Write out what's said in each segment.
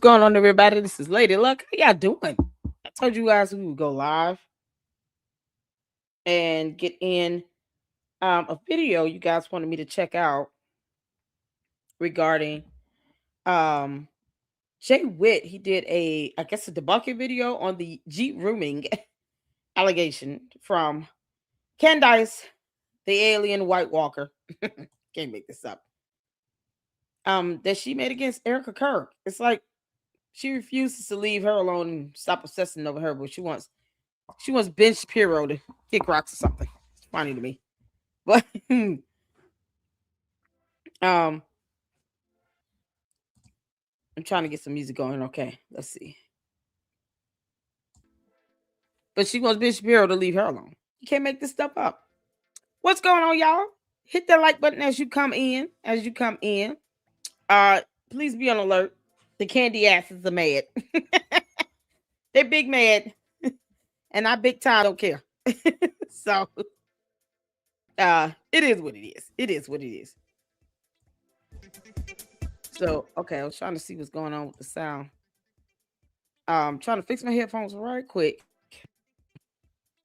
going on, everybody? This is Lady Luck. How y'all doing? I told you guys we would go live and get in a video you guys wanted me to check out regarding um Jay Witt. He did I guess a debunking video on the Jeep rooming allegation from CandICE, the alien White Walker. Can't make this up. That she made against Erica Kirk. It's like she refuses to leave her alone and stop obsessing over her, but she wants Ben Shapiro to kick rocks or something. It's funny to me. But I'm trying to get some music going. Okay, let's see. But she wants Ben Shapiro to leave her alone. You can't make this stuff up. What's going on, y'all? Hit that like button as you come in. Please be on alert. The candy asses are mad. They're big mad. And I big time don't care. So it is what it is. It is what it is. So okay, I was trying to see what's going on with the sound. Trying to fix my headphones right quick.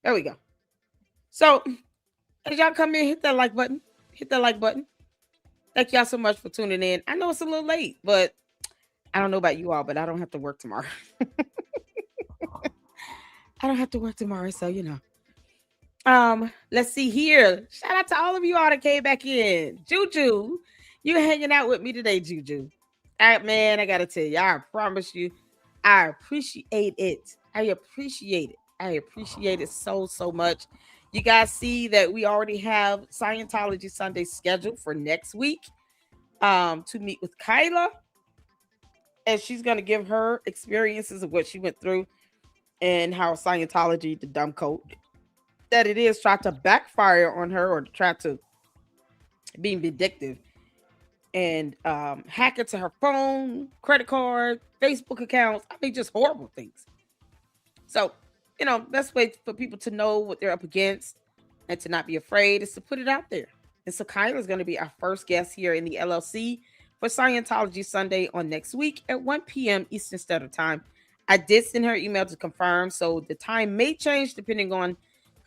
There we go. So as y'all come in, hit that like button. Hit that like button. Thank y'all so much for tuning in. I know it's a little late, but I don't know about you all, but I don't have to work tomorrow. I don't have to work tomorrow, so you know. Let's see here. Shout out to all of you all that came back in. Juju, you hanging out with me today, Juju. All right, man, I gotta tell you, I promise you, I appreciate it. I appreciate it so much. You guys see that we already have Scientology Sunday scheduled for next week to meet with Kyla. And she's going to give her experiences of what she went through and how Scientology, the dumb code that it is, tried to backfire on her or try to be vindictive and hack into her phone, credit card, Facebook accounts. I mean, just horrible things. So, you know, best way for people to know what they're up against and to not be afraid is to put it out there. And so Kyla is going to be our first guest here in the LLC for Scientology Sunday on next week at 1 p.m. Eastern Standard Time. I did send her email to confirm, so the time may change depending on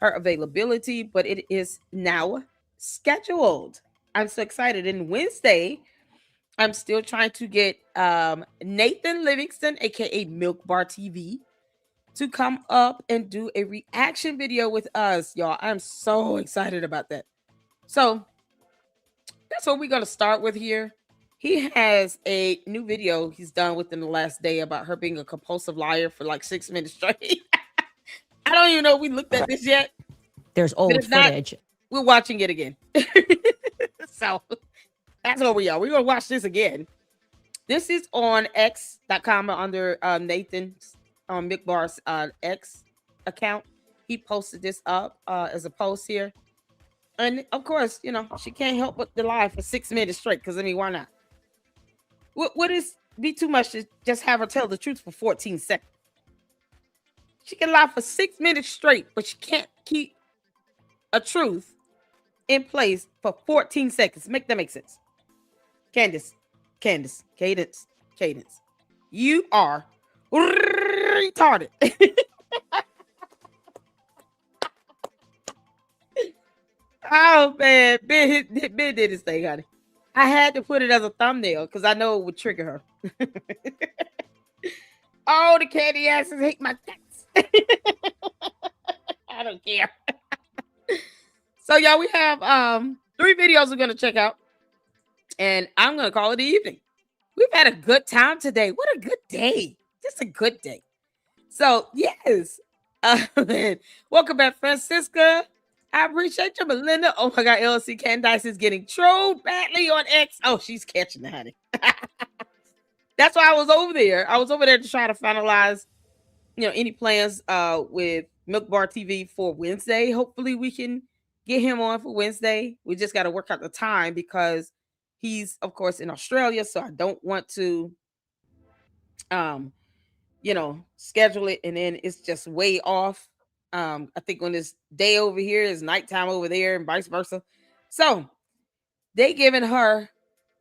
her availability, but it is now scheduled. I'm so excited. And Wednesday, I'm still trying to get Nathan Livingston, aka Milk Bar TV, to come up and do a reaction video with us, y'all. I'm so excited about that. So that's what we're going to start with here. He has a new video he's done within the last day about her being a compulsive liar for like 6 minutes straight. I don't even know if we looked at this yet. There's old footage. We're watching it again. So that's where we are. We're going to watch this again. This is on x.com under Nathan's Mick Bar's X account. He posted this up as a post here. And of course, you know, she can't help but to lie for 6 minutes straight. Because I mean, why not? Would it be too much to just have her tell the truth for 14 seconds? She can lie for 6 minutes straight, but she can't keep a truth in place for 14 seconds. Make that make sense. Cadence. You are retarded. Oh man, Ben did his thing, honey. I had to put it as a thumbnail because I know it would trigger her. Oh, the candy asses hate my guts. I don't care. So y'all, we have 3 videos we're gonna check out, and I'm gonna call it the evening. We've had a good time today. What a good day! Just a good day. So yes, welcome back, Francisca. I appreciate you, Melinda. Oh my God, LLC CandICE is getting trolled badly on X. Oh, she's catching the honey. That's why I was over there. I was over there to try to finalize, you know, any plans with Milk Bar TV for Wednesday. Hopefully we can get him on for Wednesday. We just got to work out the time because he's, of course, in Australia. So I don't want to, you know, schedule it and then it's just way off. I think when it's day over here is nighttime over there and vice versa. So they giving her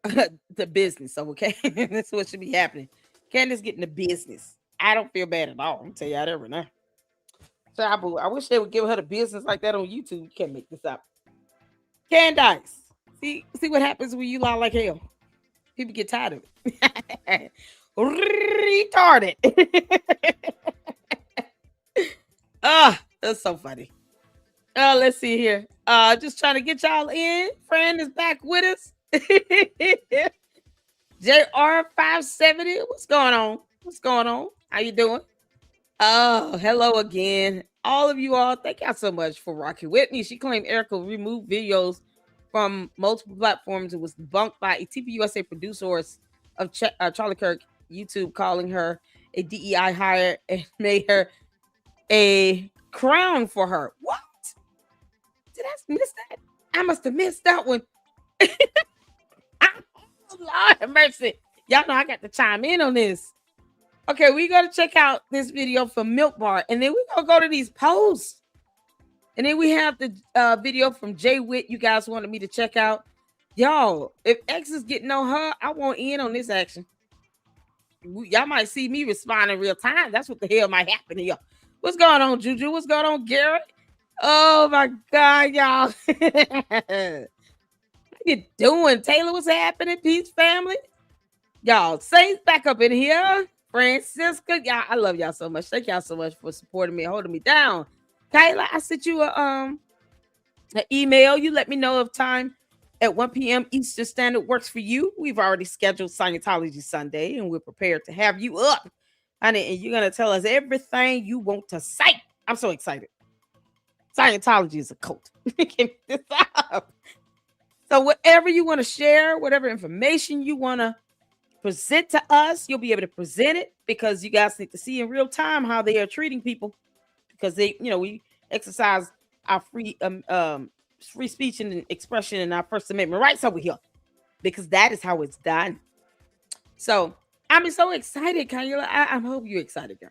the business. Okay. That's what should be happening. Candice getting the business. I don't feel bad at all. I'm gonna tell y'all that right now. So I wish they would give her the business like that on YouTube. You can't make this up. CandICE. See what happens when you lie like hell. People get tired of it. Retarded. That's so funny. Let's see here. Just trying to get y'all in. Fran is back with us. JR570. What's going on? What's going on? How you doing? Oh, hello again. All of you all, thank y'all so much for rocking with me. She claimed Erica removed videos from multiple platforms. It was debunked by a TPUSA producer of Charlie Kirk YouTube, calling her a DEI hire and made her a crown for her. What? Did I miss that? I must have missed that one. Lord have mercy. Y'all know I got to chime in on this. Okay, we got to check out this video from Milk Bar, and then we're going to go to these posts. And then we have the video from Jay Witt you guys wanted me to check out. Y'all, if X is getting on her, I want in on this action. Y'all might see me respond in real time. That's what the hell might happen to y'all. What's going on, Juju? What's going on, Garrett? Oh, my God, y'all. How you doing, Taylor? What's happening? Peace, family? Y'all, Saints back up in here. Francisca, y'all, I love y'all so much. Thank y'all so much for supporting me and holding me down. Kayla, I sent you an email. You let me know if time at 1 p.m. Eastern Standard works for you. We've already scheduled Scientology Sunday, and we're prepared to have you up, honey. And you're gonna tell us everything you want to say. I'm so excited. Scientology is a cult. Give this up. So whatever you want to share, whatever information you want to present to us, you'll be able to present it, because you guys need to see in real time how they are treating people, because they, we exercise our free speech and expression and our First Amendment rights over here, because that is how it's done. So I'm so excited, Kayla. I hope you're excited, girl.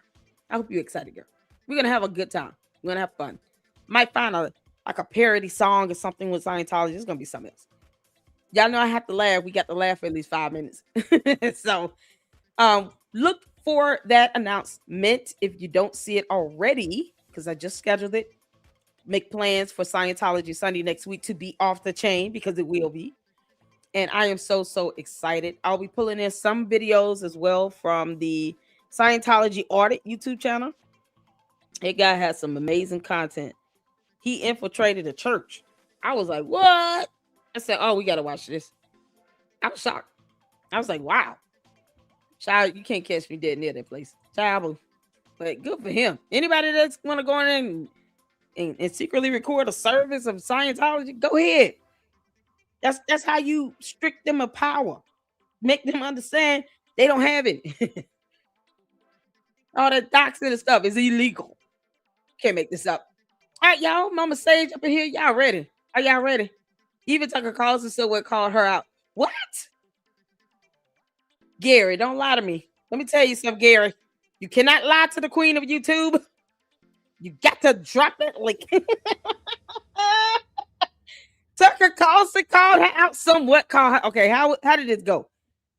I hope you're excited, girl. We're gonna have a good time. We're gonna have fun. Might find a parody song or something with Scientology. It's gonna be something else. Y'all know I have to laugh. We got to laugh for at least 5 minutes. So look for that announcement if you don't see it already, because I just scheduled it. Make plans for Scientology Sunday next week to be off the chain, because it will be. And I am so excited. I'll be pulling in some videos as well from the Scientology Audit YouTube channel. That guy has some amazing content. He infiltrated a church. I was like, what? I said, oh, we got to watch this. I was shocked. I was like, wow. Child, you can't catch me dead near that place. Child, but good for him. Anybody that's want to go in and secretly record a service of Scientology, go ahead. That's how you strip them of power. Make them understand they don't have it. All that doxing and stuff is illegal. Can't make this up. All right, y'all. Mama Sage up in here. Y'all ready? Are y'all ready? Even Tucker Carlson still would call her out. What? Gary, don't lie to me. Let me tell you something, Gary. You cannot lie to the queen of YouTube. You got to drop that link. Tucker Carlson called her out somewhat. Called her. Okay, how did this go?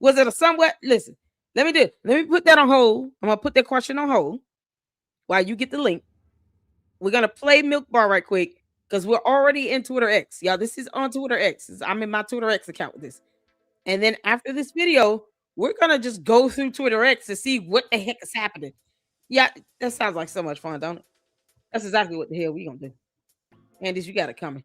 Was it a somewhat? Listen, let me put that on hold. I'm going to put that question on hold while you get the link. We're going to play Milk Bar right quick, because we're already in Twitter X. Y'all, this is on Twitter X. I'm in my Twitter X account with this. And then after this video, we're going to just go through Twitter X to see what the heck is happening. Yeah, that sounds like so much fun, don't it? That's exactly what the hell we're going to do. Candice, you got it coming.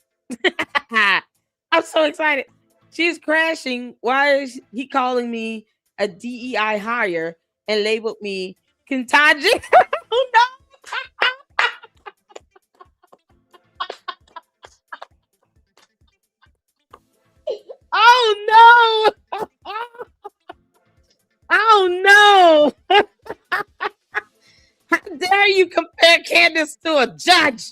I'm so excited. She's crashing. Why is he calling me a DEI hire and labeled me contagious? Oh, no. Oh no! Oh no! How dare you compare Candice to a judge?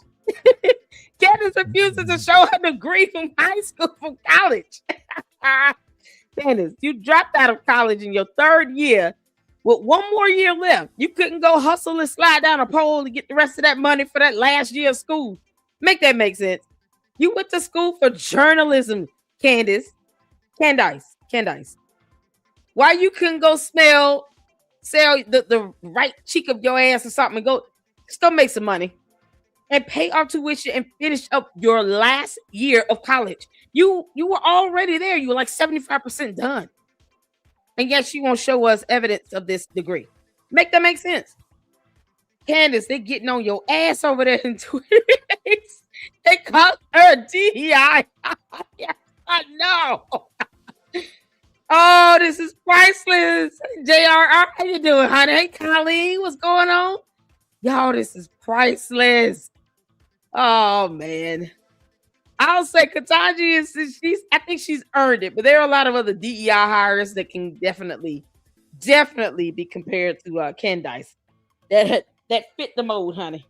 Candice refuses to show her degree from high school from college. Candice, you dropped out of college in your 3rd year with 1 more year left. You couldn't go hustle and slide down a pole to get the rest of that money for that last year of school. Make that make sense. You went to school for journalism, Candice. CandICE. Why you couldn't go smell sell the right cheek of your ass or something and just go make some money and pay off tuition and finish up your last year of college. You were already there. You were like 75% done. And yet she won't show us evidence of this degree. Make that make sense? CandICE, they're getting on your ass over there in Twitter. They call her DEI. Yes, I know. Oh, this is priceless. JRR, how you doing, honey? Hey, Colleen, what's going on? Y'all, this is priceless. Oh, man. I'll say Ketanji I think she's earned it, but there are a lot of other DEI hires that can definitely be compared to CandICE that fit the mold, honey.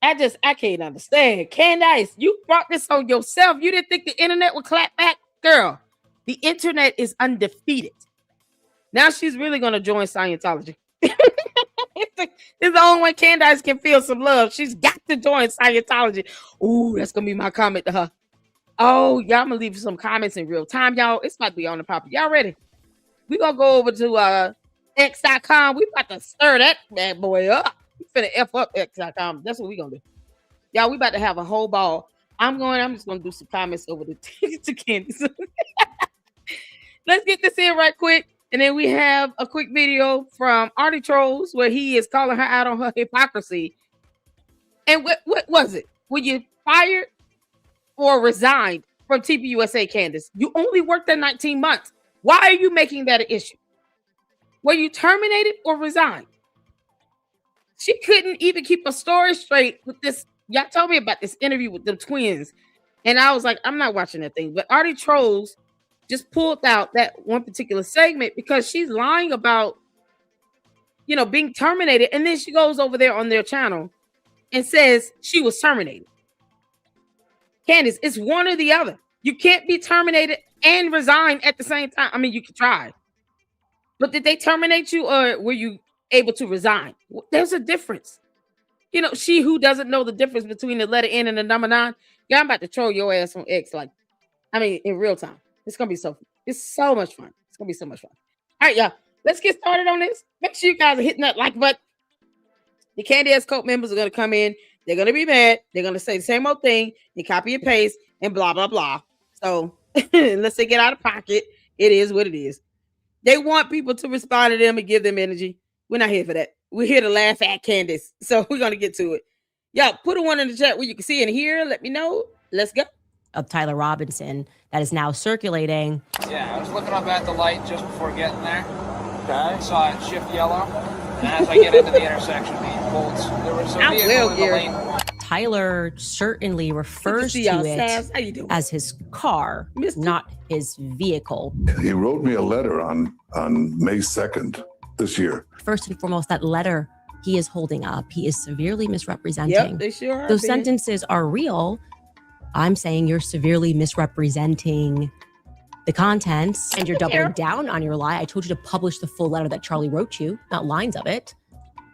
I can't understand. CandICE, you brought this on yourself. You didn't think the internet would clap back? Girl, the internet is undefeated. Now she's really going to join Scientology. It's the only way CandICE can feel some love. She's got to join Scientology. Ooh, that's going to be my comment to her. Oh, y'all, I'm going to leave some comments in real time, y'all. It's about to be on the pop. Y'all ready? We're going to go over to X.com. We about to stir that bad boy up. We finna F up X.com. That's what we going to do. Y'all, we about to have a whole ball. I'm just going to do some comments over to CandICE. Let's get this in right quick. And then we have a quick video from Artie Trolls where he is calling her out on her hypocrisy. And what was it? Were you fired or resigned from TPUSA, CandICE? You only worked there 19 months. Why are you making that an issue? Were you terminated or resigned? She couldn't even keep a story straight with this. Y'all told me about this interview with the twins. And I was like, I'm not watching that thing. But Artie Trolls just pulled out that one particular segment because she's lying about, being terminated. And then she goes over there on their channel and says she was terminated. CandICE, it's one or the other. You can't be terminated and resign at the same time. I mean, you could try. But did they terminate you or were you able to resign? There's a difference. She who doesn't know the difference between the letter N and the number 9, yeah, I'm about to troll your ass on X, in real time. It's so much fun. It's gonna be so much fun. All right, y'all. Let's get started on this. Make sure you guys are hitting that like button. The CandICE cult members are gonna come in. They're gonna be mad. They're gonna say the same old thing. You copy and paste and blah blah blah. So unless they get out of pocket, it is what it is. They want people to respond to them and give them energy. We're not here for that. We're here to laugh at CandICE. So we're gonna get to it. Y'all, put a one in the chat where you can see and hear. Let me know. Let's go. Of Tyler Robinson that is now circulating. Yeah, I was looking up at the light just before getting there. Okay. I saw it shift yellow. And as I get into the intersection, being pulled, there was a vehicle in the lane. Tyler certainly refers to it as his car, not his vehicle. He wrote me a letter on May 2nd this year. First and foremost, that letter he is holding up, he is severely misrepresenting. Yep, they sure are. Those sentences are real. I'm saying you're severely misrepresenting the contents and you're doubling down on your lie. I told you to publish the full letter that Charlie wrote you, not lines of it.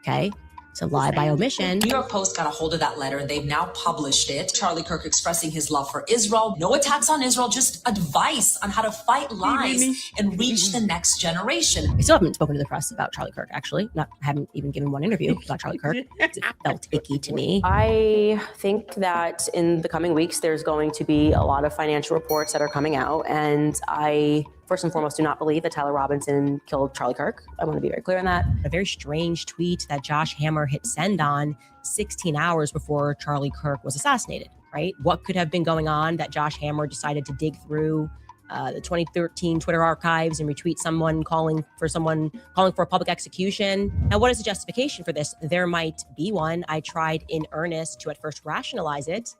Okay. It's a lie by omission. New York Post got a hold of that letter and they've now published it. Charlie Kirk expressing his love for Israel. No attacks on Israel, just advice on how to fight lies and reach the next generation. I still haven't spoken to the press about Charlie Kirk, actually. I haven't even given one interview about Charlie Kirk. It felt icky to me. I think that in the coming weeks, there's going to be a lot of financial reports that are coming out. And I, first and foremost, do not believe that Tyler Robinson killed Charlie Kirk. I want to be very clear on that. A very strange tweet that Josh Hammer hit send on 16 hours before Charlie Kirk was assassinated, right? What could have been going on that Josh Hammer decided to dig through the 2013 Twitter archives and retweet someone calling for a public execution? Now, what is the justification for this? There might be one. I tried in earnest to at first rationalize it.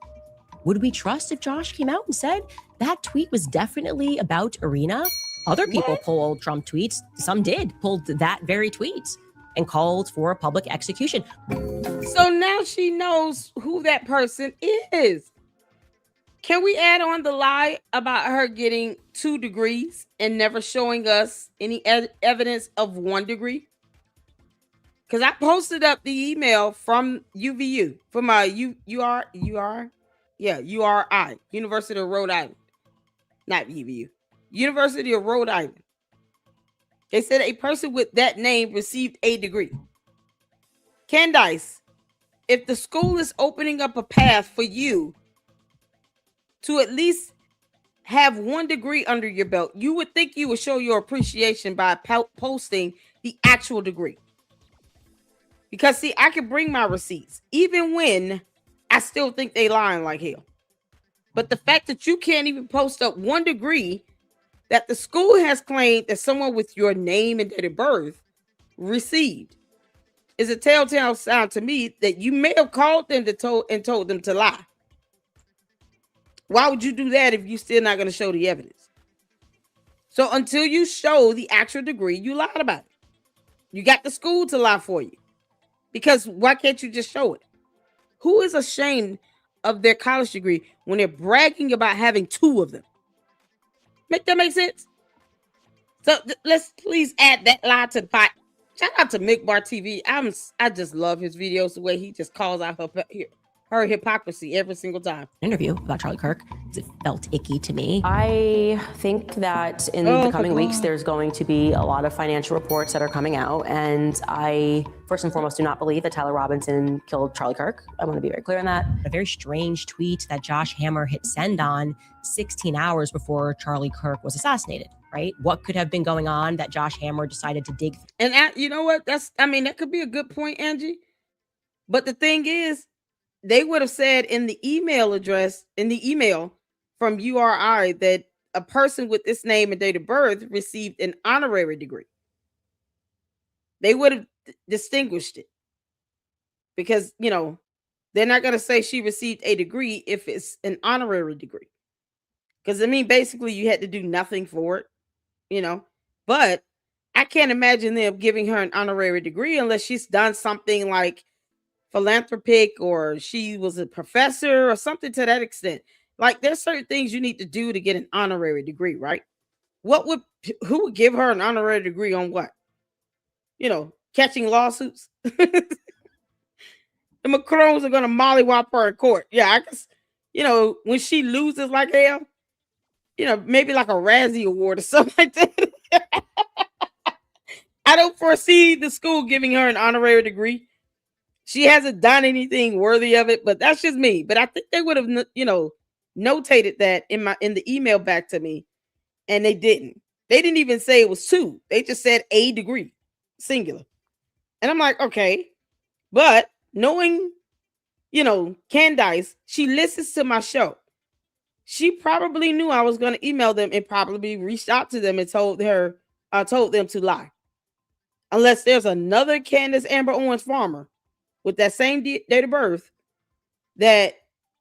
Would we trust if Josh came out and said that tweet was definitely about Irina? Other people pulled Trump tweets. Some pulled that very tweet and called for a public execution. So now she knows who that person is. Can we add on the lie about her getting 2 degrees and never showing us any evidence of 1 degree? Because I posted up the email from UVU, from URI, University of Rhode Island. Not UVU, University of Rhode Island. They said a person with that name received a degree. CandICE, if the school is opening up a path for you to at least have one degree under your belt, you would think you would show your appreciation by posting the actual degree. Because see, I can bring my receipts, even when I still think they lying like hell. But the fact that you can't even post up one degree that the school has claimed that someone with your name and date of birth received is a telltale sign to me that you may have called them told them to lie. Why would you do that if you're still not going to show the evidence? So until you show the actual degree, you lied about it. You got the school to lie for you. Because why can't you just show it? Who is ashamed of their college degree when they're bragging about having 2 of them? Make that make sense? So let's please add that lie to the pot. Shout out to Mick Bar TV. I just love his videos, the way he just calls out her hypocrisy every single time. Interview about Charlie Kirk. It felt icky to me. I think that in the coming weeks, there's going to be a lot of financial reports that are coming out. And I, first and foremost, do not believe that Tyler Robinson killed Charlie Kirk. I want to be very clear on that. A very strange tweet that Josh Hammer hit send on 16 hours before Charlie Kirk was assassinated, right? What could have been going on that Josh Hammer decided to dig? And you know what? That could be a good point, Angie. But the thing is, they would have said in the email from URI that a person with this name and date of birth received an honorary degree. They would have distinguished it because, they're not going to say she received a degree if it's an honorary degree. Because, basically you had to do nothing for it, But I can't imagine them giving her an honorary degree unless she's done something like philanthropic or she was a professor or something to that extent. Like there's certain things you need to do to get an honorary degree, right? Who would give her an honorary degree on what? Catching lawsuits. The Macrons are gonna mollywop her in court. Yeah, I guess, when she loses like hell, maybe like a Razzie Award or something like that. I don't foresee the school giving her an honorary degree. She hasn't done anything worthy of it, but that's just me. But I think they would have, notated that in the email back to me, and they didn't. They didn't even say it was 2. They just said a degree, singular. And I'm like, okay, but knowing, CandICE, she listens to my show. She probably knew I was going to email them and probably reached out to them and told them to lie. Unless there's another Candace Amber Owens farmer with that same date of birth that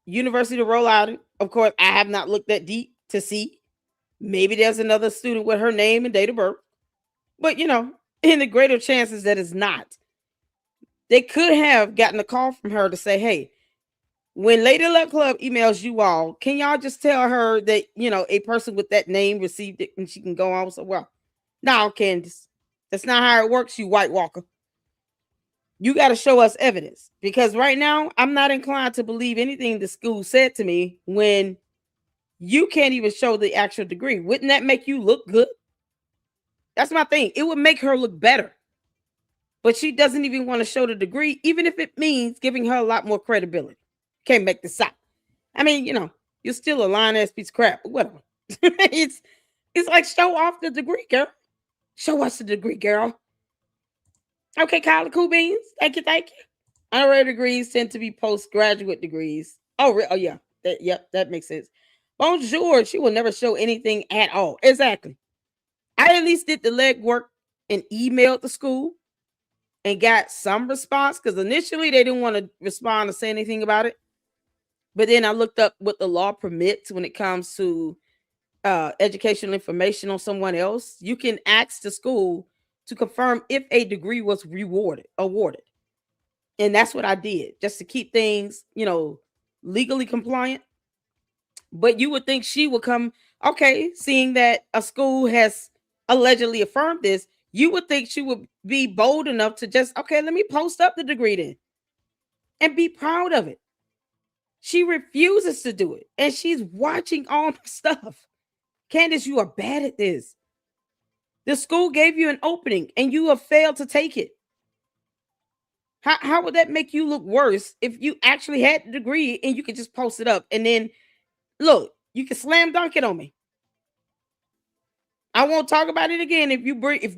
university to roll out. Of course, I have not looked that deep to see. Maybe there's another student with her name and date of birth. But, in the greater chances that it's not. They could have gotten a call from her to say, hey, when Lady Luck Club emails you all, can y'all just tell her that, a person with that name received it and she can go on? So, well, no, Candace, that's not how it works, you White Walker. You got to show us evidence, because right now I'm not inclined to believe anything the school said to me when you can't even show the actual degree. Wouldn't that make you look good? That's my thing. It would make her look better. But she doesn't even want to show the degree, even if it means giving her a lot more credibility. Can't make this up. You're still a lying ass piece of crap, but whatever. It's like, show off the degree, girl. Show us the degree, girl. Okay, Kyla Cool Beans. Thank you. Honorary degrees tend to be postgraduate degrees. Oh yeah. That makes sense. Bonjour, she will never show anything at all. Exactly. I at least did the legwork and emailed the school and got some response, because initially they didn't want to respond or say anything about it. But then I looked up what the law permits when it comes to educational information on someone else. You can ask the school to confirm if a degree was awarded. And that's what I did, just to keep things, legally compliant. But you would think she would come, okay, seeing that a school has allegedly affirmed this, you would think she would be bold enough to just, okay, let me post up the degree then and be proud of it. She refuses to do it, and she's watching all my stuff. Candace, you are bad at this. The school gave you an opening and you have failed to take it. How would that make you look worse if you actually had the degree and you could just post it up and then look, you can slam dunk it on me. I won't talk about it again if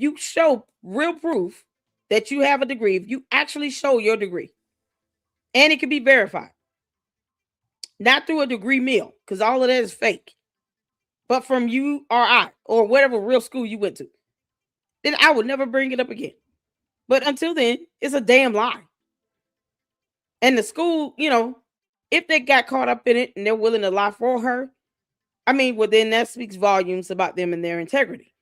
you show real proof that you have a degree, if you actually show your degree. And it can be verified. Not through a degree mill, because all of that is fake. But from URI or whatever real school you went to. Then I would never bring it up again. But until then, it's a damn lie. And the school, if they got caught up in it and they're willing to lie for her, well, then that speaks volumes about them and their integrity.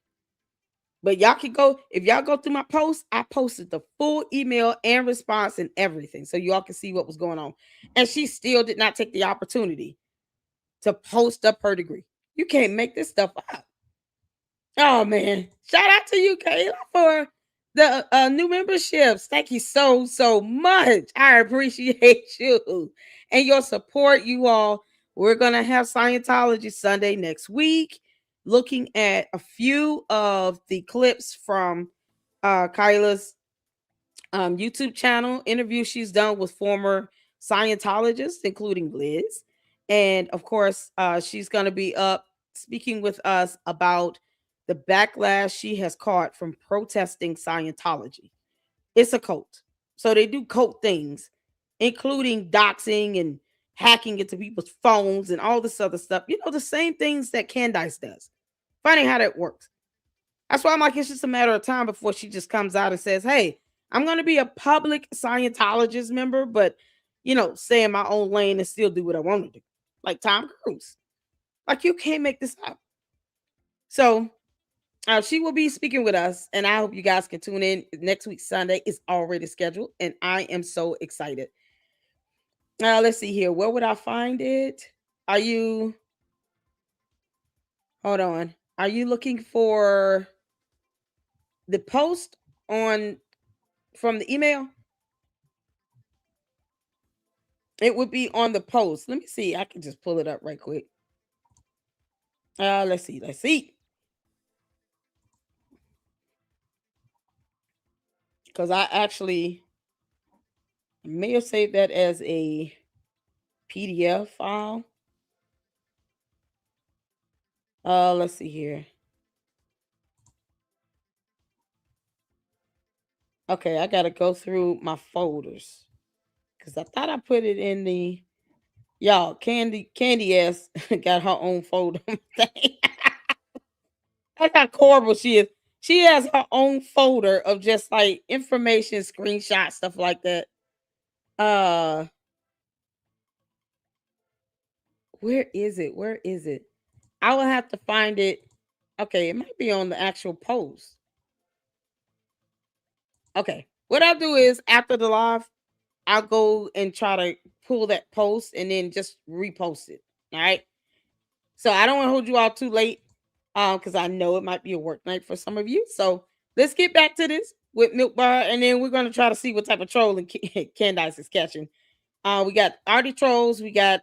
But y'all can go, if y'all go through my post, I posted the full email and response and everything. So y'all can see what was going on. And she still did not take the opportunity to post up her degree. You can't make this stuff up. Oh, man. Shout out to you, Kayla, for the new memberships. Thank you so, so much. I appreciate you and your support, you all. We're going to have Scientology Sunday next week, looking at a few of the clips from Kyla's YouTube channel, interview she's done with former Scientologists, including Liz. And of course, she's going to be up speaking with us about the backlash she has caught from protesting Scientology. It's a cult. So they do cult things, including doxing and hacking into people's phones and all this other stuff. The same things that CandICE does. Funny how that works. That's why I'm like, it's just a matter of time before she just comes out and says, hey, I'm going to be a public Scientologist member, but, stay in my own lane and still do what I want to do. Like Tom Cruise. Like, you can't make this up. So she will be speaking with us, and I hope you guys can tune in. Next week, Sunday, is already scheduled, and I am so excited. Let's see here. Where would I find it? Hold on. Are you looking for the post from the email? It would be on the post. Let me see. I can just pull it up right quick. Let's see. Because I actually may have saved that as a PDF file. Let's see here. Okay, I got to go through my folders. Because I thought I put it in the... Y'all, CandICE got her own folder thing. That's how horrible she is. She has her own folder of just like information, screenshots, stuff like that. Where is it? I will have to find it. Okay, it might be on the actual post. Okay, what I'll do is after the live, I'll go and try to pull that post and then just repost it. All right. So I don't want to hold you all too late because I know it might be a work night for some of you. So let's get back to this with Milk Bar, and then we're going to try to see what type of trolling CandICE is catching. We got Artie trolls. We got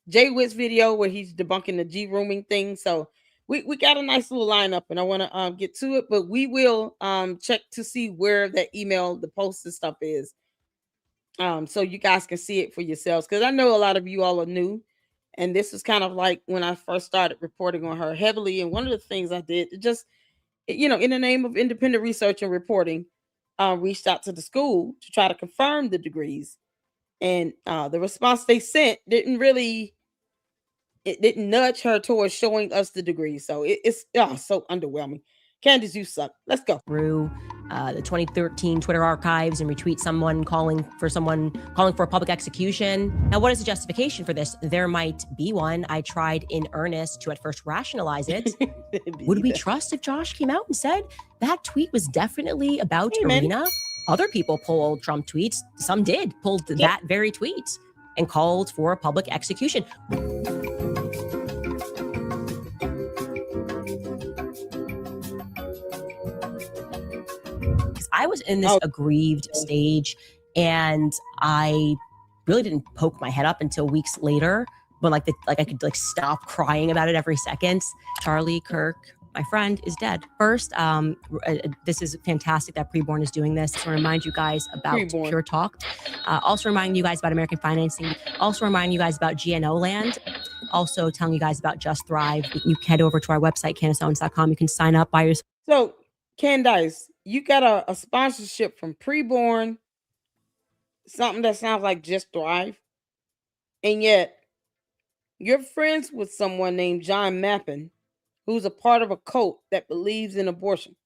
Jay Witt's video where he's debunking the G rooming thing. So we got a nice little lineup, and I want to get to it, but we will check to see where that email, the post and stuff is. So you guys can see it for yourselves, because I know a lot of you all are new, and this is kind of like when I first started reporting on her heavily. And one of the things I did, just in the name of independent research and reporting, reached out to the school to try to confirm the degrees, and the response they sent didn't nudge her towards showing us the degrees. So it's so underwhelming. Candice, you suck. Let's go. Through the 2013 Twitter archives and retweet someone calling for a public execution. Now, what is the justification for this? There might be one. I tried in earnest to at first rationalize it. Would we trust if Josh came out and said that tweet was definitely about Irina? Other people pulled Trump tweets. Some pulled that very tweet and called for a public execution. I was in this aggrieved stage, and I really didn't poke my head up until weeks later when I could stop crying about it every second. Charlie Kirk My friend is dead. First, this is fantastic that Preborn is doing this. To remind you guys about Preborn. Pure Talk. Also reminding you guys about American financing. Also reminding you guys about GNO land. Also telling you guys about Just Thrive. You can head over to our website, CandICEOwens.com. You can sign up, buy your... So, CandICE, you got a sponsorship from Preborn, something that sounds like Just Thrive, and yet you're friends with someone named John Mappin, who's a part of a cult that believes in abortion,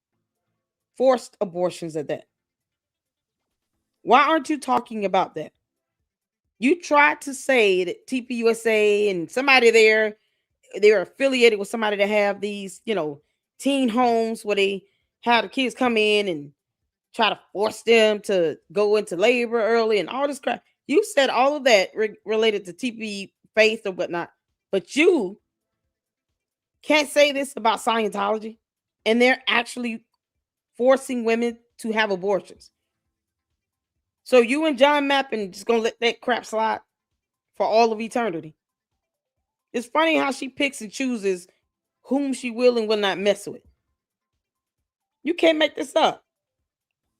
forced abortions at that. Why aren't you talking about that? You tried to say that TPUSA and somebody there, they're affiliated with somebody that have these, teen homes where they have the kids come in and try to force them to go into labor early and all this crap. You said all of that related to TP faith or whatnot, but you can't say this about Scientology, and they're actually forcing women to have abortions. So you and John Mappin just gonna let that crap slide for all of eternity? It's funny how she picks and chooses whom she will and will not mess with. You can't make this up.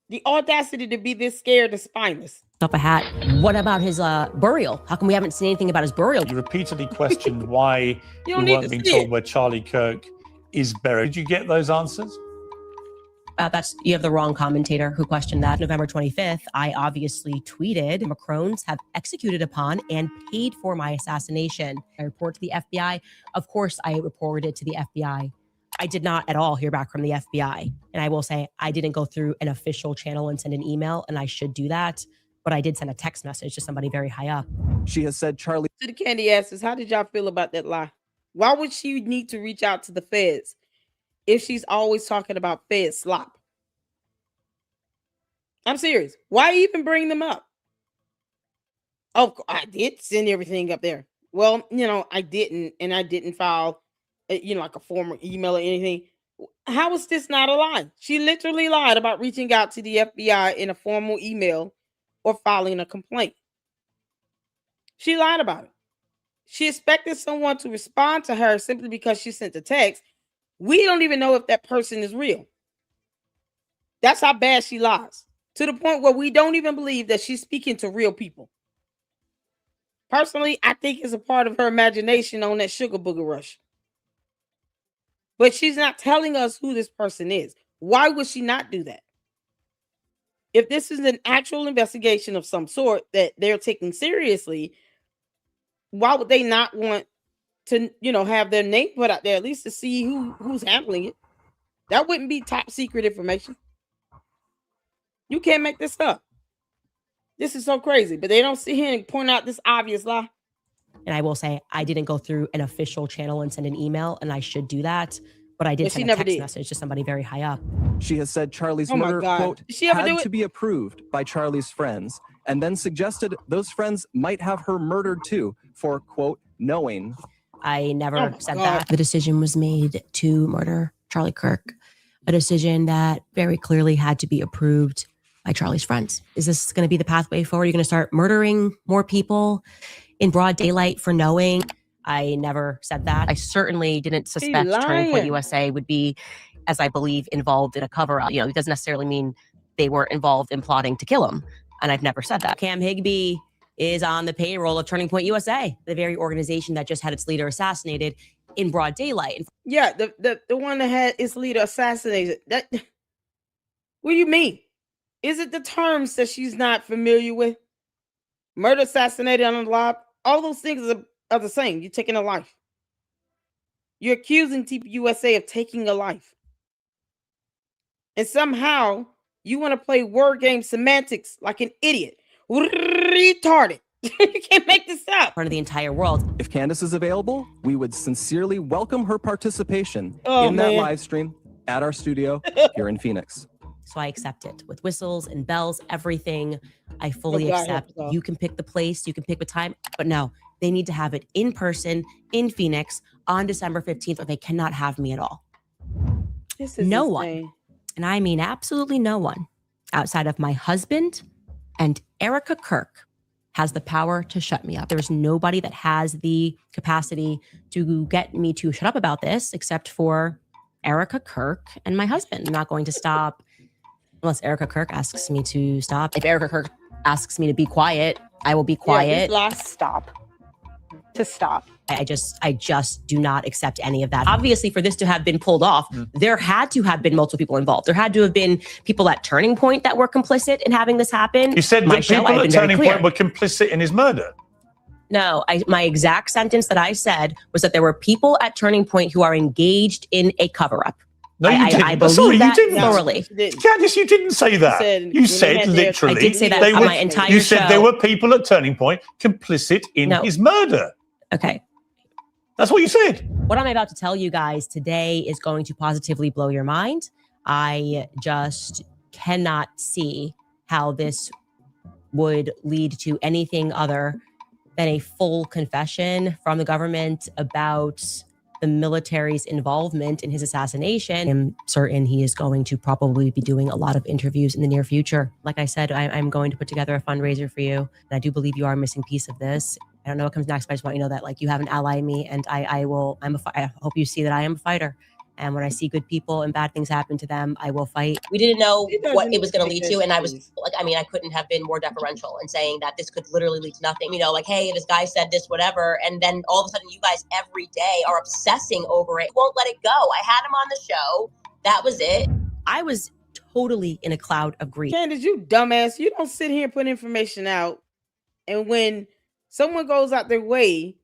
The audacity to be this scared and spineless. Up a hat. What about his burial? How come we haven't seen anything about his burial? You repeatedly questioned why you weren't being told where Charlie Kirk is buried. Did you get those answers? You have the wrong commentator who questioned that. November 25th, I obviously tweeted, Macrones have executed upon and paid for my assassination. I report to the FBI. Of course, I reported to the FBI. I did not at all hear back from the FBI. And I will say, I didn't go through an official channel and send an email, and I should do that. But I did send a text message to somebody very high up. She has said Charlie... To the Candy asses, how did y'all feel about that lie? Why would she need to reach out to the feds if she's always talking about Fed slop? I'm serious. Why even bring them up? Oh, I did send everything up there. Well, I didn't, and I didn't file, like a formal email or anything. How is this not a lie? She literally lied about reaching out to the FBI in a formal email or filing a complaint. She lied about it. She expected someone to respond to her simply because she sent a text. We don't even know if that person is real. That's how bad she lies. To the point where we don't even believe that she's speaking to real people. Personally, I think it's a part of her imagination on that sugar booger rush. But she's not telling us who this person is. Why would she not do that? If this is an actual investigation of some sort that they're taking seriously, why would they not want to, have their name put out there, at least to see who's handling it? That wouldn't be top secret information. You can't make this up. This is so crazy, but they don't sit here and point out this obvious lie. And I will say, I didn't go through an official channel and send an email, and I should do that. But I did send a text message to somebody very high up. She has said Charlie's murder, quote, had to be approved by Charlie's friends, and then suggested those friends might have her murdered too for, quote, knowing. I never said that. The decision was made to murder Charlie Kirk, a decision that very clearly had to be approved by Charlie's friends. Is this going to be the pathway forward? You're going to start murdering more people in broad daylight for knowing? I never said that. I certainly didn't suspect Turning Point USA would be, as I believe, involved in a cover-up. It doesn't necessarily mean they were involved in plotting to kill him. And I've never said that. Cam Higbee is on the payroll of Turning Point USA, the very organization that just had its leader assassinated in broad daylight. Yeah, the one that had its leader assassinated. What do you mean? Is it the terms that she's not familiar with? Murder, assassinated, unalive, all those things are the same. You're taking a life. You're accusing TPUSA of taking a life. And somehow you want to play word game semantics like an idiot. Retarded. You can't make this up. Part of the entire world. If CandICE is available, we would sincerely welcome her participation that live stream at our studio here in Phoenix. So I accept it with whistles and bells, everything. I fully accept. You can pick the place, you can pick the time, but no, they need to have it in person in Phoenix on December 15th, or they cannot have me at all. This is no insane. one, and I mean absolutely no one, outside of my husband and Erica Kirk, has the power to shut me up. There's nobody that has the capacity to get me to shut up about this except for Erica Kirk and my husband. I'm not going to stop unless Erica Kirk asks me to stop. If Erica Kirk asks me to be quiet, I will be quiet. Stop. To stop. I just do not accept any of that. Obviously, for this to have been pulled off, there had to have been multiple people involved. There had to have been people at Turning Point that were complicit in having this happen. You said that people at Turning Point were complicit in his murder. No, my exact sentence that I said was that there were people at Turning Point who are engaged in a cover-up. No, you didn't. I believe that thoroughly. Candice, you didn't say that. You said literally. I did say that on my entire show. You said there were people at Turning Point complicit in his murder. Okay. That's what you said. What I'm about to tell you guys today is going to positively blow your mind. I just cannot see how this would lead to anything other than a full confession from the government about the military's involvement in his assassination. I'm certain he is going to probably be doing a lot of interviews in the near future. Like I said, I'm going to put together a fundraiser for you. And I do believe you are a missing piece of this. I don't know what comes next, but I just want you to know that like you have an ally in me, and I hope you see that I am a fighter. And when I see good people and bad things happen to them, I will fight. We didn't know what it was going to lead to. And I was like, I couldn't have been more deferential in saying that this could literally lead to nothing. You know, like, hey, this guy said this, whatever. And then all of a sudden you guys every day are obsessing over it. Won't let it go. I had him on the show. That was it. I was totally in a cloud of grief. Candice, you dumbass. You don't sit here and put information out. And when someone goes out their way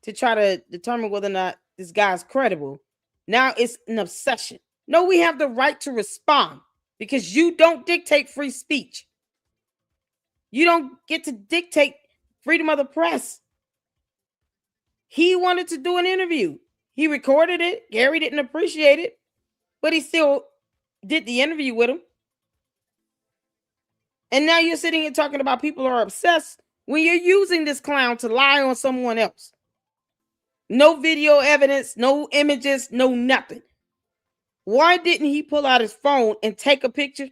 to try to determine whether or not this guy's credible, now it's an obsession. No, we have the right to respond because you don't dictate free speech. You don't get to dictate freedom of the press. He wanted to do an interview. He recorded it. Gary didn't appreciate it, but he still did the interview with him. And now you're sitting here talking about people who are obsessed when you're using this clown to lie on someone else. No video evidence, no images, no nothing. Why didn't he pull out his phone and take a picture?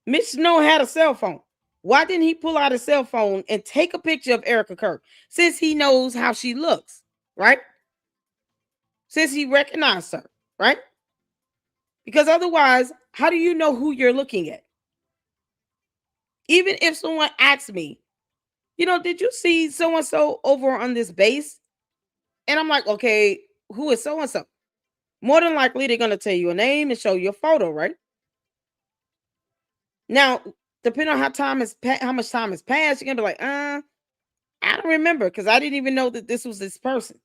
Mitch Snow had a cell phone. Why didn't he pull out his cell phone and take a picture of Erica Kirk? Since he knows how she looks, right? Since he recognized her, right? Because otherwise, how do you know who you're looking at? Even if someone asks me, did you see so-and-so over on this base? And I'm like, okay, who is so-and-so? More than likely, they're going to tell you a name and show you a photo, right? Now, depending on how much time has passed, you're going to be like, I don't remember because I didn't even know that this was this person.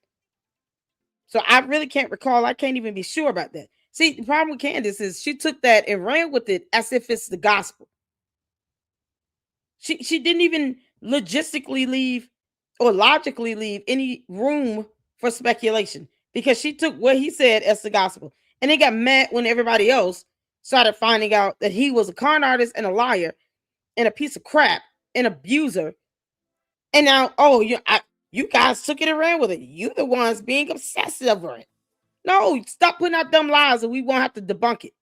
So I really can't recall. I can't even be sure about that. See, the problem with Candice is she took that and ran with it as if it's the gospel. She didn't even logistically leave or logically leave any room for speculation because she took what he said as the gospel. And they got mad when everybody else started finding out that he was a con artist and a liar and a piece of crap, an abuser. And now, you guys took it and ran with it. You the ones being obsessed over it. No, stop putting out dumb lies and we won't have to debunk it.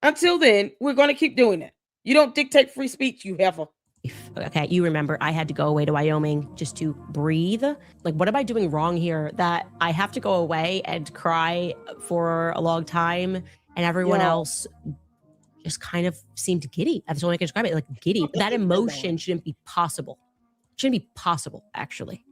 Until then, we're going to keep doing that. You don't dictate free speech, you heifer. Okay, you remember I had to go away to Wyoming just to breathe. Like, what am I doing wrong here that I have to go away and cry for a long time and everyone else just kind of seemed giddy? That's the only way I can describe it, like giddy. That emotion shouldn't be possible. Shouldn't be possible, actually.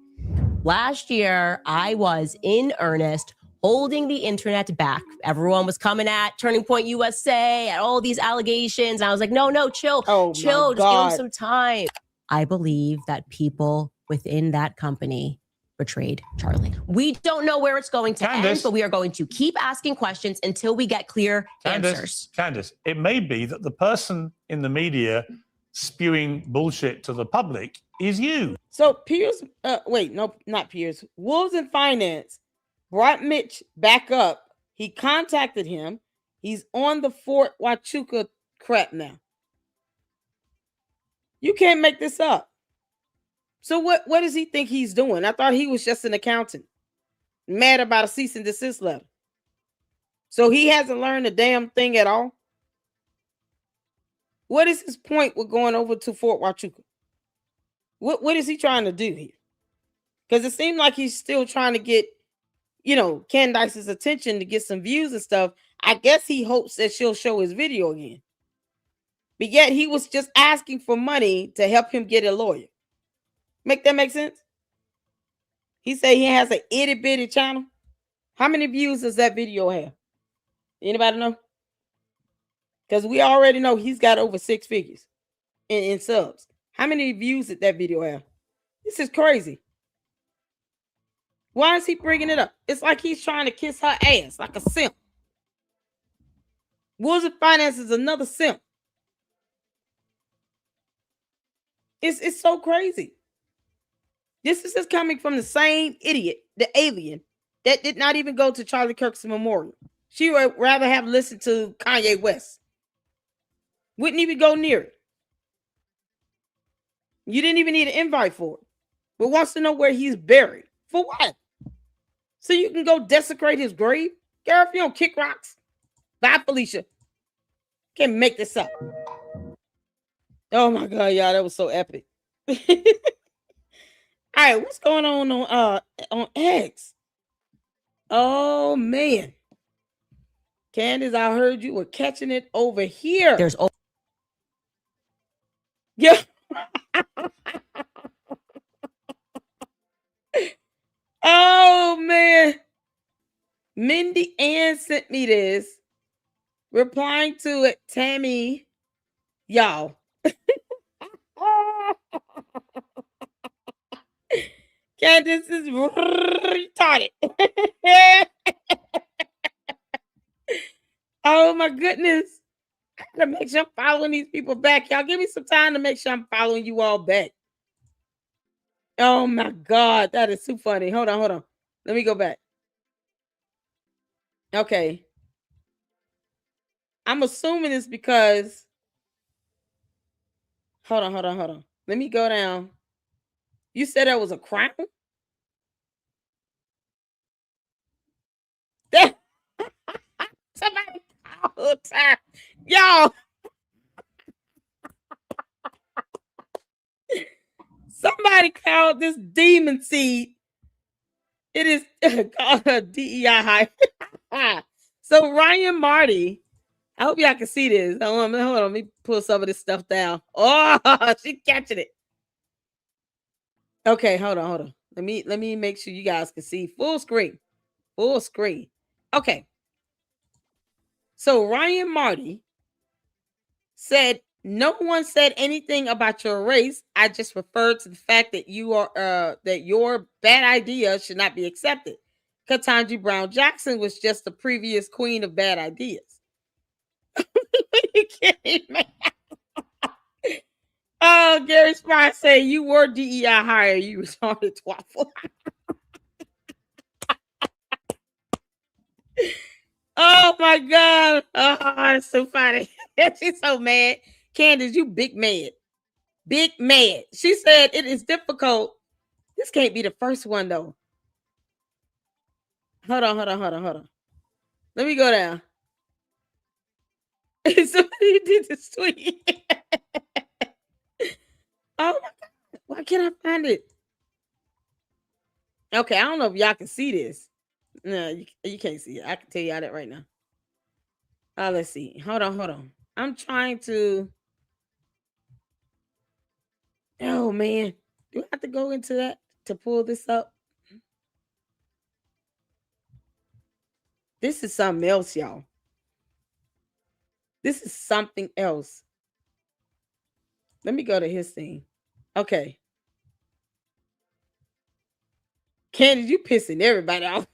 Last year, I was in earnest holding the internet back. Everyone was coming at Turning Point USA at all these allegations. And I was like, no, chill, chill, just give them some time. I believe that people within that company betrayed Charlie. We don't know where it's going to end, but we are going to keep asking questions until we get clear answers. Candice, it may be that the person in the media spewing bullshit to the public is you. So Piers, not Piers, Wolves in Finance brought Mitch back up. He contacted him. He's on the Fort Huachuca crap now. You can't make this up. So what does he think he's doing? I thought he was just an accountant, mad about a cease and desist letter. So he hasn't learned a damn thing at all. What is his point with going over to Fort Huachuca? What is he trying to do here? Because it seemed like he's still trying to get CandICE's attention to get some views and stuff. I guess he hopes that she'll show his video again. But yet he was just asking for money to help him get a lawyer. Make that make sense? He said he has an itty bitty channel. How many views does that video have? Anybody know? Because we already know he's got over 6 figures in subs. How many views did that video have? This is crazy. Why is he bringing it up? It's like he's trying to kiss her ass like a simp. Wolves of Finance is another simp. It's so crazy. This is just coming from the same idiot, the alien, that did not even go to Charlie Kirk's memorial. She would rather have listened to Kanye West. Wouldn't even go near it. You didn't even need an invite for it. But wants to know where he's buried. For what? So you can go desecrate his grave? Girl, if you don't kick rocks. Bye, Felicia. Can't make this up. Oh my God, y'all, that was so epic. All right, what's going on X? Oh man. Candace, I heard you were catching it over here. There's yeah. Oh man. Mindy Ann sent me this. Replying to it, Tammy, y'all. Candace is retarded. Oh my goodness. I gotta make sure I'm following these people back. Y'all give me some time to make sure I'm following you all back. Oh my God, that is too funny. Hold on. Let me go back. Okay. I'm assuming it's because. Hold on. Let me go down. You said that was a crown? Somebody called her. Y'all. Somebody called this demon seed. It is called a DEI high. So Ryan Marty, I hope y'all can see this. Hold on, let me pull some of this stuff down. Oh, she's catching it. Okay, hold on. Let me make sure you guys can see full screen. Okay. So Ryan Marty said, no one said anything about your race. I just referred to the fact that you are that your bad idea should not be accepted. Ketanji Brown Jackson was just the previous queen of bad ideas. You can't even. Oh, Gary Sprott say you were DEI hire. You retarded waffle. Oh my God. Oh, it's so funny. She's so mad. Candace, you big mad. Big mad. She said it is difficult. This can't be the first one though. Hold on. Let me go down. Somebody did this tweet. Oh my God. Why can't I find it? Okay, I don't know if y'all can see this. No, you can't see it. I can tell y'all that right now. Let's see. Hold on. I'm trying to. Oh man, do I have to go into that to pull this up? This is something else, y'all. This is something else. Let me go to his thing. Okay. Candy, you pissing everybody off.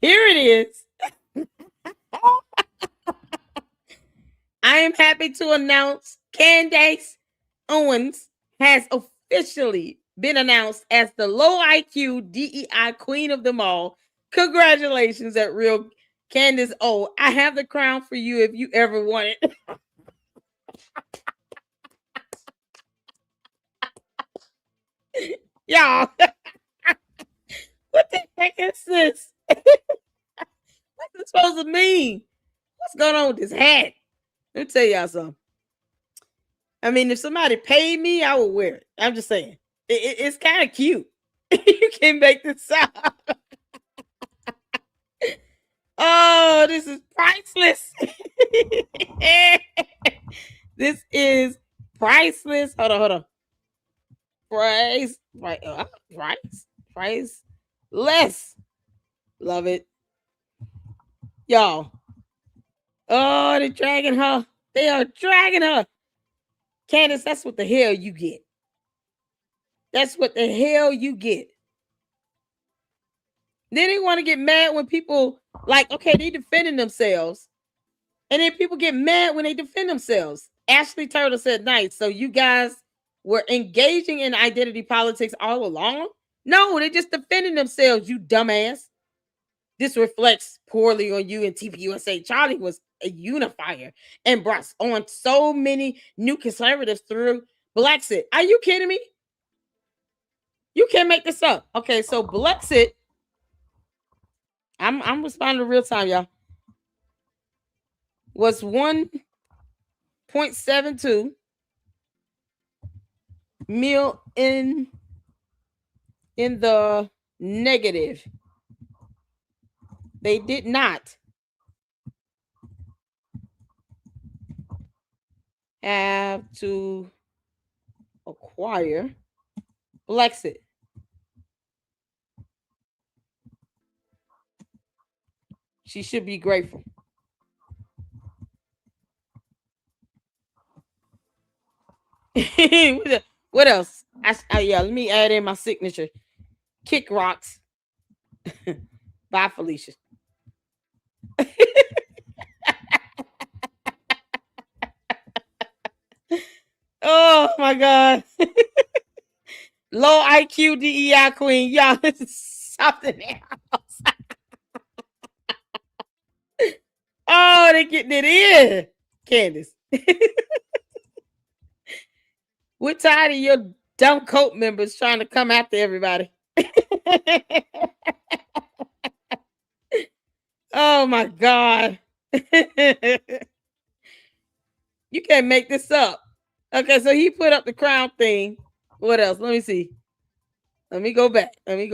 Here it is. I am happy to announce Candice Owens has officially been announced as the low IQ DEI queen of them all. Congratulations at Real Candice O. I have the crown for you if you ever want it. Y'all. What the heck is this? What's this supposed to mean? What's going on with this hat? Let me tell y'all something. I mean, if somebody paid me, I would wear it. I'm just saying. It's kind of cute. You can make this up. Oh, this is priceless. This is priceless. Hold on. Priceless. Love it. Y'all. Oh, they're dragging her. They are dragging her. CandICE, that's what the hell you get. That's what the hell you get. Then they want to get mad when people like, okay, they defending themselves. And then people get mad when they defend themselves. Ashley Turtle said, nice. So you guys were engaging in identity politics all along? No, they're just defending themselves, you dumbass. This reflects poorly on you and TPUSA. Charlie was a unifier and brought on so many new conservatives through Blexit. Are you kidding me? You can't make this up. Okay, so Blexit, I'm responding real time, y'all. Was 1.72 mil in the negative. They did not have to acquire Blexit. She should be grateful. What else? Yeah, let me add in my signature. Kick rocks. Bye, Felicia. Oh my God. Low IQ DEI queen. Y'all, this is something else. Oh, they're getting it in. CandICE. We're tired of your dumb cult members trying to come after everybody. Oh my God. You can't make this up. Okay, so he put up the crown thing. What else? Let me see. Let me go back. And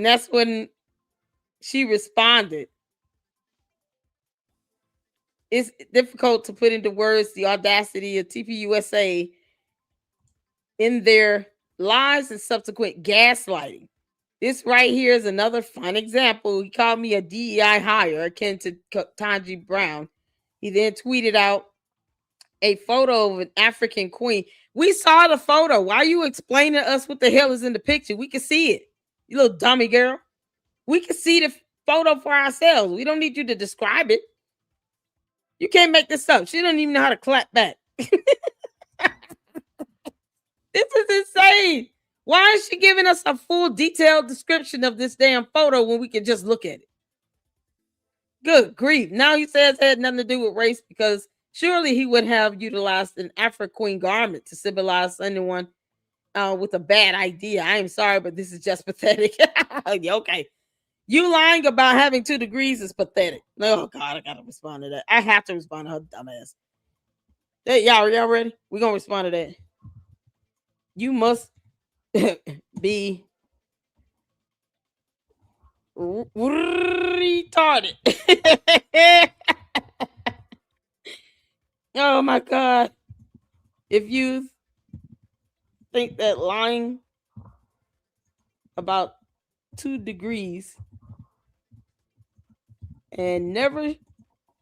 that's when she responded. It's difficult to put into words the audacity of TPUSA in their lies and subsequent gaslighting. This right here is another fun example. He called me a DEI hire akin to Tanji Brown. He then tweeted out a photo of an African queen. We saw the photo. Why are you explaining to us what the hell is in the picture? We can see it. You little dummy girl. We can see the photo for ourselves. We don't need you to describe it. You can't make this up. She doesn't even know how to clap back. This is insane. Why is she giving us a full detailed description of this damn photo when we can just look at it? Good grief. Now he says it had nothing to do with race because surely he would have utilized an Afro Queen garment to symbolize anyone with a bad idea. I am sorry, but this is just pathetic. Okay. You lying about having 2 degrees is pathetic. Oh, God, I got to respond to that. I have to respond to her dumbass. Hey, y'all ready? We're going to respond to that. You must be retarded. Oh, my God. If you think that lying about 2 degrees and never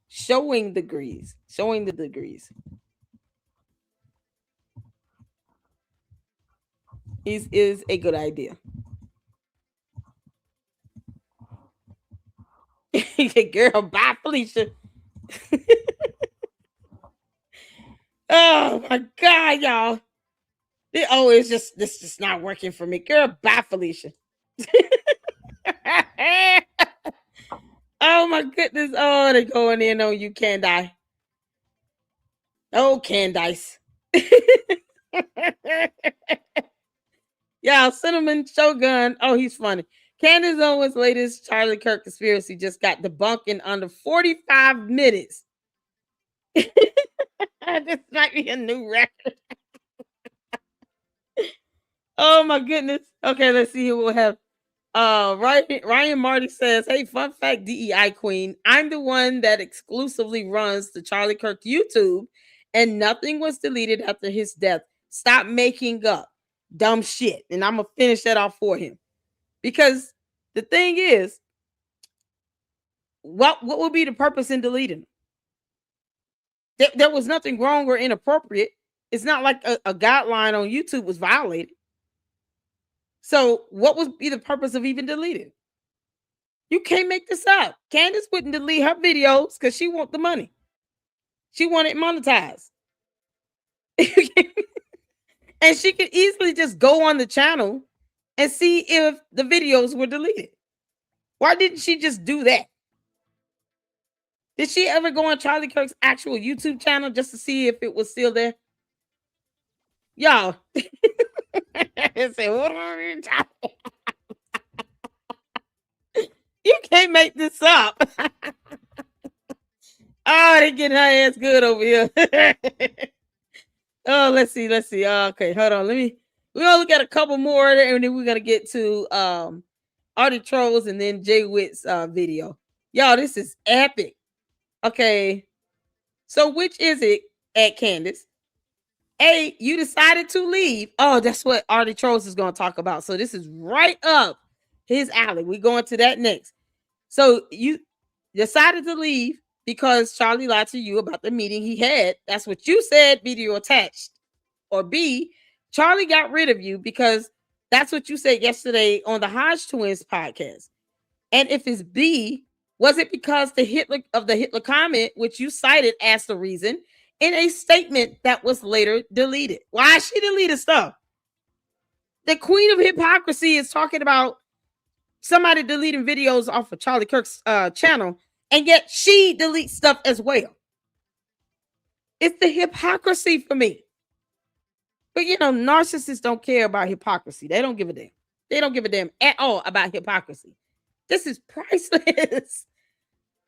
showing the degrees is a good idea. Girl, bye, Felicia. Oh my God, y'all. It's just not working for me. Girl, bye, Felicia. Oh my goodness. Oh, they're going in on you, CandICE. Oh, CandICE. Y'all, Cinnamon Shogun. Oh, he's funny. Candace Owens' latest Charlie Kirk conspiracy just got debunked in under 45 minutes. This might be a new record. Oh my goodness. Okay, let's see who we'll have. Ryan Marty says, hey, fun fact, DEI queen, I'm the one that exclusively runs the Charlie Kirk YouTube, and nothing was deleted after his death. Stop making up dumb shit. And I'm gonna finish that off for him. Because the thing is, what would be the purpose in deleting them? There was nothing wrong or inappropriate. It's not like a guideline on YouTube was violated. So what would be the purpose of even deleting? You can't make this up. CandICE wouldn't delete her videos because she want the money. She want it monetized. And she could easily just go on the channel and see if the videos were deleted. Why didn't she just do that? Did she ever go on Charlie Kirk's actual YouTube channel just to see if it was still there? Y'all. You can't make this up. Oh, they getting her ass good over here. Oh, let's see. Okay, hold on. We're gonna look at a couple more, and then we're gonna get to Artie Trolls and then Jay Witt's video. Y'all, this is epic. Okay, so which is it at CandICE? A, you decided to leave. Oh, that's what Artie Trolls is gonna talk about. So this is right up his alley. We're going to that next. So you decided to leave because Charlie lied to you about the meeting he had. That's what you said, video attached. Or B, Charlie got rid of you because that's what you said yesterday on the Hodge Twins podcast. And if it's B, was it because the Hitler comment, which you cited as the reason, in a statement that was later deleted? Why she deleted stuff? The queen of hypocrisy is talking about somebody deleting videos off of Charlie Kirk's channel, and yet she deletes stuff as well. It's the hypocrisy for me. But narcissists don't care about hypocrisy. They don't give a damn. They don't give a damn at all about hypocrisy. This is priceless.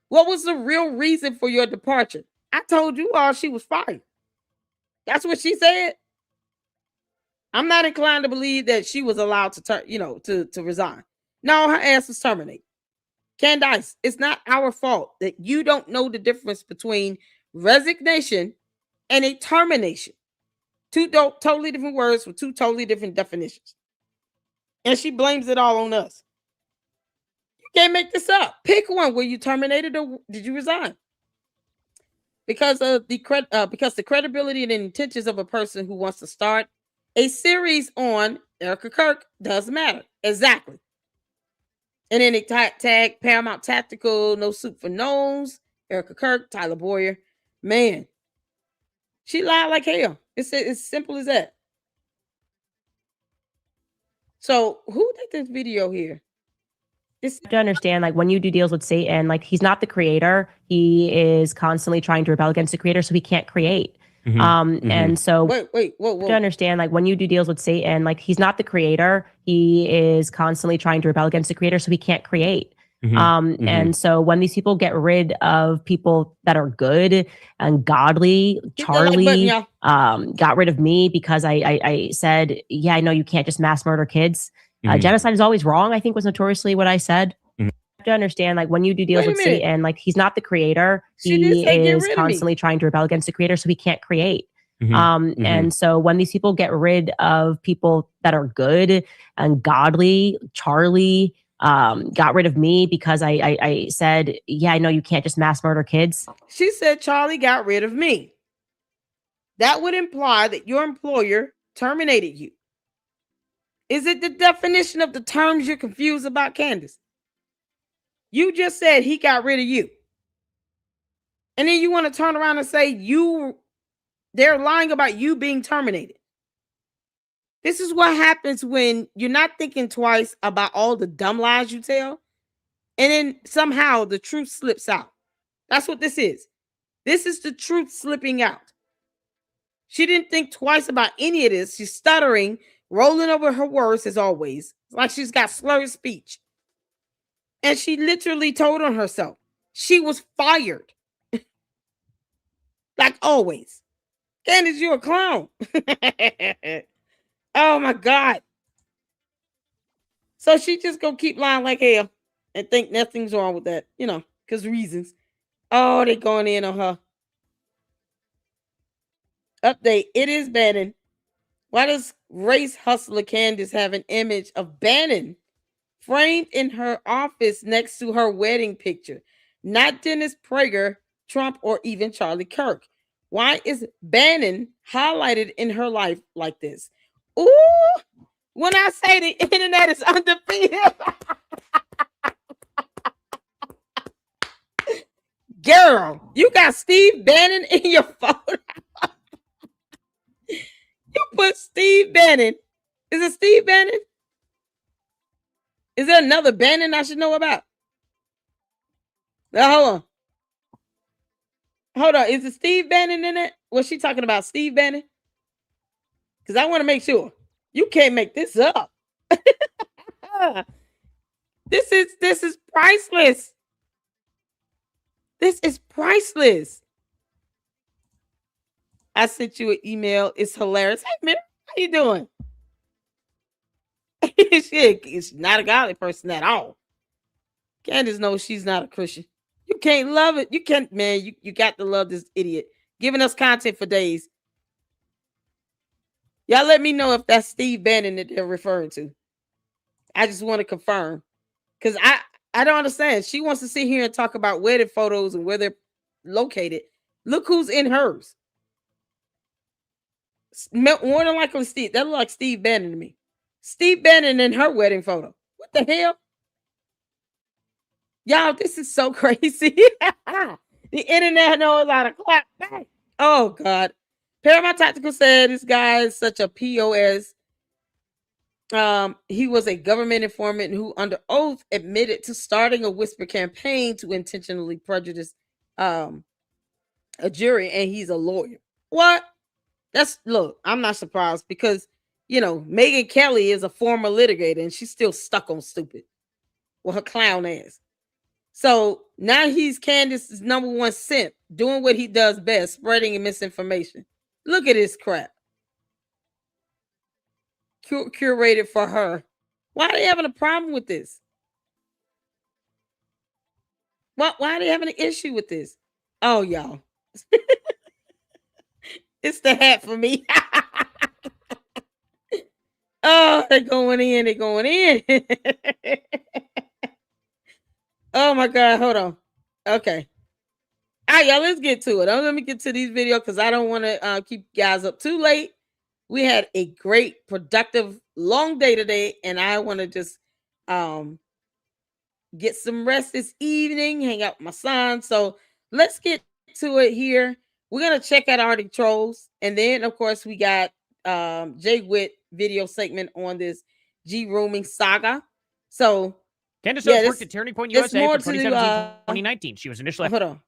What was the real reason for your departure? I told you all she was fired. That's what she said. I'm not inclined to believe that she was allowed to to resign. No, her ass was terminated. CandICE, it's not our fault that you don't know the difference between resignation and a termination. Two totally different words with two totally different definitions. And she blames it all on us. You can't make this up. Pick one. Were you terminated or did you resign? Because of the credibility and intentions of a person who wants to start a series on Erica Kirk does matter. Exactly. And then they tag Paramount Tactical, No Soup for Nose, Erica Kirk, Tyler Boyer. Man, she lied like hell. It's simple as that. So who did this video here? To understand, like, when you do deals with Satan, like, he's not the creator. He is constantly trying to rebel against the creator, so he can't create. And so whoa. To understand, like, when you do deals with Satan, like, he's not the creator. He is constantly trying to rebel against the creator, so he can't create. And so when these people get rid of people that are good and godly, Charlie got rid of me because I said, yeah, I know you can't just mass murder kids. Genocide is always wrong, I think, was notoriously what I said. To understand, like, when you do deals with Satan, like, he's not the creator. He is constantly trying to rebel against the creator, so he can't create. And so when these people get rid of people that are good and godly, Charlie got rid of me because I said, yeah, I know you can't just mass murder kids. She said Charlie got rid of me. That would imply that your employer terminated you. Is it the definition of the terms you're confused about, CandICE? You just said he got rid of you. And then you want to turn around and say they're lying about you being terminated. This is what happens when you're not thinking twice about all the dumb lies you tell. And then somehow the truth slips out. That's what this is. This is the truth slipping out. She didn't think twice about any of this. She's stuttering, rolling over her words as always. It's like she's got slurred speech. And she literally told on herself. She was fired. Like always. CandICE, you're a clown. Oh my God. So she just gonna keep lying like hell and think nothing's wrong with that, because reasons. Oh, they going in on her. Update. It is Bannon. Why does race hustler CandICE have an image of Bannon framed in her office next to her wedding picture? Not Dennis Prager, Trump, or even Charlie Kirk. Why is Bannon highlighted in her life like this? Ooh, when I say the internet is undefeated. Girl, you got Steve Bannon in your photo. You put Steve Bannon. Is it Steve Bannon? Is there another Bannon I should know about? Now, hold on. Hold on. Is it Steve Bannon in it? Was she talking about Steve Bannon? Because I want to make sure. You can't make this up. This is priceless. This is priceless. I sent you an email. It's hilarious. Hey, man, how you doing? She's not a godly person at all. CandICE knows she's not a Christian. You can't love it. You can't, man. You got to love this idiot. Giving us content for days. Y'all let me know if that's Steve Bannon that they're referring to. I just want to confirm. Because I don't understand. She wants to sit here and talk about wedding photos and where they're located. Look who's in hers. More than likely Steve. That look like Steve Bannon to me. Steve Bannon in her wedding photo. What the hell? Y'all, this is so crazy. The internet knows how to clap back. Oh, God. Paramount Tactical said this guy is such a POS. He was a government informant who, under oath, admitted to starting a whisper campaign to intentionally prejudice a jury, and he's a lawyer. What? Look, I'm not surprised because, Megyn Kelly is a former litigator and she's still stuck on stupid with her clown ass. So now he's CandICE's number one simp, doing what he does best, spreading misinformation. Look at this crap. Curated for her. Why are they having a problem with this? Why are they having an issue with this? Oh, y'all. It's the hat for me. Oh, they're going in. They're going in. Oh, my God. Hold on. Okay. All right, y'all, let's get to it. Let me get to these videos because I don't want to keep guys up too late. We had a great, productive, long day today, and I want to just get some rest this evening, hang out with my son. So let's get to it here. We're going to check out Arctic Trolls, and then, of course, we got Jay Witt video segment on this G-Rooming saga. So CandICE worked at Turning Point USA from 2017 to 2019. She was initially... Hold on.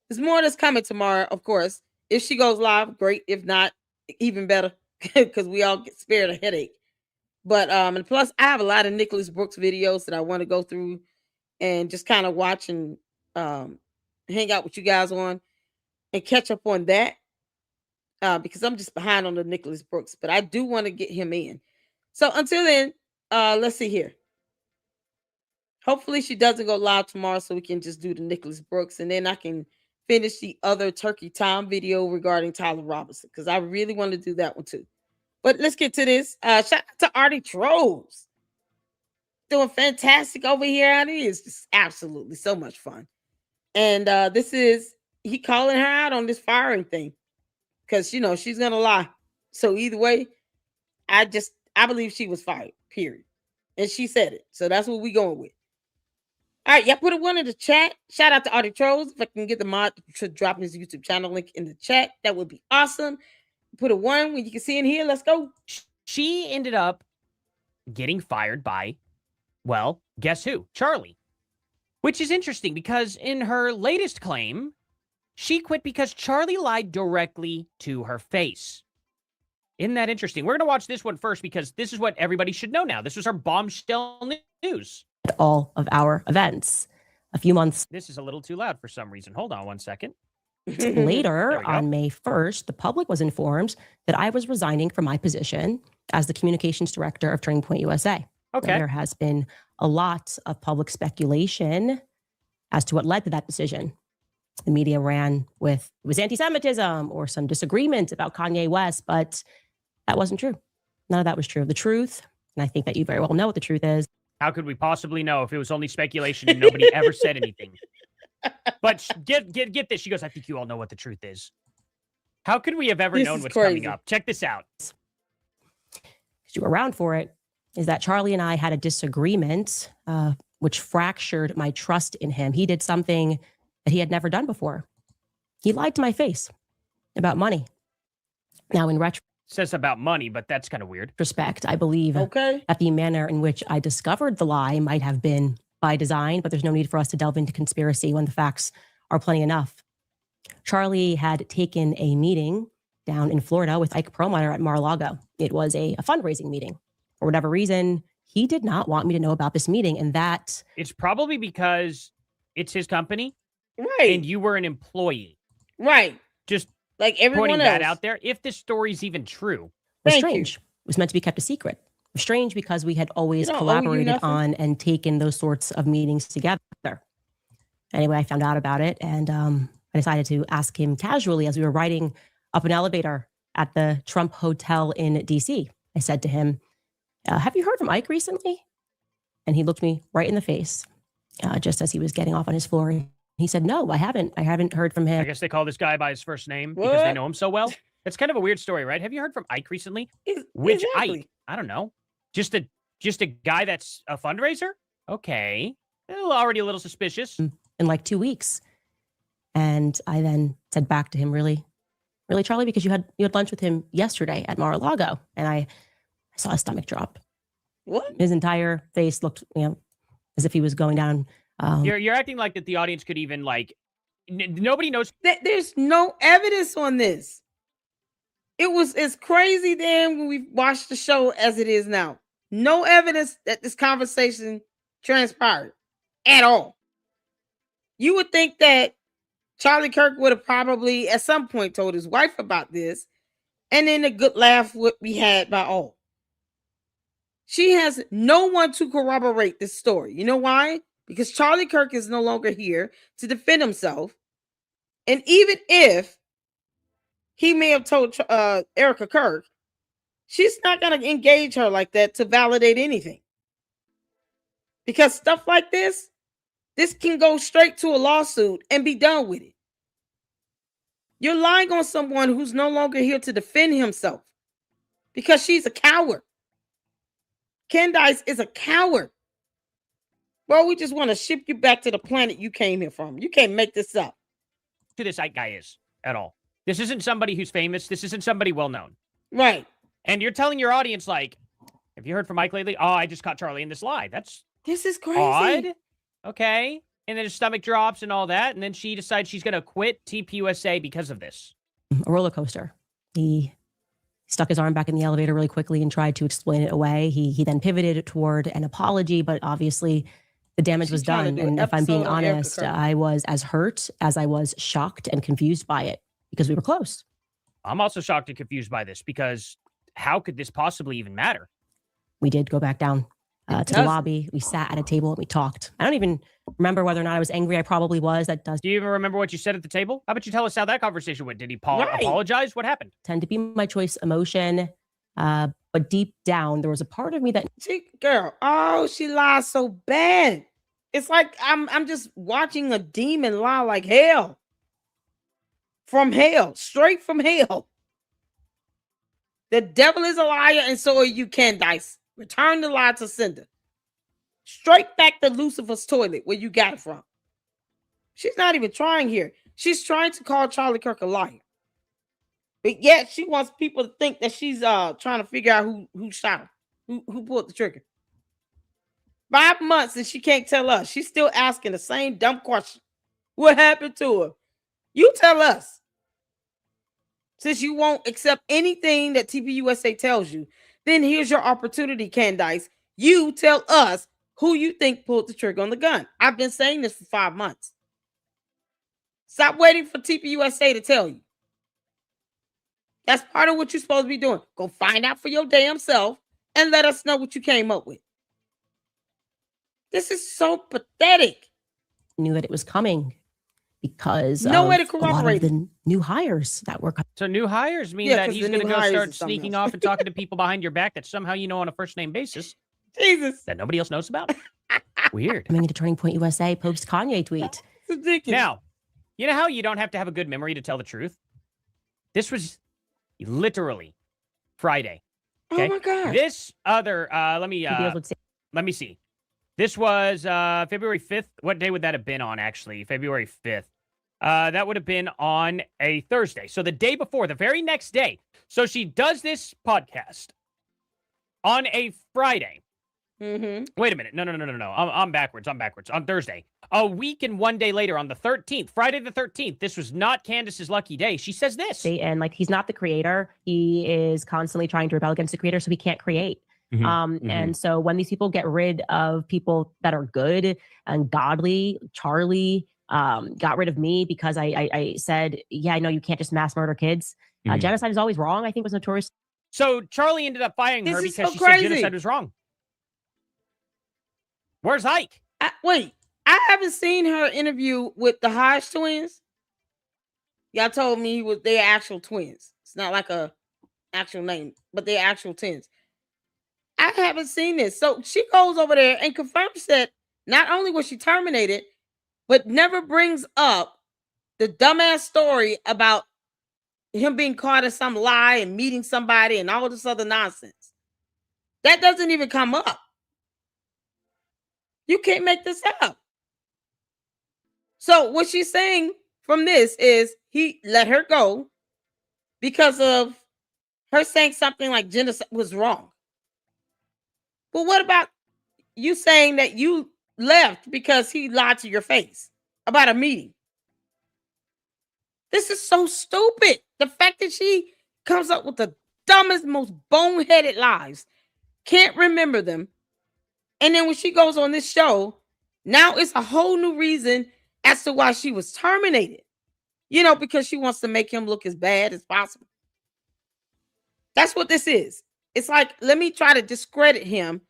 There's more that's coming tomorrow, of course. If she goes live, great. If not, even better, because we all get spared a headache. But and plus, I have a lot of Nicholas Brooks videos that I want to go through and just kind of watch and hang out with you guys on and catch up on that because I'm just behind on the Nicholas Brooks. But I do want to get him in. So until then, let's see here. Hopefully she doesn't go live tomorrow so we can just do the Nicholas Brooks and then I can finish the other Turkey Time video regarding Tyler Robinson because I really want to do that one too. But let's get to this. Shout out to Arctic Trolls. Doing fantastic over here. It is just absolutely so much fun. And this is, he calling her out on this firing thing because, she's going to lie. So either way, I believe she was fired, period. And she said it. So that's what we going with. All right, y'all put a one in the chat. Shout out to Arctic Trolls. If I can get the mod to drop his YouTube channel link in the chat, that would be awesome. Put a one when you can see in here. Let's go. She ended up getting fired by, well, guess who? Charlie. Which is interesting because in her latest claim, she quit because Charlie lied directly to her face. Isn't that interesting? We're going to watch this one first because this is what everybody should know now. This was our bombshell news. All of our events. A few months. This is a little too loud for some reason. Hold on one second. Later, on May 1st, the public was informed that I was resigning from my position as the communications director of Turning Point USA. Okay. There has been a lot of public speculation as to what led to that decision. The media ran with it was anti-Semitism or some disagreement about Kanye West, but that wasn't true. None of that was true. The truth, and I think that you very well know what the truth is. How could we possibly know if it was only speculation and nobody ever said anything? But get this. She goes, I think you all know what the truth is. How could we have ever known what's coming up? Check this out. Because you were around for it, is that Charlie and I had a disagreement, which fractured my trust in him. He did something that he had never done before. He lied to my face about money. Now, in Says about money, but that's kind of weird. retrospect, I believe that the manner in which I discovered the lie might have been by design, but there's no need for us to delve into conspiracy when the facts are plenty enough. Charlie had taken a meeting down in Florida with Ike Perlmutter at Mar-a-Lago. It was a fundraising meeting. For whatever reason, he did not want me to know about this meeting, and that... It's probably because it's his company. Right. And you were an employee. Right. Just like everyone pointing else. that out there. If this story's even true. It was strange. It was meant to be kept a secret. It was strange because we had always collaborated on and taken those sorts of meetings together. Anyway, I found out about it, and I decided to ask him casually as we were riding up an elevator at the Trump Hotel in D.C. I said to him, have you heard from Ike recently? And he looked me right in the face just as he was getting off on his floor. He said, no, I haven't. I haven't heard from him. I guess they call this guy by his first name because they know him so well. It's kind of a weird story, right? Have you heard from Ike recently? Which Ike? I don't know. Just a guy that's a fundraiser? Okay. Already a little suspicious. In like 2 weeks. And I then said back to him, really, Charlie, because you had lunch with him yesterday at Mar-a-Lago. And I saw his stomach drop. What? His entire face looked, as if he was going down. You're acting like that the audience could even nobody knows. There's no evidence on this. It was as crazy then when we watched the show as it is now. No evidence that this conversation transpired at all. You would think that Charlie Kirk would have probably at some point told his wife about this, and then a good laugh would be had by all. She has no one to corroborate this story. You know why? Because Charlie Kirk is no longer here to defend himself. And even if he may have told Erica Kirk, she's not going to engage her like that to validate anything. Because stuff like this can go straight to a lawsuit and be done with it. You're lying on someone who's no longer here to defend himself because she's a coward. CandICE is a coward. Well, we just want to ship you back to the planet you came here from. You can't make this up. Who this Ike guy is at all. This isn't somebody who's famous. This isn't somebody well known. Right. And you're telling your audience, have you heard from Mike lately? Oh, I just caught Charlie in this lie. This is crazy. Odd. Okay. And then his stomach drops and all that. And then she decides she's going to quit TPUSA because of this. A roller coaster. He stuck his arm back in the elevator really quickly and tried to explain it away. He then pivoted toward an apology, but obviously the damage was done. And if I'm being honest, I was as hurt as I was shocked and confused by it because we were close. I'm also shocked and confused by this because how could this possibly even matter? We did go back down to the lobby. We sat at a table and we talked. I don't even remember whether or not I was angry. I probably was. Do you even remember what you said at the table? How about you tell us how that conversation went? Did he apologize? What happened? Tend to be my choice emotion. But deep down, there was a part of me that... She lies so bad. It's like I'm just watching a demon lie like hell. From hell. Straight from hell. The devil is a liar and so are you, CandICE. Return the lie to sender. Straight back to Lucifer's toilet where you got it from. She's not even trying here. She's trying to call Charlie Kirk a liar. But yet she wants people to think that she's trying to figure out who shot her, who pulled the trigger. 5 months and she can't tell us. She's still asking the same dumb question. What happened to her? You tell us. Since you won't accept anything that TPUSA tells you, then here's your opportunity, CandICE. You tell us who you think pulled the trigger on the gun. I've been saying this for 5 months. Stop waiting for TPUSA to tell you. That's part of what you're supposed to be doing. Go find out for your damn self and let us know what you came up with. This is so pathetic. Knew that it was coming because No way to of a lot corroborate of the new hires that were coming. So new hires mean that he's going to go start sneaking off and talking to people behind your back that somehow you know on a first name basis. Jesus. That nobody else knows about. Weird. Coming into Turning Point USA post Kanye tweet. It's ridiculous. Now, you know how you don't have to have a good memory to tell the truth? This was literally Friday. Okay? Oh my God. This other, let me see. This was February 5th. What day would that have been on, actually? February 5th. That would have been on a Thursday. So the day before, the very next day. So she does this podcast on a Friday. Mm-hmm. Wait a minute. No. I'm backwards. On Thursday. A week and 1 day later, on the 13th, Friday the 13th, this was not Candace's lucky day. She says this. And like, he's not the creator. He is constantly trying to rebel against the creator, so he can't create. And so when these people get rid of people that are good and godly, Charlie got rid of me because I said, yeah, I know you can't just mass murder kids. Genocide is always wrong, I think, was notorious. So Charlie ended up firing her because she said genocide was wrong. Where's Ike? Wait, I haven't seen her interview with the Hodge twins. Y'all told me they're actual twins. It's not like a actual name, but they're actual twins. I haven't seen this. So she goes over there and confirms that not only was she terminated, but never brings up the dumbass story about him being caught in some lie and meeting somebody and all this other nonsense. That doesn't even come up. You can't make this up. So what she's saying from this is he let her go because of her saying something like genocide was wrong. But what about you saying that you left because he lied to your face about a meeting? This is so stupid. The fact that she comes up with the dumbest, most boneheaded lies, can't remember them. And then when she goes on this show, now it's a whole new reason as to why she was terminated. You know, because she wants to make him look as bad as possible. That's what this is. It's like, let me try to discredit him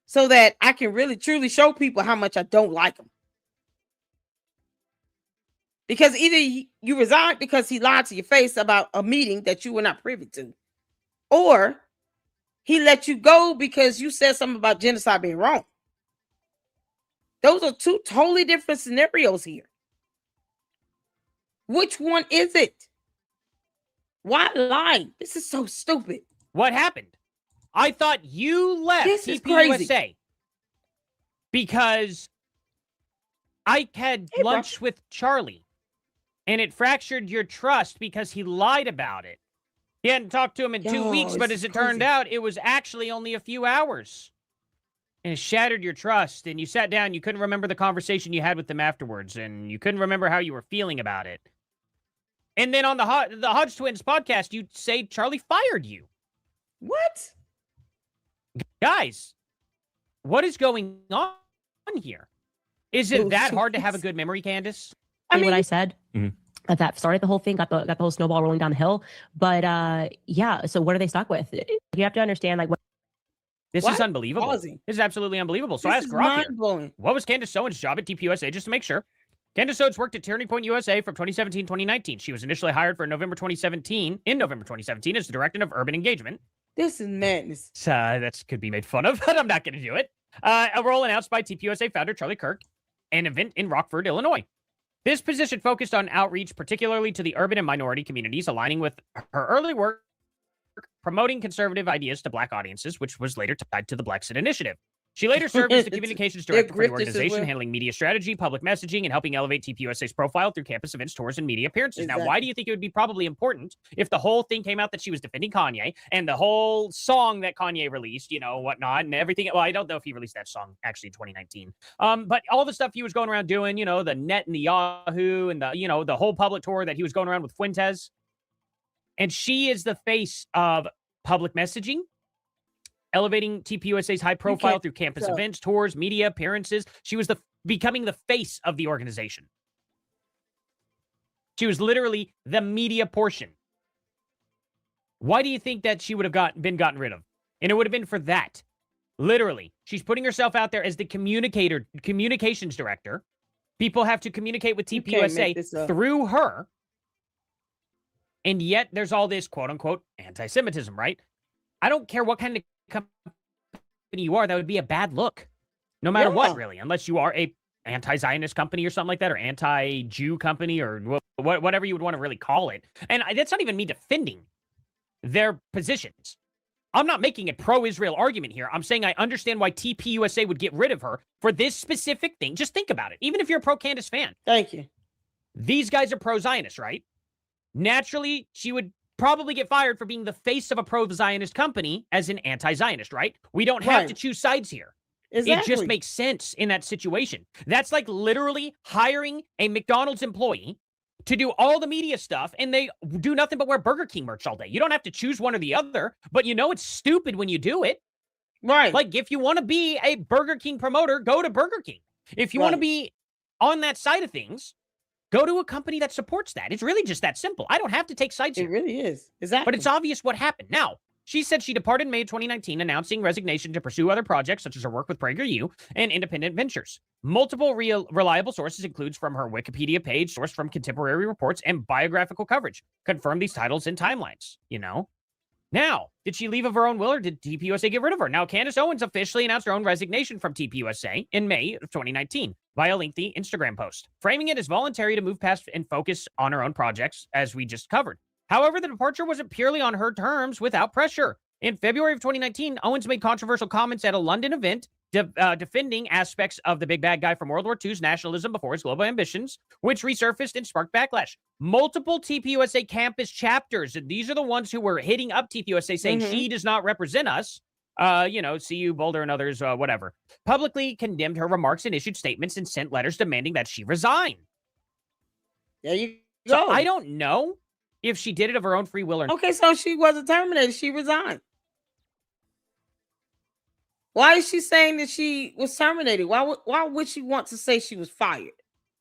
so that I can really, truly show people how much I don't like him. Because either you resigned because he lied to your face about a meeting that you were not privy to, or he let you go because you said something about genocide being wrong. Those are two totally different scenarios here. Which one is it? Why lie? This is so stupid. What happened? I thought you left TPUSA because I had lunch with Charlie and it fractured your trust because he lied about it. He hadn't talked to him in 2 weeks, but as it turned out, it was actually only a few hours. And it shattered your trust, and you sat down, you couldn't remember the conversation you had with them afterwards, and you couldn't remember how you were feeling about it. And then on the Hodge Twins podcast, you say Charlie fired you. What? Guys, what is going on here? Is it that hard to have a good memory, Candace? I mean, what I said? That started the whole thing, got the whole snowball rolling down the hill. But yeah, so what are they stuck with? You have to understand, like, this is unbelievable. This is absolutely unbelievable. So I asked Rock here, what was Candace Owens' job at TPUSA? Just to make sure. Candace Owens worked at Turning Point USA from 2017-2019. She was initially hired in November 2017 as the Director of Urban Engagement. This is madness. That could be made fun of, but I'm not going to do it. A role announced by TPUSA founder Charlie Kirk, an event in Rockford, Illinois. This position focused on outreach, particularly to the urban and minority communities, aligning with her early work promoting conservative ideas to Black audiences, which was later tied to the Blexit Initiative. She later served as the communications director for the organization, handling media strategy, public messaging, and helping elevate TPUSA's profile through campus events, tours, and media appearances. Exactly. Now, why do you think it would be probably important if the whole thing came out that she was defending Kanye and the whole song that Kanye released, you know, whatnot, and everything? Well, I don't know if he released that song actually in 2019. But all the stuff he was going around doing, you know, the net and the Yahoo and the, you know, the whole public tour that he was going around with Fuentes. And she is the face of public messaging, elevating TPUSA's high profile through campus events, tours, media appearances. She was becoming the face of the organization. She was literally the media portion. Why do you think that she would have been gotten rid of? And it would have been for that. Literally, she's putting herself out there as the communications director. People have to communicate with TPUSA through her. And yet there's all this quote unquote anti-Semitism, right? I don't care what kind of company you are. That would be a bad look. No matter what, really, unless you are a anti-Zionist company or something like that, or anti-Jew company, or whatever you would want to really call it. And that's not even me defending their positions. I'm not making a pro-Israel argument here. I'm saying I understand why TPUSA would get rid of her for this specific thing. Just think about it. Even if you're a pro-Candace fan. Thank you. These guys are pro-Zionist, right? Naturally, she would probably get fired for being the face of a pro-Zionist company as an anti-Zionist, right? We don't have to choose sides here. Exactly. It just makes sense in that situation. That's like literally hiring a McDonald's employee to do all the media stuff, and they do nothing but wear Burger King merch all day. You don't have to choose one or the other, but you know it's stupid when you do it. Right. Like, if you want to be a Burger King promoter, go to Burger King. If you want to be on that side of things, go to a company that supports that. It's really just that simple. I don't have to take sides here. It really is. Exactly. But it's obvious what happened. Now, she said she departed in May 2019, announcing resignation to pursue other projects, such as her work with PragerU and independent ventures. Multiple reliable sources includes from her Wikipedia page, sourced from contemporary reports, and biographical coverage confirm these titles and timelines, you know? Now, did she leave of her own will, or did TPUSA get rid of her? Now, Candace Owens officially announced her own resignation from TPUSA in May of 2019 via a lengthy Instagram post, framing it as voluntary to move past and focus on her own projects, as we just covered. However, the departure wasn't purely on her terms without pressure. In February of 2019, Owens made controversial comments at a London event defending aspects of the big bad guy from World War II's nationalism before his global ambitions, which resurfaced and sparked backlash. Multiple TPUSA campus chapters, and these are the ones who were hitting up TPUSA saying she does not represent us, CU, Boulder, and others, whatever, publicly condemned her remarks and issued statements and sent letters demanding that she resign. There you go. So I don't know if she did it of her own free will or not. Okay, so she wasn't terminated. She resigned. Why is she saying that she was terminated? Why would she want to say she was fired?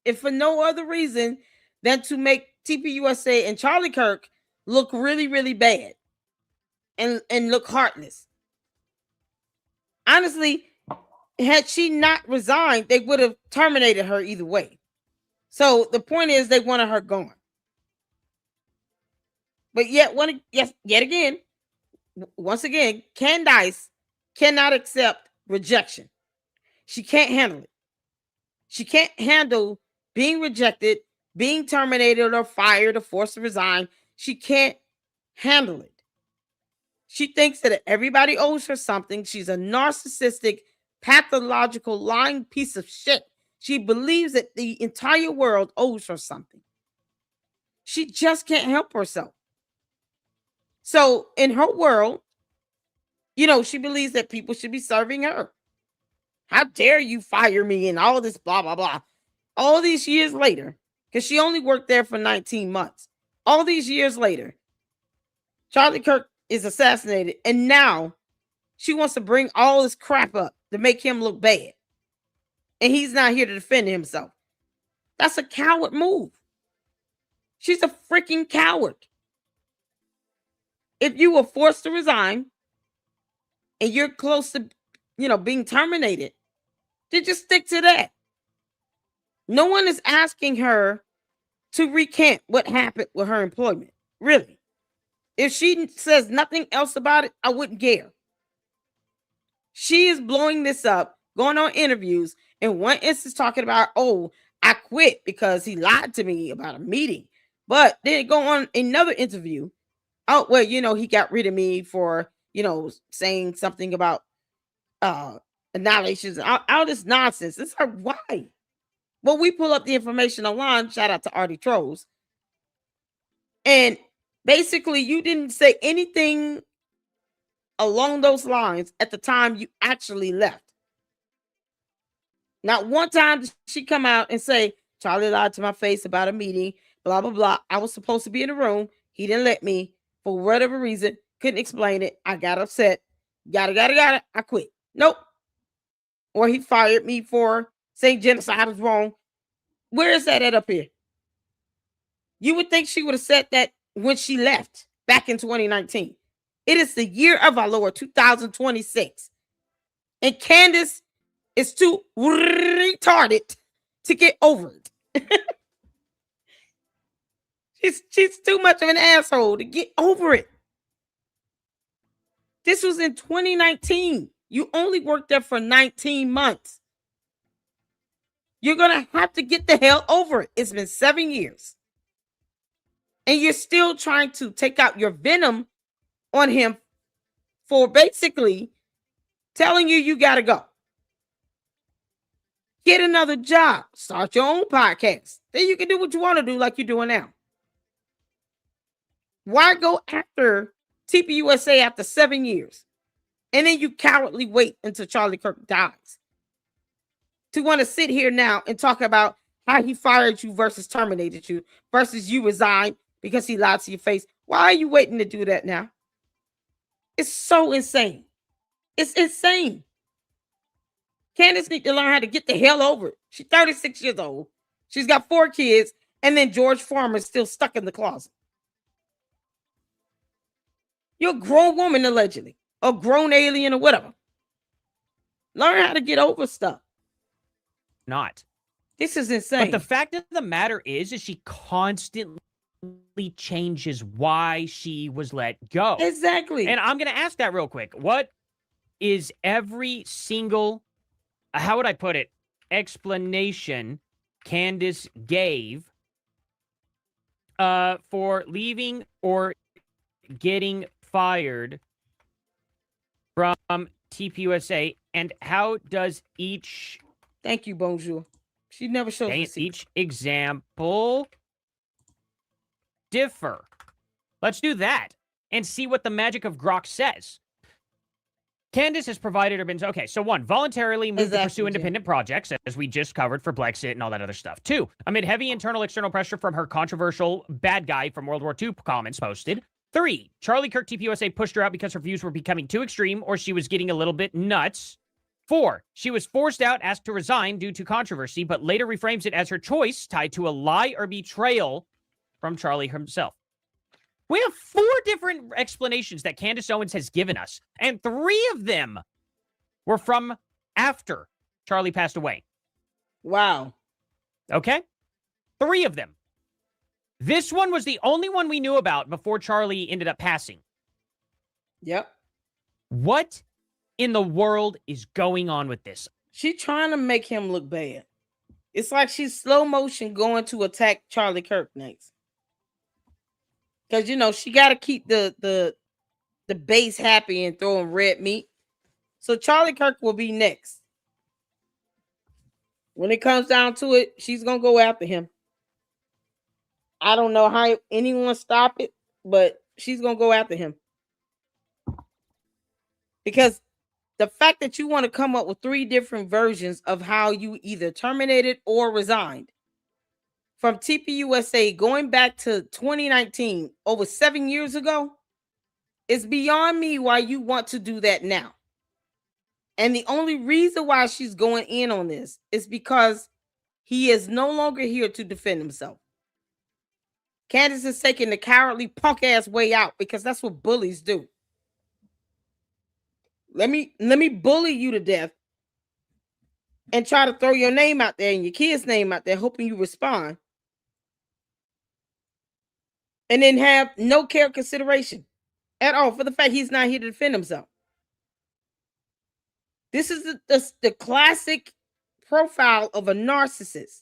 If for no other reason than to make TPUSA and Charlie Kirk look really, really bad and look heartless. Honestly, had she not resigned, they would have terminated her either way. So the point is they wanted her gone. But yet again, once again, CandICE cannot accept rejection. She can't handle it. She can't handle being rejected, being terminated or fired or forced to resign. She can't handle it. She thinks that everybody owes her something. She's a narcissistic, pathological, lying piece of shit. She believes that the entire world owes her something. She just can't help herself. So in her world, she believes that people should be serving her. How dare you fire me and all this blah, blah, blah. All these years later, because she only worked there for 19 months. All these years later, Charlie Kirk is assassinated. And now she wants to bring all this crap up to make him look bad. And he's not here to defend himself. That's a coward move. She's a freaking coward. If you were forced to resign and you're close to, being terminated, then just stick to that. No one is asking her to recant what happened with her employment. Really. If she says nothing else about it, I wouldn't care. She is blowing this up, going on interviews, and one instance talking about, I quit because he lied to me about a meeting. But then go on another interview. He got rid of me for, saying something about annihilations, all this nonsense. It's like, why? Well, we pull up the information online. Shout out to Artie Trolls. And basically, you didn't say anything along those lines at the time you actually left. Not one time did she come out and say, Charlie lied to my face about a meeting, blah, blah, blah. I was supposed to be in the room. He didn't let me for whatever reason. Couldn't explain it. I got upset. Yada. I quit. Nope. Or he fired me for saying genocide was wrong. Where is that at up here? You would think she would have said that when she left back in 2019. It is the year of our Lord, 2026. And CandICE is too retarded to get over it. she's too much of an asshole to get over it. This was in 2019. You only worked there for 19 months. You're going to have to get the hell over it. It's been 7 years. And you're still trying to take out your venom on him for basically telling you got to go. Get another job. Start your own podcast. Then you can do what you want to do like you're doing now. Why go after TPUSA after 7 years? And then you cowardly wait until Charlie Kirk dies to want to sit here now and talk about how he fired you versus terminated you versus you resigned because he lied to your face. Why are you waiting to do that now? It's so insane. It's insane. CandICE needs to learn how to get the hell over it. She's 36 years old. She's got 4 kids. And then George Farmer's still stuck in the closet. You're a grown woman, allegedly. A grown alien or whatever. Learn how to get over stuff. Not. This is insane. But the fact of the matter is she constantly changes why she was let go. Exactly. And I'm going to ask that real quick. What is every single, how would I put it, explanation CandICE gave for leaving or getting fired from TPUSA, and how does each... Thank you, Bonjour. She never shows each example differ. Let's do that and see what the magic of Grok says. CandICE has provided or been... Okay, so 1, voluntarily moved to pursue independent projects, as we just covered for Brexit and all that other stuff. 2, amid heavy internal external pressure from her controversial bad guy from World War II comments posted. 3, Charlie Kirk TPUSA pushed her out because her views were becoming too extreme or she was getting a little bit nuts. 4, she was forced out, asked to resign due to controversy, but later reframes it as her choice tied to a lie or betrayal from Charlie himself. We have 4 different explanations that CandICE Owens has given us, and 3 of them were from after Charlie passed away. Wow. Okay? 3 of them. This one was the only one we knew about before Charlie ended up passing. Yep. What in the world is going on with this? She's trying to make him look bad. It's like she's slow motion going to attack Charlie Kirk next. Because, you know, she got to keep the base happy and throwing red meat. So Charlie Kirk will be next. When it comes down to it, she's going to go after him. I don't know how anyone stop it, but she's going to go after him. Because the fact that you want to come up with 3 different versions of how you either terminated or resigned from TPUSA going back to 2019, over 7 years ago, is beyond me why you want to do that now. And the only reason why she's going in on this is because he is no longer here to defend himself. CandICE is taking the cowardly punk ass way out because that's what bullies do. Let me bully you to death and try to throw your name out there and your kid's name out there, hoping you respond. And then have no care or consideration at all for the fact he's not here to defend himself. This is the classic profile of a narcissist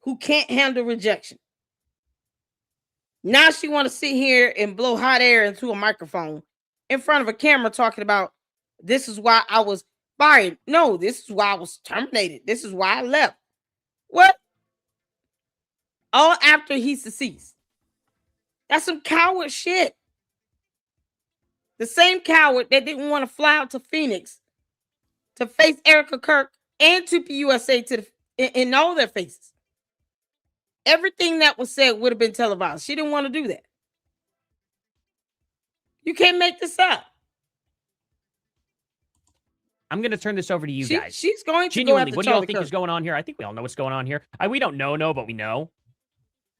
who can't handle rejection. Now she want to sit here and blow hot air into a microphone in front of a camera talking about this is why I was fired. No, this is why I was terminated. This is why I left. What? All after he's deceased. That's some coward shit. The same coward that didn't want to fly out to Phoenix to face Erica Kirk and TPUSA in all their faces. Everything that was said would have been televised. She didn't want to do that. You can't make this up. I'm going to turn this over to you guys. She's going to genuinely. go what after do y'all Charlie think Kirk. Is going on here? I think we all know what's going on here. We don't know, but we know.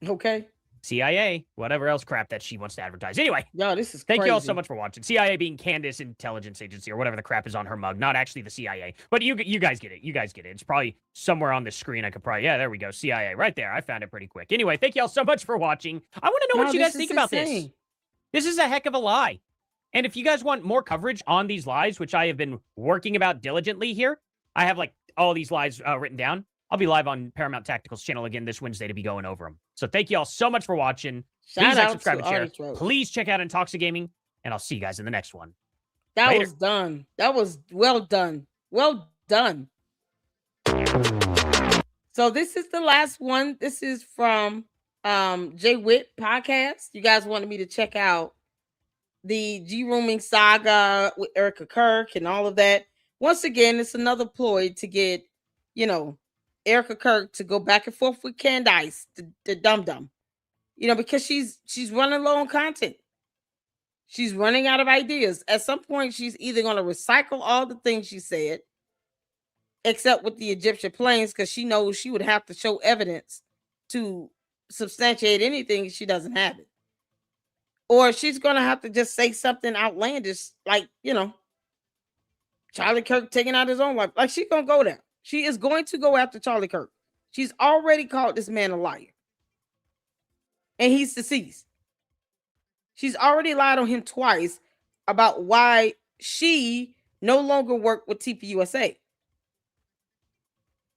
Okay. CIA, whatever else crap that she wants to advertise. Anyway, yo, this is thank crazy. you all so much for watching. CIA being CandICE Intelligence Agency or whatever the crap is on her mug, not actually the CIA. But you guys get it. You guys get it. It's probably somewhere on the screen. I could probably, yeah, there we go. CIA right there. I found it pretty quick. Anyway, thank you all so much for watching. I want to know what you guys think about this. This is a heck of a lie. And if you guys want more coverage on these lies, which I have been working about diligently here, I have like all these lies written down. I'll be live on Paramount Tactical's channel again this Wednesday to be going over them. So thank you all so much for watching. Please like, subscribe, and share. Please check out Intoxic Gaming, and I'll see you guys in the next one. That Later. was done. That was well done. Well done. So this is the last one. This is from Jay Witt podcast. You guys wanted me to check out the G-Rooming saga with Erica Kirk and all of that. Once again, it's another ploy to get, Erica Kirk to go back and forth with CandICE, the dum-dum. Because she's running low on content. She's running out of ideas. At some point, she's either going to recycle all the things she said, except with the Egyptian planes, because she knows she would have to show evidence to substantiate anything. She doesn't have it. Or she's going to have to just say something outlandish, like, Charlie Kirk taking out his own life. Like, she's going to go there. She is going to go after Charlie Kirk. She's already called this man a liar. And he's deceased. She's already lied on him twice about why she no longer worked with TPUSA.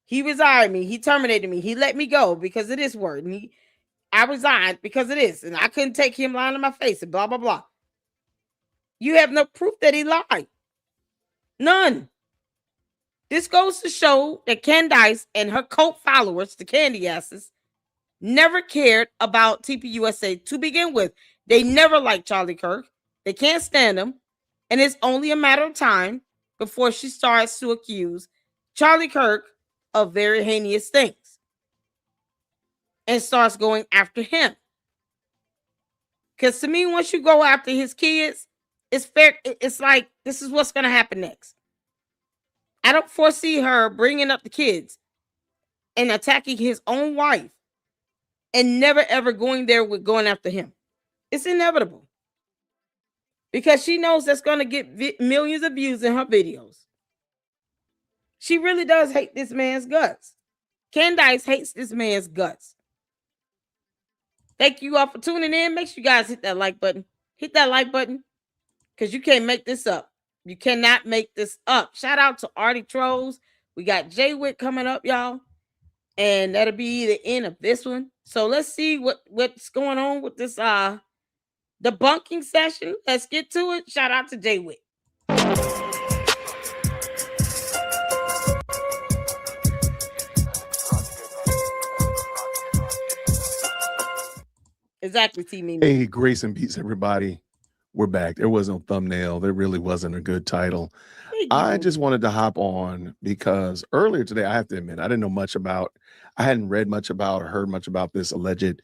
He resigned me. He terminated me. He let me go because of this word. And I resigned because of this. And I couldn't take him lying in my face and blah, blah, blah. You have no proof that he lied. None. This goes to show that CandICE and her cult followers, the candy asses, never cared about TPUSA to begin with. They never liked Charlie Kirk. They can't stand him. And it's only a matter of time before she starts to accuse Charlie Kirk of very heinous things and starts going after him. Because to me, once you go after his kids, it's fair. It's like, this is what's going to happen next. I don't foresee her bringing up the kids and attacking his own wife and never, ever going there with going after him. It's inevitable. Because she knows that's going to get millions of views in her videos. She really does hate this man's guts. CandICE hates this man's guts. Thank you all for tuning in. Make sure you guys hit that like button. Hit that like button. Because you can't make this up. You cannot make this up. Shout out to Artie Trolls. We got Jay Witt coming up, y'all. And that'll be the end of this one. So let's see what's going on with this debunking session. Let's get to it. Shout out to Jay Witt. Exactly, T. Mimi. Hey, Grace and Peace, everybody. We're back. There was no thumbnail. There really wasn't a good title. I just wanted to hop on because earlier today, I have to admit, I didn't know much about, I hadn't read much about or heard much about this alleged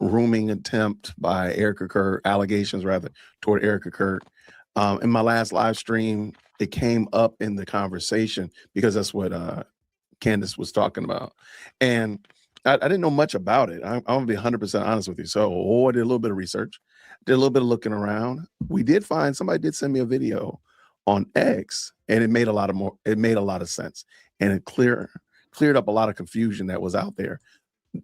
rooming attempt by Erica Kirk, allegations rather, toward Erica Kirk. In my last live stream, it came up in the conversation because that's what CandICE was talking about. And I didn't know much about it. I'm going to be 100% honest with you. So I did a little bit of research, did a little bit of looking around. We did find, somebody did send me a video on X, and it made a lot of sense. And it cleared up a lot of confusion that was out there.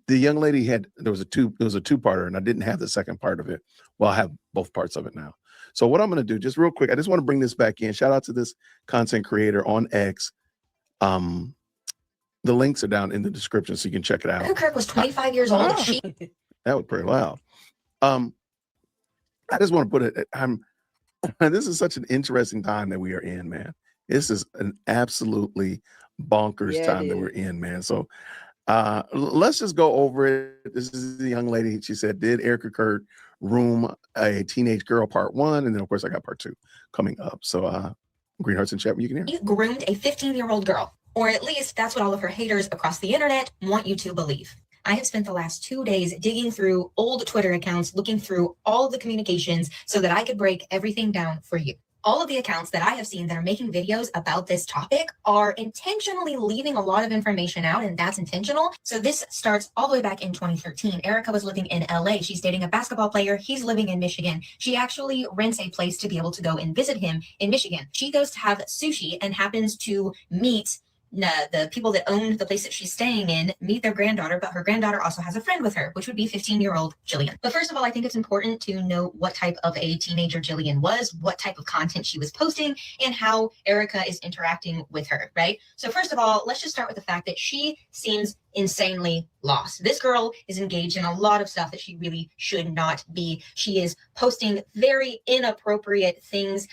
The young lady there was a two-parter, and I didn't have the second part of it. Well, I have both parts of it now. So what I'm going to do, just real quick, I just want to bring this back in. Shout out to this content creator on X. The links are down in the description, so you can check it out. Kirk was 25 years old. That was pretty loud. I just want to put it, this is such an interesting time that we are in, man. This is an absolutely bonkers time that we're in, man. So let's just go over it. This is the young lady. She said, did Erica Kirk room a teenage girl, part 1? And then, of course, I got part 2 coming up. So Green Hearts in chat, you can hear. You groomed a 15-year-old girl. Or at least that's what all of her haters across the internet want you to believe. I have spent the last 2 days digging through old Twitter accounts, looking through all of the communications so that I could break everything down for you. All of the accounts that I have seen that are making videos about this topic are intentionally leaving a lot of information out, and that's intentional. So this starts all the way back in 2013. Erica was living in LA. She's dating a basketball player. He's living in Michigan. She actually rents a place to be able to go and visit him in Michigan. She goes to have sushi and happens to meet the people that owned the place that she's staying in, meet their granddaughter, but her granddaughter also has a friend with her, which would be 15-year-old Jillian. But first of all, I think it's important to know what type of a teenager Jillian was, what type of content she was posting, and how Erica is interacting with her, right? So first of all, let's just start with the fact that she seems insanely lost. This girl is engaged in a lot of stuff that she really should not be. She is posting very inappropriate things,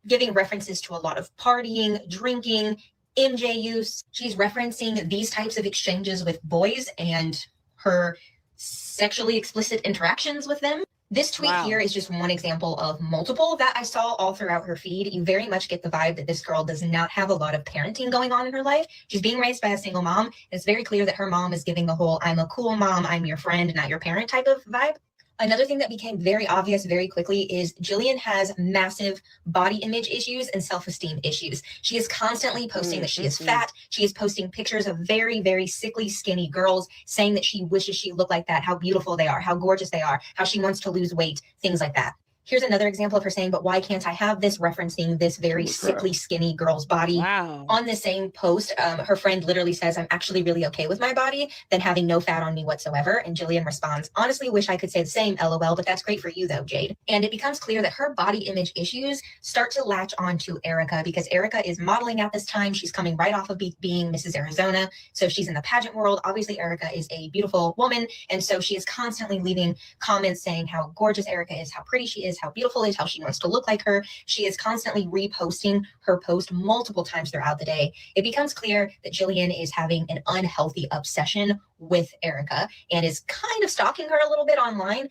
giving references to a lot of partying, drinking, MJ use. She's referencing these types of exchanges with boys and her sexually explicit interactions with them. This tweet here is just one example of multiple that I saw all throughout her feed. You very much get the vibe that this girl does not have a lot of parenting going on in her life. She's being raised by a single mom. It's very clear that her mom is giving the whole "I'm a cool mom, I'm your friend, not your parent" type of vibe. Another thing that became very obvious very quickly is Jillian has massive body image issues and self-esteem issues. She is constantly posting that she is fat. She is posting pictures of very, very sickly, skinny girls, saying that she wishes she looked like that, how beautiful they are, how gorgeous they are, how she wants to lose weight, things like that. Here's another example of her saying, "But why can't I have this?" referencing this very sickly, skinny girl's body. On the same post, her friend literally says, "I'm actually really okay with my body than having no fat on me whatsoever." And Jillian responds, "Honestly, wish I could say the same, LOL, but that's great for you though, Jade." And it becomes clear that her body image issues start to latch on to Erica, because Erica is modeling at this time. She's coming right off of being Mrs. Arizona. So she's in the pageant world. Obviously, Erica is a beautiful woman. And so she is constantly leaving comments saying how gorgeous Erica is, how pretty she is, how beautiful is, how she wants to look like her. She is constantly reposting her post multiple times throughout the day. It becomes clear that Jillian is having an unhealthy obsession with Erica and is kind of stalking her a little bit online.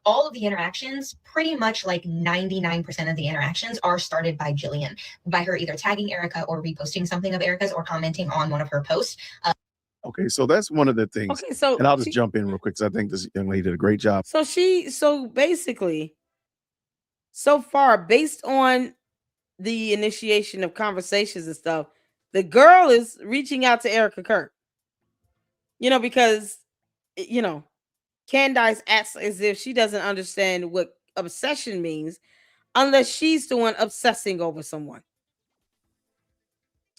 All of the interactions, pretty much like 99% of the interactions, are started by Jillian, by her either tagging Erica or reposting something of Erica's or commenting on one of her posts. Okay, so that's one of the things. Okay, so and I'll just jump in real quick because I think this young lady did a great job. So basically, so far, based on the initiation of conversations and stuff, the girl is reaching out to Erica Kirk. Because, CandICE acts as if she doesn't understand what obsession means unless she's the one obsessing over someone.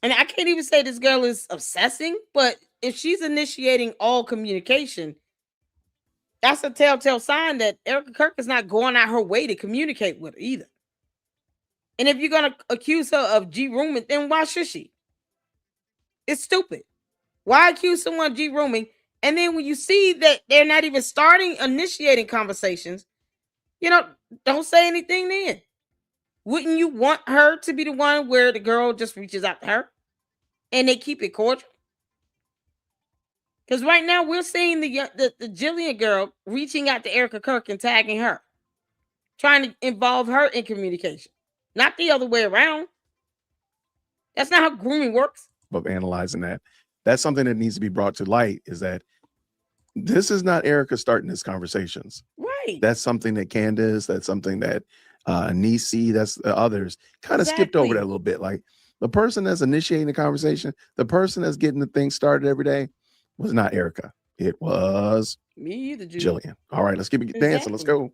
And I can't even say this girl is obsessing, but if she's initiating all communication, that's a telltale sign that Erica Kirk is not going out her way to communicate with her either. And if you're going to accuse her of G-rooming, then why should she? It's stupid. Why accuse someone of G-rooming? And then when you see that they're not even initiating conversations, don't say anything then. Wouldn't you want her to be the one where the girl just reaches out to her and they keep it cordial? Because right now we're seeing the Jillian girl reaching out to Erica Kirk and tagging her, trying to involve her in communication, not the other way around. That's not how grooming works. Of analyzing that, that's something that needs to be brought to light, is that this is not Erica starting these conversations. Right. That's something that CandICE, that's something that Nisi, that's others kind of skipped over that a little bit. Like, the person that's initiating the conversation, the person that's getting the thing started every day was not Erica. It was me either, Jillian. All right, let's keep it dancing. Let's go.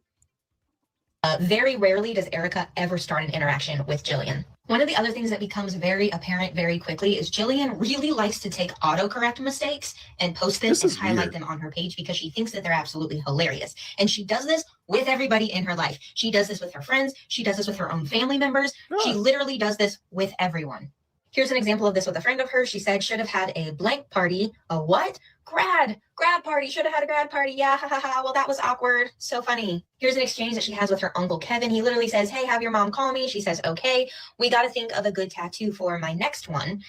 Very rarely does Erica ever start an interaction with Jillian. One of the other things that becomes very apparent very quickly is Jillian really likes to take autocorrect mistakes and post them and highlight them on her page because she thinks that they're absolutely hilarious. And she does this with everybody in her life. She does this with her friends. She does this with her own family members. She literally does this with everyone. Here's an example of this with a friend of hers. She said, "Should have had a blank party." A what? Grad party. Should have had a grad party. Yeah, ha, ha, ha. Well, that was awkward. So funny. Here's an exchange that she has with her uncle Kevin. He literally says, "Hey, have your mom call me." She says, "Okay, we got to think of a good tattoo for my next one."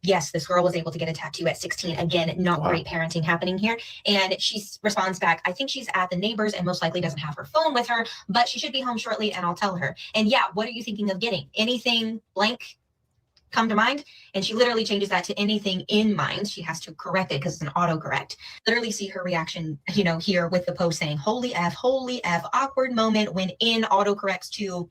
Yes, this girl was able to get a tattoo at 16. Again, not great parenting happening here. And she responds back, "I think she's at the neighbor's and most likely doesn't have her phone with her, but she should be home shortly and I'll tell her." And yeah, what are you thinking of getting? Anything blank? come to mind, and she literally changes that to anything in mind. She has to correct it because it's an autocorrect. Literally see her reaction, here with the post saying, holy F, awkward moment when in autocorrects to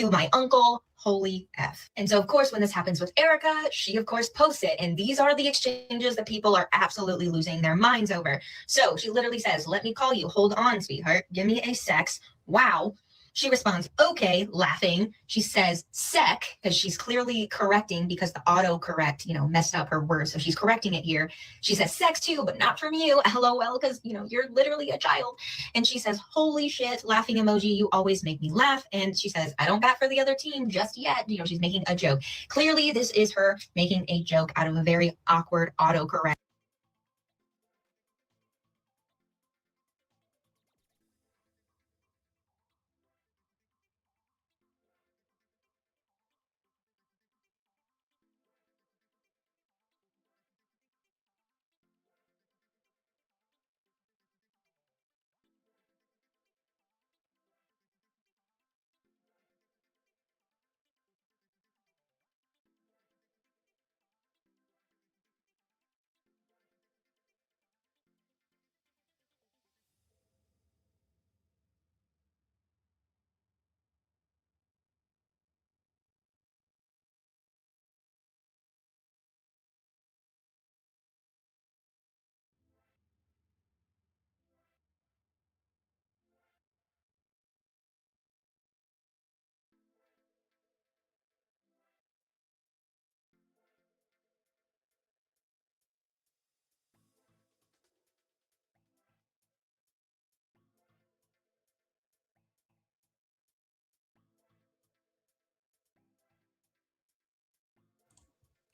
my uncle, holy F. And so, of course, when this happens with Erica, she, of course, posts it. And these are the exchanges that people are absolutely losing their minds over. So she literally says, let me call you. Hold on, sweetheart. Give me a sex. Wow. She responds, okay, laughing. She says sec, because she's clearly correcting because the autocorrect, messed up her words. So she's correcting it here. She says sex too, but not from you. LOL, because, you're literally a child. And she says, holy shit, laughing emoji. You always make me laugh. And she says, I don't bat for the other team just yet. She's making a joke. Clearly, this is her making a joke out of a very awkward autocorrect.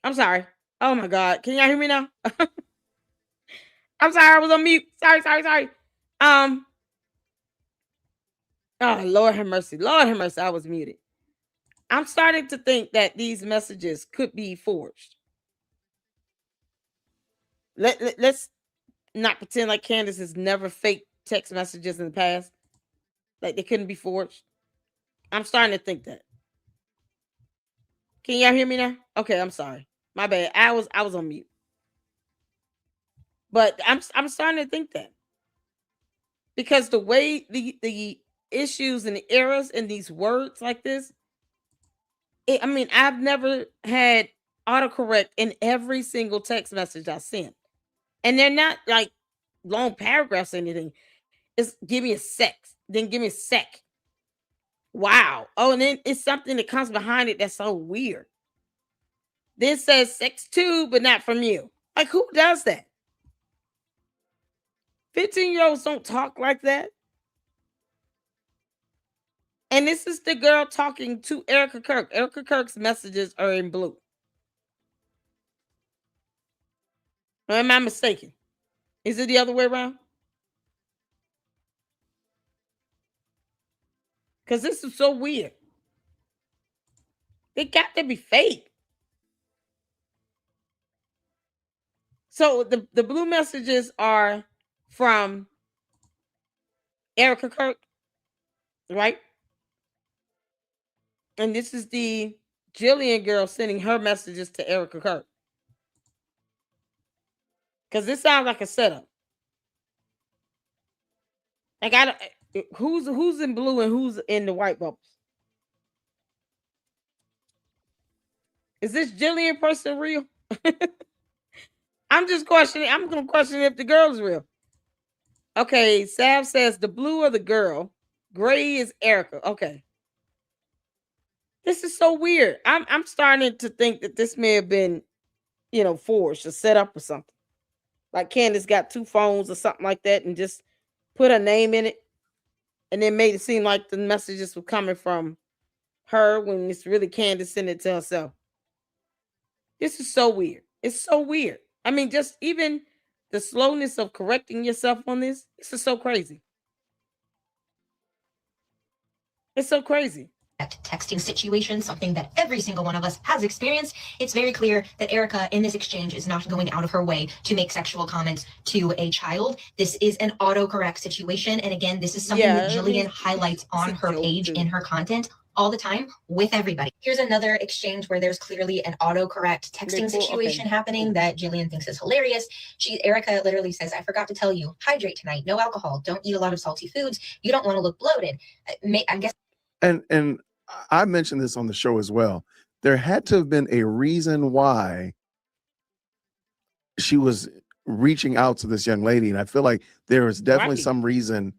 I'm sorry. Oh my God. Can y'all hear me now? I'm sorry. I was on mute. Sorry. Oh, Lord have mercy. Lord have mercy. I was muted. I'm starting to think that these messages could be forged. Let's not pretend like CandICE has never faked text messages in the past. Like they couldn't be forged. I'm starting to think that. Can y'all hear me now? Okay, I'm sorry. My bad. I was on mute. But I'm starting to think that. Because the way the issues and the errors in these words like this, I've never had autocorrect in every single text message I sent. And they're not like long paragraphs or anything. It's give me a sex, then give me a sec. Wow. Oh, and then it's something that comes behind it that's so weird. Then says sex too, but not from you. Like, who does that? 15-year-olds don't talk like that. And this is the girl talking to Erica Kirk. Erica Kirk's messages are in blue. Or am I mistaken? Is it the other way around? Because this is so weird. It got to be fake. So the blue messages are from Erica Kirk, right? And this is the Jillian girl sending her messages to Erica Kirk. Because this sounds like a setup. Like who's in blue and who's in the white bubbles? Is this Jillian person real? I'm just questioning. I'm gonna question if the girl's real. Okay, Sav says the blue of the girl, gray is Erica. Okay. This is so weird. I'm starting to think that this may have been, forged or set up or something. Like CandICE got two phones or something like that and just put her name in it and then made it seem like the messages were coming from her when it's really CandICE sending it to herself. This is so weird. It's so weird. Just even the slowness of correcting yourself on this is so crazy. It's so crazy. Texting situation, something that every single one of us has experienced. It's very clear that Erica in this exchange is not going out of her way to make sexual comments to a child. This is an autocorrect situation. And again, this is something that Jillian highlights on her page in her content. all the time with everybody. Here's another exchange where there's clearly an autocorrect texting situation happening that Jillian thinks is hilarious. Erica literally says, I forgot to tell you, hydrate tonight, no alcohol, don't eat a lot of salty foods. You don't want to look bloated. I guess. And I mentioned this on the show as well. There had to have been a reason why she was reaching out to this young lady. And I feel like there is definitely some reason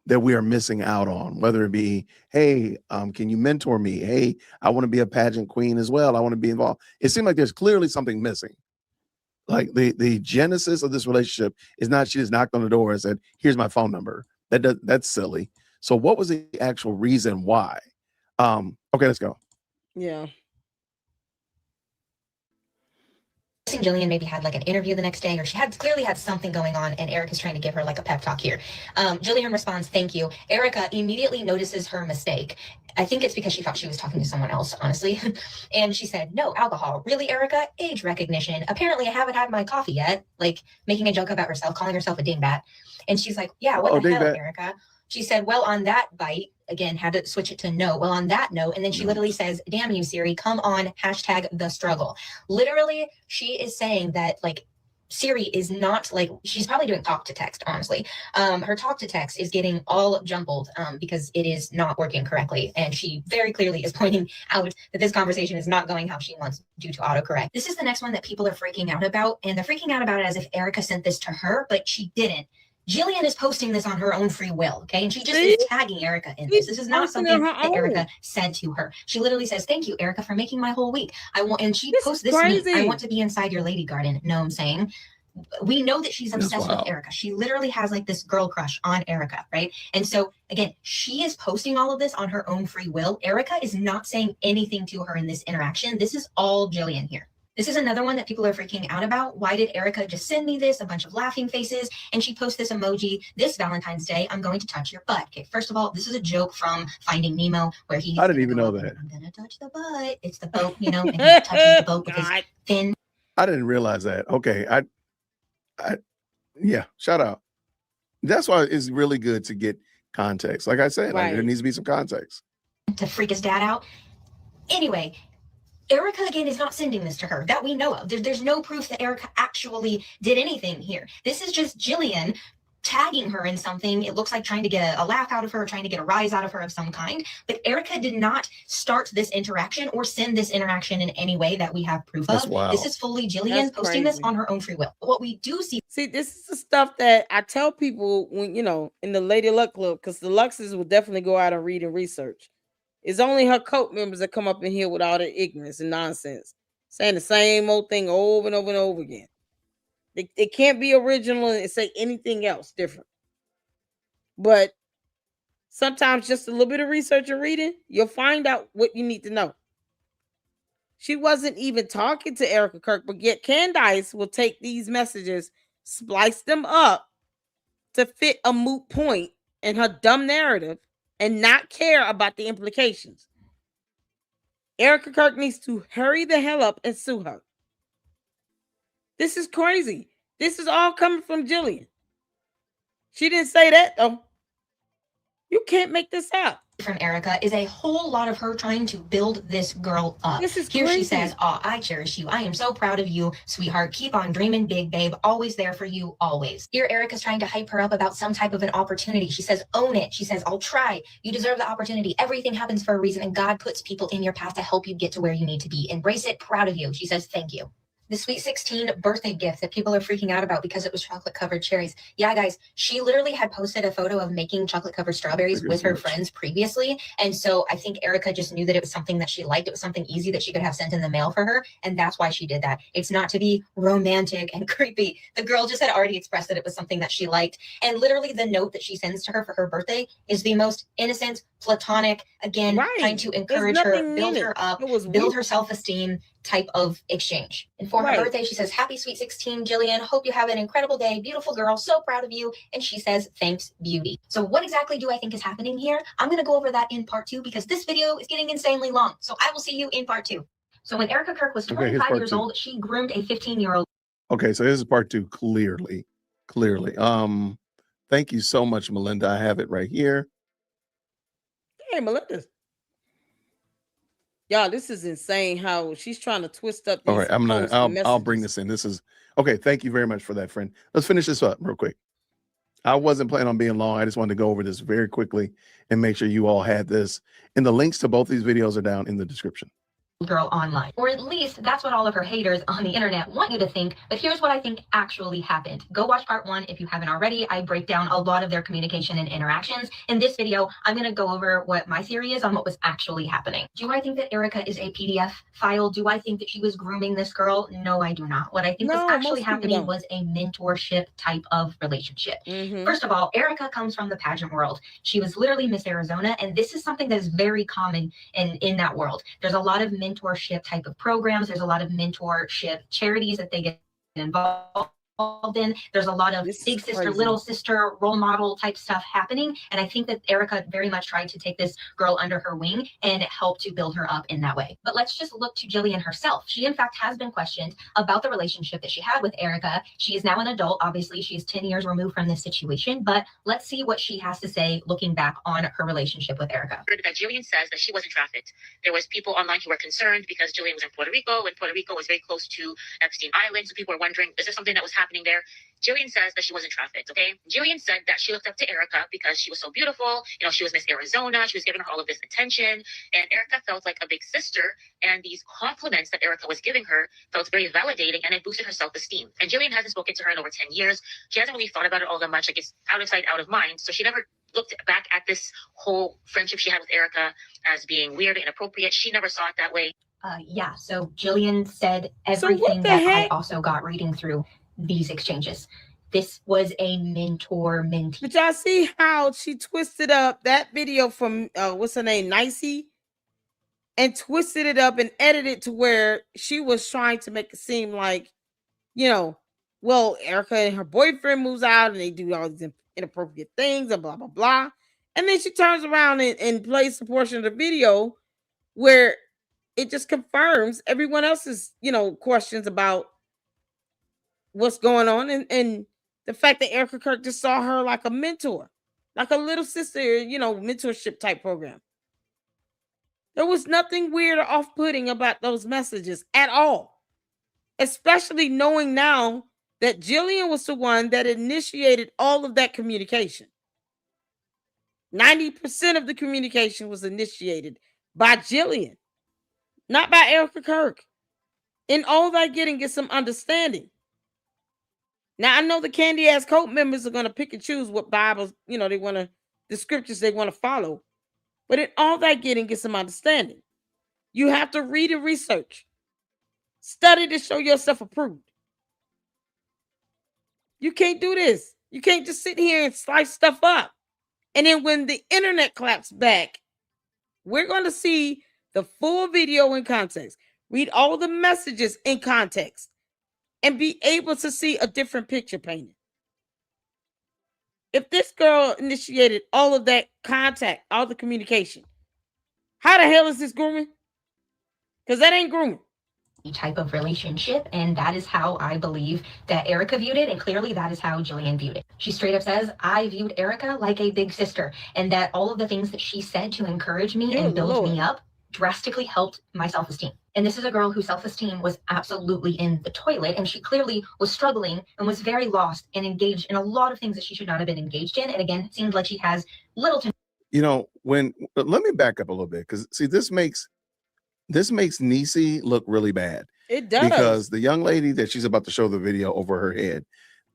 that we are missing out on, whether it be, hey, can you mentor me? Hey, I want to be a pageant queen as well. I want to be involved. It seemed like there's clearly something missing. Like the genesis of this relationship is not, she just knocked on the door and said, here's my phone number. That's silly. So what was the actual reason why? Okay, let's go. Yeah. Jillian maybe had like an interview the next day, or she clearly had something going on, and Erica's trying to give her like a pep talk here. Jillian responds, thank you. Erica immediately notices her mistake. I think it's because she thought she was talking to someone else, honestly. And she said, no alcohol. Really, Erica? Age recognition. Apparently I haven't had my coffee yet. Like making a joke about herself, calling herself a dingbat. And she's like, yeah, what the hell, Erica? She said, well, on that bite, again, had to switch it to no. Well, on that note, and then she literally says, damn you, Siri, come on, hashtag the struggle. Literally, she is saying that, like, Siri is not, like, she's probably doing talk to text, honestly. Her talk to text is getting all jumbled because it is not working correctly. And she very clearly is pointing out that this conversation is not going how she wants due to autocorrect. This is the next one that people are freaking out about. And they're freaking out about it as if Erica sent this to her, but she didn't. Jillian is posting this on her own free will, okay? And she just is tagging Erica in this. This is not something that Erica said to her. She literally says, thank you, Erica, for making my whole week. And she posts this meme, I want to be inside your lady garden. Know what I'm saying? We know that she's obsessed with Erica. She literally has like this girl crush on Erica, right? And so again, she is posting all of this on her own free will. Erica is not saying anything to her in this interaction. This is all Jillian here. This is another one that people are freaking out about. Why did Erica just send me this? A bunch of laughing faces. And she posts this emoji this Valentine's Day. I'm going to touch your butt. Okay, first of all, this is a joke from Finding Nemo where he. I didn't even know that. I'm going to touch the butt. It's the boat, you know, and he touches the boat with his fin. I didn't realize that. Okay. Yeah, shout out. That's why it's really good to get context. Like I said, like, there needs to be some context. To freak his dad out. Anyway, Erica, again, is not sending this to her that we know of. There's no proof that Erica actually did anything here. This is just Jillian tagging her in something. It looks like trying to get a laugh out of her, trying to get a rise out of her of some kind. But Erica did not start this interaction or send this interaction in any way that we have proof of. This is fully Jillian posting this on her own free will. What we do see. See, this is the stuff that I tell people when, you know, in the Lady Luck Club, because the Luxes will definitely go out and read and research. It's only her cult members that come up in here with all their ignorance and nonsense, saying the same old thing over and over and over again. They can't be original and say anything else different. But sometimes just a little bit of research and reading, you'll find out what you need to know. She wasn't even talking to Erica Kirk, but yet CandICE will take these messages, splice them up to fit a moot point in her dumb narrative and not care about the implications. Erica Kirk needs to hurry the hell up and sue her. This is crazy. This is all coming from Jillian. She didn't say that, though. You can't make this up. From Erica is a whole lot of her trying to build this girl up. This is Here crazy. She says, oh, I cherish you. I am so proud of you, sweetheart. Keep on dreaming big, babe. Always there for you, always. Here, Erica's trying to hype her up about some type of an opportunity. She says, own it. She says, I'll try. You deserve the opportunity. Everything happens for a reason, and God puts people in your path to help you get to where you need to be. Embrace it. Proud of you. She says, thank you. The Sweet 16 birthday gift that people are freaking out about because it was chocolate covered cherries. Yeah, guys, she literally had posted a photo of making chocolate covered strawberries with her friends previously. And so I think Erica just knew that it was something that she liked. It was something easy that she could have sent in the mail for her. And that's why she did that. It's not to be romantic and creepy. The girl just had already expressed that it was something that she liked. And literally the note that she sends to her for her birthday is the most innocent, platonic, again, trying to encourage her, build her up, build her self-esteem type of exchange. And for her birthday, she says, happy Sweet 16, Jillian. Hope you have an incredible day. Beautiful girl. So proud of you. And she says, thanks, beauty. So what exactly do I think is happening here? I'm going to go over that in part 2 because this video is getting insanely long. So I will see you in part 2. So when Erica Kirk was 25 years old, she groomed a 15-year-old. Okay, so this is part 2, clearly. Thank you so much, Melinda. I have it right here. Hey, Melinda. Y'all, this is insane how she's trying to twist up these All right, I'll bring messages. this in. This is okay. Thank you very much for that, friend. Let's finish this up real quick. I wasn't planning on being long. I just wanted to go over this very quickly and make sure you all had this. And the links to both these videos are down in the description. Girl online, or at least that's what all of her haters on the internet want you to think. But here's what I think actually happened. Go watch part 1 if you haven't already. I break down a lot of their communication and interactions. In this video, I'm going to go over what my theory is on what was actually happening. Do I think that Erica is a PDF file? Do I think that she was grooming this girl? No, I do not. What I think was actually happening was a mentorship type of relationship. First of all, Erica comes from the pageant world. She was literally Miss Arizona, and this is something that is very common in that world. There's a lot of mentorship type of programs. There's a lot of mentorship charities that they get involved in. There's a lot of big sister, little sister, role model type stuff happening. And I think that Erica very much tried to take this girl under her wing and help to build her up in that way. But let's just look to Jillian herself. She, in fact, has been questioned about the relationship that she had with Erica. She is now an adult. Obviously, she is 10 years removed from this situation. But let's see what she has to say looking back on her relationship with Erica. That Jillian says that she wasn't trafficked. There was people online who were concerned because Jillian was in Puerto Rico, and Puerto Rico was very close to Epstein Island. So people were wondering, is there something that was happening there? Jillian says that she wasn't trafficked, okay? Jillian said that she looked up to Erica because she was so beautiful. You know, she was Miss Arizona. She was giving her all of this attention. And Erica felt like a big sister. And these compliments that Erica was giving her felt very validating, and it boosted her self-esteem. And Jillian hasn't spoken to her in over 10 years. She hasn't really thought about it all that much. Like, it's out of sight, out of mind. So she never looked back at this whole friendship she had with Erica as being weird and inappropriate. She never saw it that way. Yeah, so Jillian said everything that I also got reading through these exchanges. This was a mentor-mentee. But y'all see how she twisted up that video from, what's her name, Nicey? And twisted it up and edited it to where she was trying to make it seem like, you know, well, Erica and her boyfriend moves out and they do all these inappropriate things and blah, blah, blah. And then she turns around and plays the portion of the video where it just confirms everyone else's, you know, questions about what's going on. And the fact that Erica Kirk just saw her like a mentor, like a little sister, you know, mentorship type program. There was nothing weird or off-putting about those messages at all, especially knowing now that Jillian was the one that initiated all of that communication. 90% of the communication was initiated by Jillian, not by Erica Kirk. In all that getting, get some understanding. Now, I know the Candy Ass Cult members are going to pick and choose what Bibles, you know, the scriptures they want to follow. But in all that getting, get some understanding. You have to read and research. Study to show yourself approved. You can't do this. You can't just sit here and slice stuff up. And then when the internet claps back, we're going to see the full video in context. Read all the messages in context. And be able to see a different picture painted. If this girl initiated all of that contact, all the communication, how the hell is this grooming? Because that ain't grooming. Type of relationship, and that is how I believe that Erica viewed it, and clearly that is how Jillian viewed it. She straight up says, I viewed Erica like a big sister, and that all of the things that she said to encourage me and build me up drastically helped my self-esteem. And this is a girl whose self-esteem was absolutely in the toilet, and she clearly was struggling and was very lost and engaged in a lot of things that she should not have been engaged in. And again, it seemed like she has little to... You know, let me back up a little bit, because see, this makes Niecy look really bad. It does. Because the young lady that she's about to show the video over her head,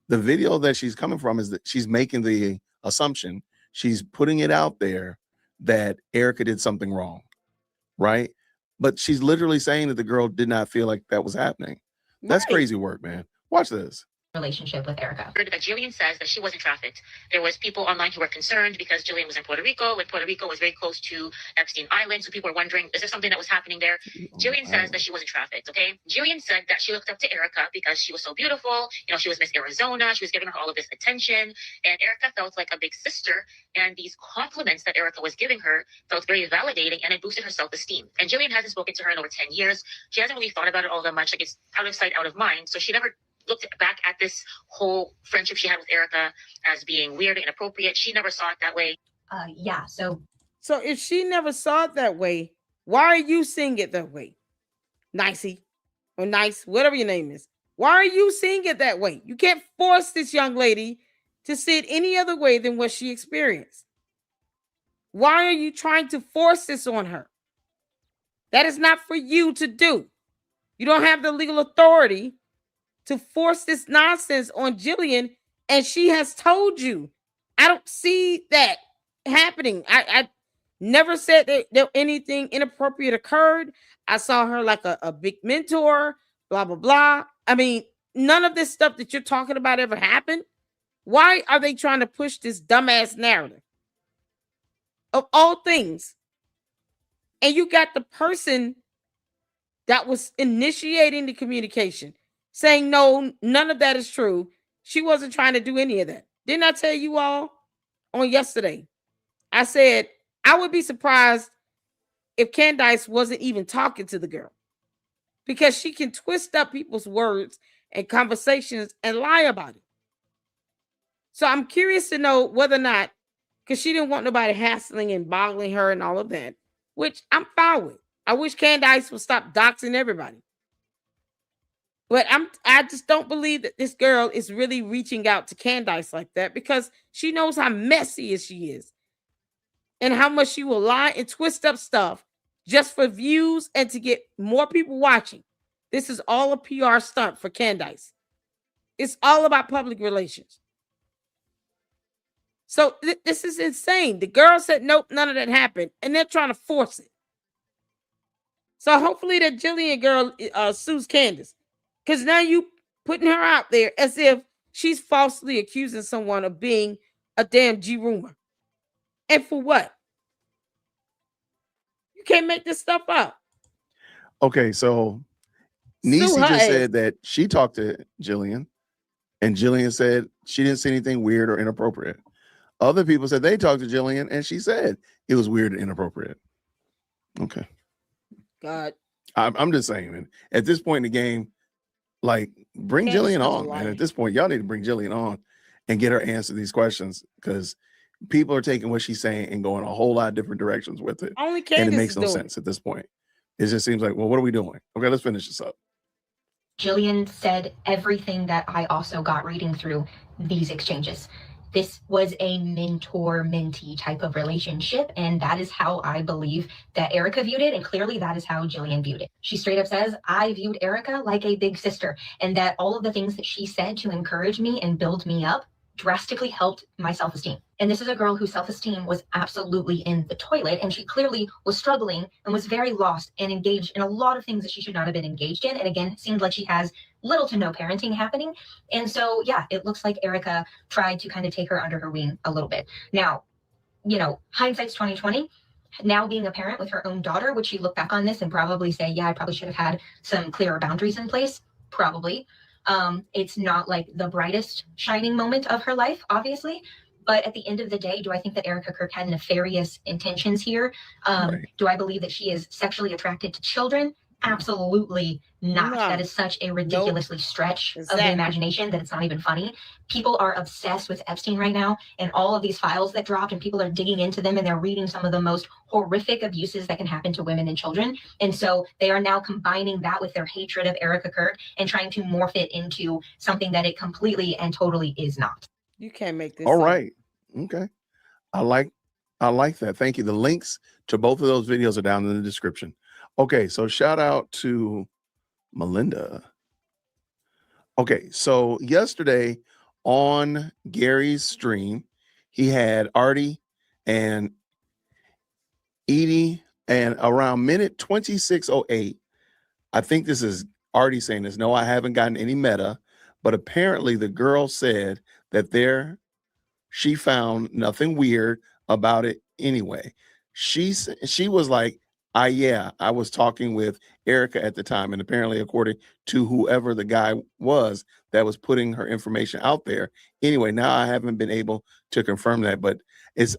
the video that she's coming from is that she's making the assumption, she's putting it out there that Erica did something wrong, right? But she's literally saying that the girl did not feel like that was happening. That's crazy work, man. Watch this. Relationship with Erica. That Jillian says that she wasn't trafficked. There was people online who were concerned because Jillian was in Puerto Rico, and Puerto Rico was very close to Epstein Island. So people were wondering, is there something that was happening there? Jillian says that she wasn't trafficked, okay? Jillian said that she looked up to Erica because she was so beautiful. You know, she was Miss Arizona. She was giving her all of this attention. And Erica felt like a big sister. And these compliments that Erica was giving her felt very validating, and it boosted her self-esteem. And Jillian hasn't spoken to her in over 10 years. She hasn't really thought about it all that much. Like, it's out of sight, out of mind. So she never looked back at this whole friendship she had with Erica as being weird and inappropriate. She never saw it that way. Yeah, so if she never saw it that way, Why are you seeing it that way? Nicey or Nice, whatever your name is. Why are you seeing it that way? You can't force this young lady to see it any other way than what she experienced. Why are you trying to force this on her? That is not for you to do. You don't have the legal authority to force this nonsense on Jillian, and she has told you. I don't see that happening. I never said that anything inappropriate occurred. I saw her like a big mentor, blah, blah, blah. I mean, none of this stuff that you're talking about ever happened. Why are they trying to push this dumbass narrative? Of all things. And you got the person that was initiating the communication saying, no, none of that is true. She wasn't trying to do any of that. Didn't I tell you all on yesterday? I said, I would be surprised if CandICE wasn't even talking to the girl, because she can twist up people's words and conversations and lie about it. So I'm curious to know whether or not, because she didn't want nobody hassling and boggling her and all of that, which I'm fine with. I wish CandICE would stop doxing everybody. But I just don't believe that this girl is really reaching out to CandICE like that, because she knows how messy she is and how much she will lie and twist up stuff just for views and to get more people watching. This is all a PR stunt for CandICE. It's all about public relations. So this is insane. The girl said, nope, none of that happened. And they're trying to force it. So hopefully that Jillian girl sues Candace. Because now you putting her out there as if she's falsely accusing someone of being a damn G-rumor. And for what? You can't make this stuff up. Okay, so Niecy just said that she talked to Jillian, and Jillian said she didn't see anything weird or inappropriate. Other people said they talked to Jillian, and she said it was weird and inappropriate. Okay. God. I'm just saying, man, at this point in the game, like, bring Jillian on, man. At this point, y'all need to bring Jillian on and get her answer these questions, because people are taking what she's saying and going a whole lot of different directions with it. Only Candace and it makes no sense at this point. It just seems like, well, what are we doing? Okay, let's finish this up. Jillian said everything that I also got reading through these exchanges. This was a mentor-mentee type of relationship, and that is how I believe that Erica viewed it, and clearly that is how Jillian viewed it. She straight up says, I viewed Erica like a big sister, and that all of the things that she said to encourage me and build me up drastically helped my self-esteem. And this is a girl whose self-esteem was absolutely in the toilet, and she clearly was struggling and was very lost and engaged in a lot of things that she should not have been engaged in. And again, it seemed like she has little to no parenting happening. And so, yeah, it looks like Erica tried to kind of take her under her wing a little bit. Now, you know, hindsight's 2020. Now being a parent with her own daughter, would she look back on this and probably say, yeah, I probably should have had some clearer boundaries in place? Probably. It's not like the brightest shining moment of her life, obviously. But at the end of the day, do I think that Erica Kirk had nefarious intentions here? Right. Do I believe that she is sexually attracted to children? Absolutely not. No. That is such a ridiculously stretch of the imagination that it's not even funny. People are obsessed with Epstein right now, and all of these files that dropped, and people are digging into them, and they're reading some of the most horrific abuses that can happen to women and children. And so they are now combining that with their hatred of Erica Kirk and trying to morph it into something that it completely and totally is not. You can't make this all right. Okay. I like that. Thank you. The links to both of those videos are down in the description. Okay, so shout out to Melinda. Okay, so yesterday on Gary's stream, he had Artie and Edie, and around minute 26:08, I think this is Artie saying this. No, I haven't gotten any meta, but apparently the girl said that she found nothing weird about it anyway. She was like, I was talking with Erica at the time, and apparently, according to whoever the guy was that was putting her information out there. Anyway, now I haven't been able to confirm that, but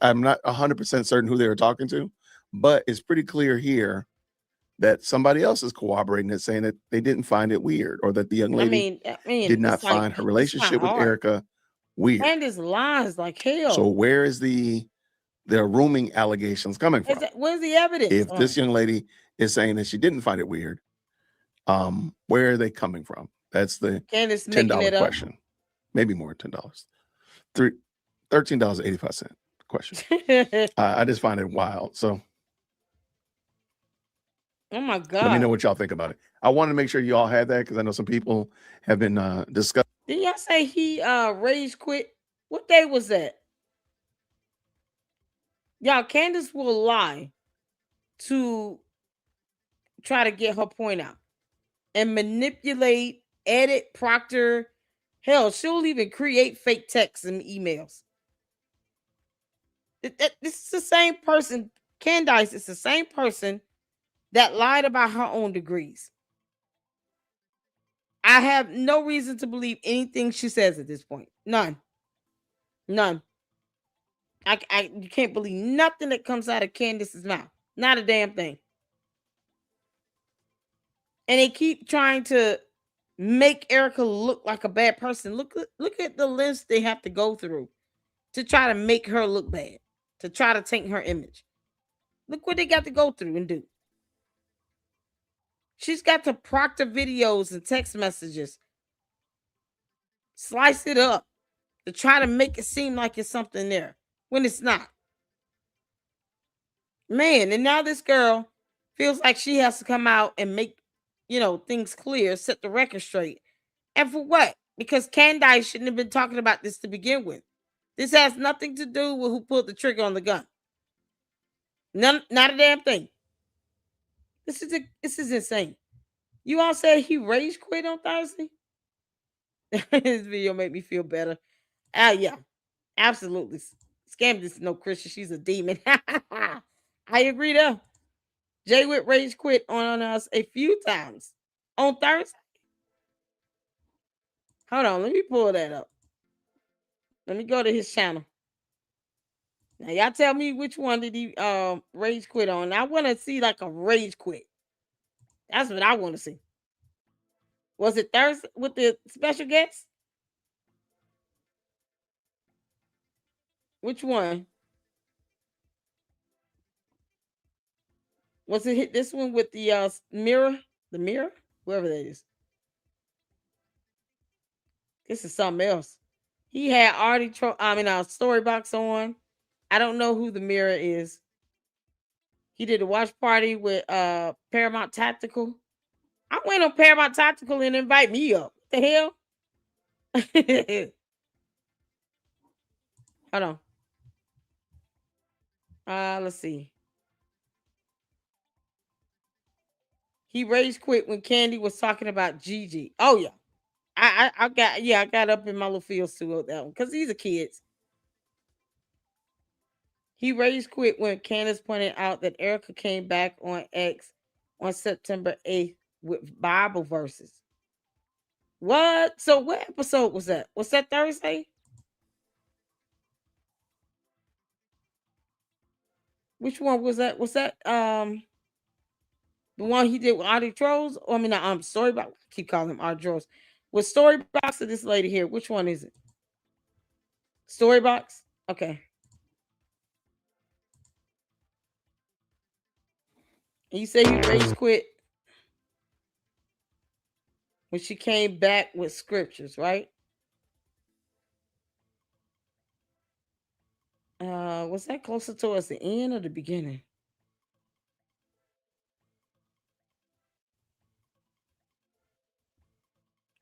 I'm not 100% certain who they were talking to, but it's pretty clear here that somebody else is corroborating it, saying that they didn't find it weird, or that the young lady did not find her relationship with Erica weird. And his lies like hell. So where is the there are rooming allegations coming from. Where's the evidence? If this young lady is saying that she didn't find it weird, where are they coming from? That's the $10 question. Maybe more than $10. $13.85 question. I just find it wild. So, oh my God. Let me know what y'all think about it. I wanted to make sure y'all had that because I know some people have been discussing. Didn't y'all say he rage quit? What day was that? Y'all, CandICE will lie to try to get her point out and manipulate, edit, proctor. Hell, she'll even create fake texts and emails. This is the same person. CandICE is the same person that lied about her own degrees. I have no reason to believe anything she says at this point. None. You can't believe nothing that comes out of CandICE's mouth. Not a damn thing. And they keep trying to make Erica look like a bad person. Look at the lengths they have to go through to try to make her look bad, to try to taint her image. Look what they got to go through and do. She's got to proctor videos and text messages, slice it up to try to make it seem like it's something there when it's not. Man, and now this girl feels like she has to come out and make, things clear, set the record straight. And for what? Because CandICE shouldn't have been talking about this to begin with. This has nothing to do with who pulled the trigger on the gun. Not a damn thing. This is insane. You all said he rage quit on Thursday? This video made me feel better. Yeah, absolutely. Scam this no Christian. She's a demon. I agree though. Jay Witt rage quit on us a few times on Thursday. Hold on, let me pull that up. Let me go to his channel. Now y'all tell me which one did he rage quit on. I want to see like a rage quit. That's what I want to see. Was it Thursday with the special guest? Which one? Was it hit this one with the mirror? The mirror? Whoever that is. This is something else. He had Storybox on. I don't know who the mirror is. He did a watch party with Paramount Tactical. I went on Paramount Tactical and invite me up. What the hell? Hold on. Let's see. He rage quit when Candy was talking about Gigi. Oh yeah. I got up in my little feels too with that one because these are kids. He rage quit when Candace pointed out that Erica came back on X on September 8th with Bible verses. What? So what episode was that? Was that Thursday? Which one was that? Was that the one he did with Audie Trolls? Storybox. I keep calling him Audie Trolls. With Storybox or this lady here? Which one is it? Storybox? Okay. And you say you rage quit when she came back with scriptures, right? Was that closer towards the end or the beginning?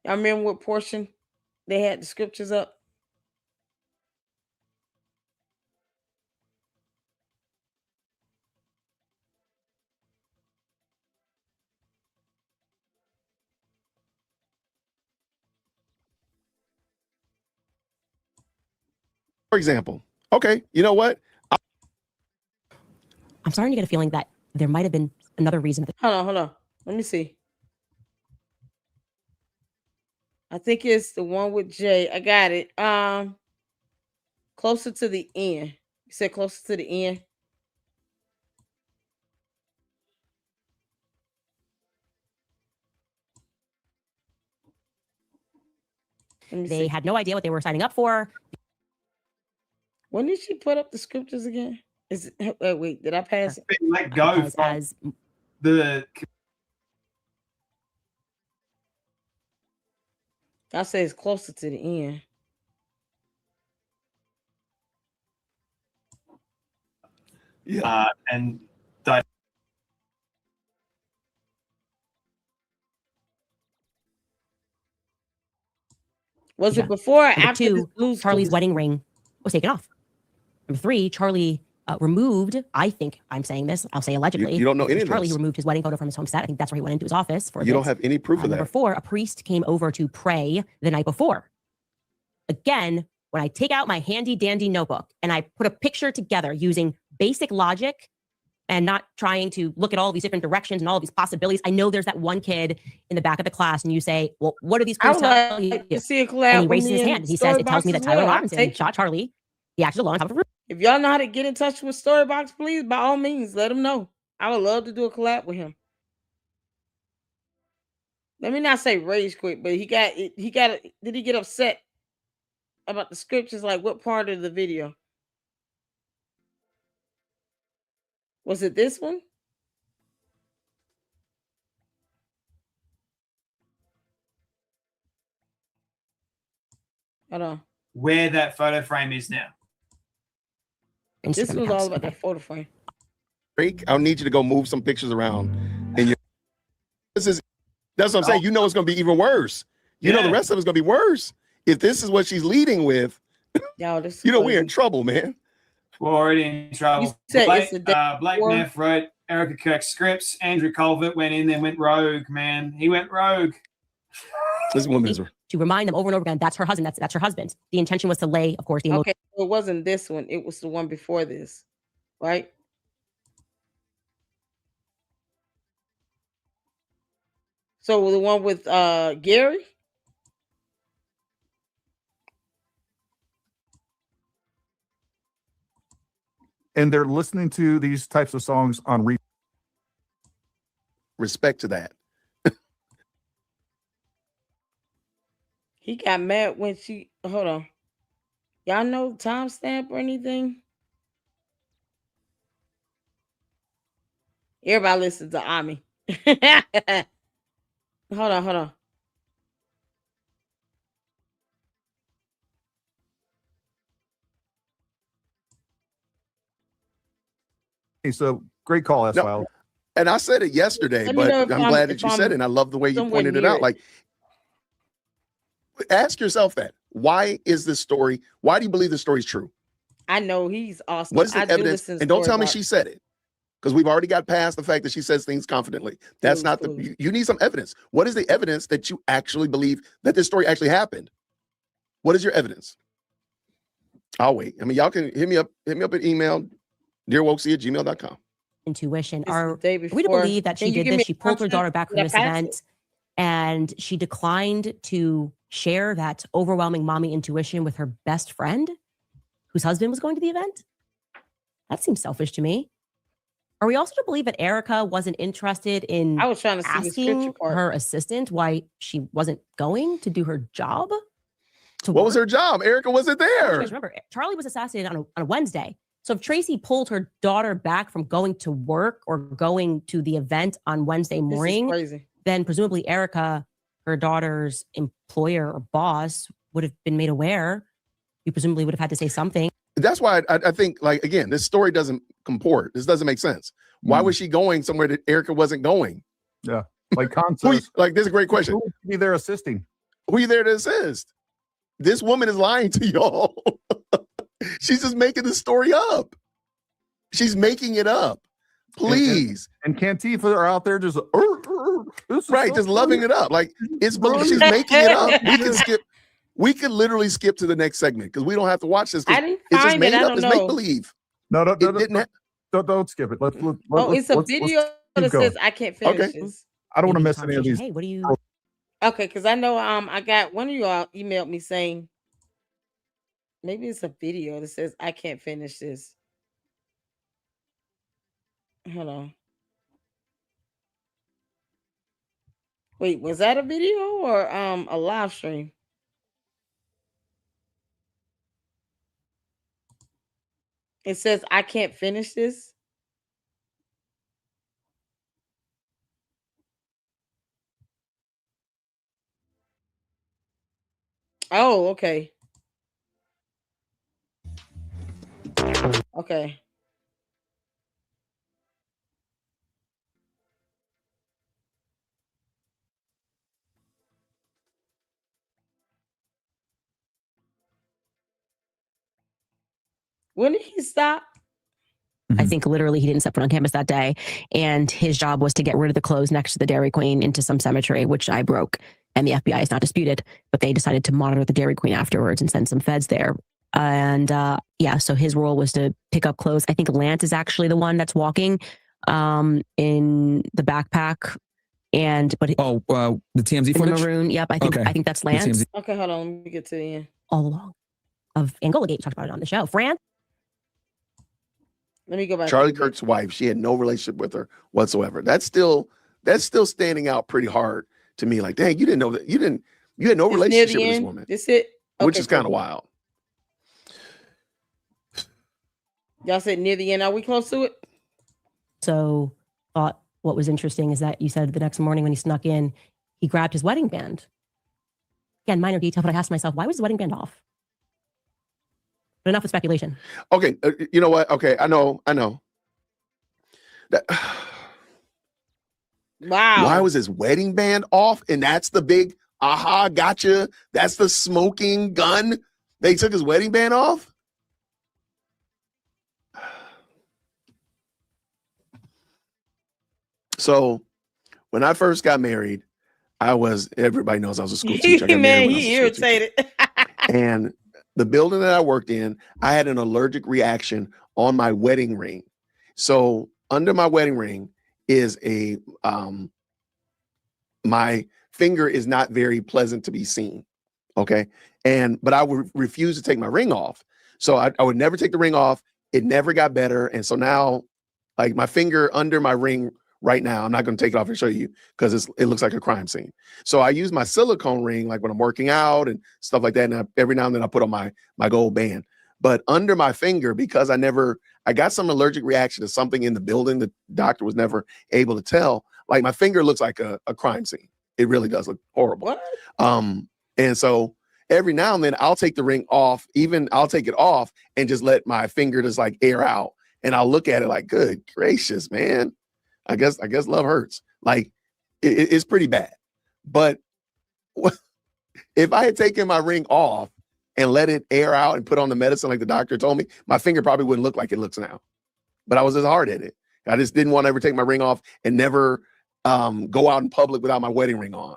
I remember what portion they had the scriptures up. For example, okay, you know what? I'm starting to get a feeling that there might have been another reason. Hold on. Let me see. I think it's the one with Jay. I got it. Closer to the end. You said closer to the end. They had no idea what they were signing up for. When did she put up the scriptures again? Is wait, did I pass it? Let go as the. I say it's closer to the end. Yeah. And was it before or Number after 2, this Charlie's wedding ring was taken off. Number 3, Charlie removed, I think I'm saying this, I'll say allegedly. You don't know any of Charlie this. removed his wedding photo from his home set. I think that's where he went into his office for You don't have any proof of Number that. 4, a priest came over to pray the night before. Again, when I take out my handy dandy notebook and I put a picture together using basic logic and not trying to look at all these different directions and all these possibilities, I know there's that one kid in the back of the class and you say, well, what are these priests telling you? To see a collab And he with raises me his and hand. He says, it tells me that Storybox as Tyler well. I'll Robinson take shot Charlie. He acted alone on top of a roof. If y'all know how to get in touch with Storybox, please, by all means, let him know. I would love to do a collab with him. Let me not say rage quit, but did he get upset about the scriptures? Like what part of the video? Was it this one? Hold on. Where that photo frame is now. This was all about that photo frame. Drake, I'll need you to go move some pictures around. And that's what I'm saying. You know it's going to be even worse. You know the rest of it's going to be worse. If this is what she's leading with, this we're in trouble, man. We're already in trouble. Blake Neff wrote Erica Kirk's scripts. Andrew Colvert went in and went rogue, man. He went rogue. This woman is to remind them over and over again, that's her husband, that's her husband. The intention was to lay, of course, the emotion. Okay, so it wasn't this one. It was the one before this, right? So the one with Gary? And they're listening to these types of songs on repeat. Respect to that. He got mad when she hold on. Y'all know timestamp or anything? Everybody listens to Ami. Hold on. So great call, S-File. And I said it yesterday, but I'm glad that you said it. And I love the way you pointed it out. Like, ask yourself that. Why is this story? Why do you believe this story is true? I know he's awesome. What is the evidence? And don't tell me she said it, because we've already got past the fact that she says things confidently. That's not the. You need some evidence. What is the evidence that you actually believe that this story actually happened? What is your evidence? I'll wait. I mean, y'all can hit me up at email, dearwokesy@gmail.com. Intuition. We to believe that she did this. She pulled her daughter back from this event, and she declined to share that overwhelming mommy intuition with her best friend, whose husband was going to the event. That seems selfish to me. Are we also to believe that Erica wasn't interested in asking her assistant why she wasn't going to do her job? What was her job? Erica wasn't there. You guys remember, Charlie was assassinated on a Wednesday. So if Tracy pulled her daughter back from going to work or going to the event on Wednesday morning, then presumably Erica, her daughter's employer or boss, would have been made aware. You presumably would have had to say something. That's why I think, like, again, this story doesn't comport. This doesn't make sense. Why was she going somewhere that Erica wasn't going? Yeah, like concepts. Like, this is a great question. Who would be there assisting? Who are you there to assist? This woman is lying to y'all. She's just making the story up. She's making it up. Please. And Cantifa are out there just right, just loving it up. Like, it's she's making it up. We could literally skip to the next segment because we don't have to watch this. It's just made up. It's make believe. No, don't skip it. It's a video that says I can't finish this. I don't want to miss any of these. Hey, what do you? Okay, because I know I got one of you all emailed me saying maybe it's a video that says I can't finish this. Hold on. Wait, was that a video or a live stream? It says I can't finish this. Oh, okay. Okay. When did he stop? I think literally he didn't step foot on campus that day. And his job was to get rid of the clothes next to the Dairy Queen into some cemetery, which I broke. And the FBI is not disputed, but they decided to monitor the Dairy Queen afterwards and send some feds there. And yeah, so his role was to pick up clothes. I think Rant is actually the one that's walking in the backpack. But the TMZ footage? Maroon. Yep, I think that's Lance. Okay, hold on. Let me get to the end. All along of Angola Gate. We talked about it on the show. Fran. Let me go back. Charlie Kirk's wife. She had no relationship with her whatsoever. That's still standing out pretty hard to me. Like, dang, you didn't know that. You had no relationship with this woman. This it. Okay, which is kind of wild. Y'all said near the end. Are we close to it? So thought what was interesting is that you said the next morning when he snuck in, he grabbed his wedding band. Again, minor detail, but I asked myself, why was his wedding band off? But enough with speculation. Okay, you know what? Okay, I know. That, wow. Why was his wedding band off? And that's the big aha, gotcha. That's the smoking gun. They took his wedding band off? So when I first got married, everybody knows I was a school teacher. Man, he irritated. And the building that I worked in, I had an allergic reaction on my wedding ring. So under my wedding ring is my finger is not very pleasant to be seen. Okay. But I would refuse to take my ring off. So I would never take the ring off. It never got better. And so now, like, my finger under my ring right now, I'm not going to take it off and show you because it looks like a crime scene. So I use my silicone ring, like when I'm working out and stuff like that. And every now and then I put on my gold band. But under my finger, because I got some allergic reaction to something in the building, the doctor was never able to tell. Like, my finger looks like a crime scene. It really does look horrible. What? And so every now and then I'll take the ring off, I'll take it off and just let my finger just like air out. And I'll look at it like, good gracious, man. I guess love hurts. Like, it's pretty bad. But if I had taken my ring off and let it air out and put on the medicine like the doctor told me, my finger probably wouldn't look like it looks now. But I was just hard at it. I just didn't want to ever take my ring off and never go out in public without my wedding ring on,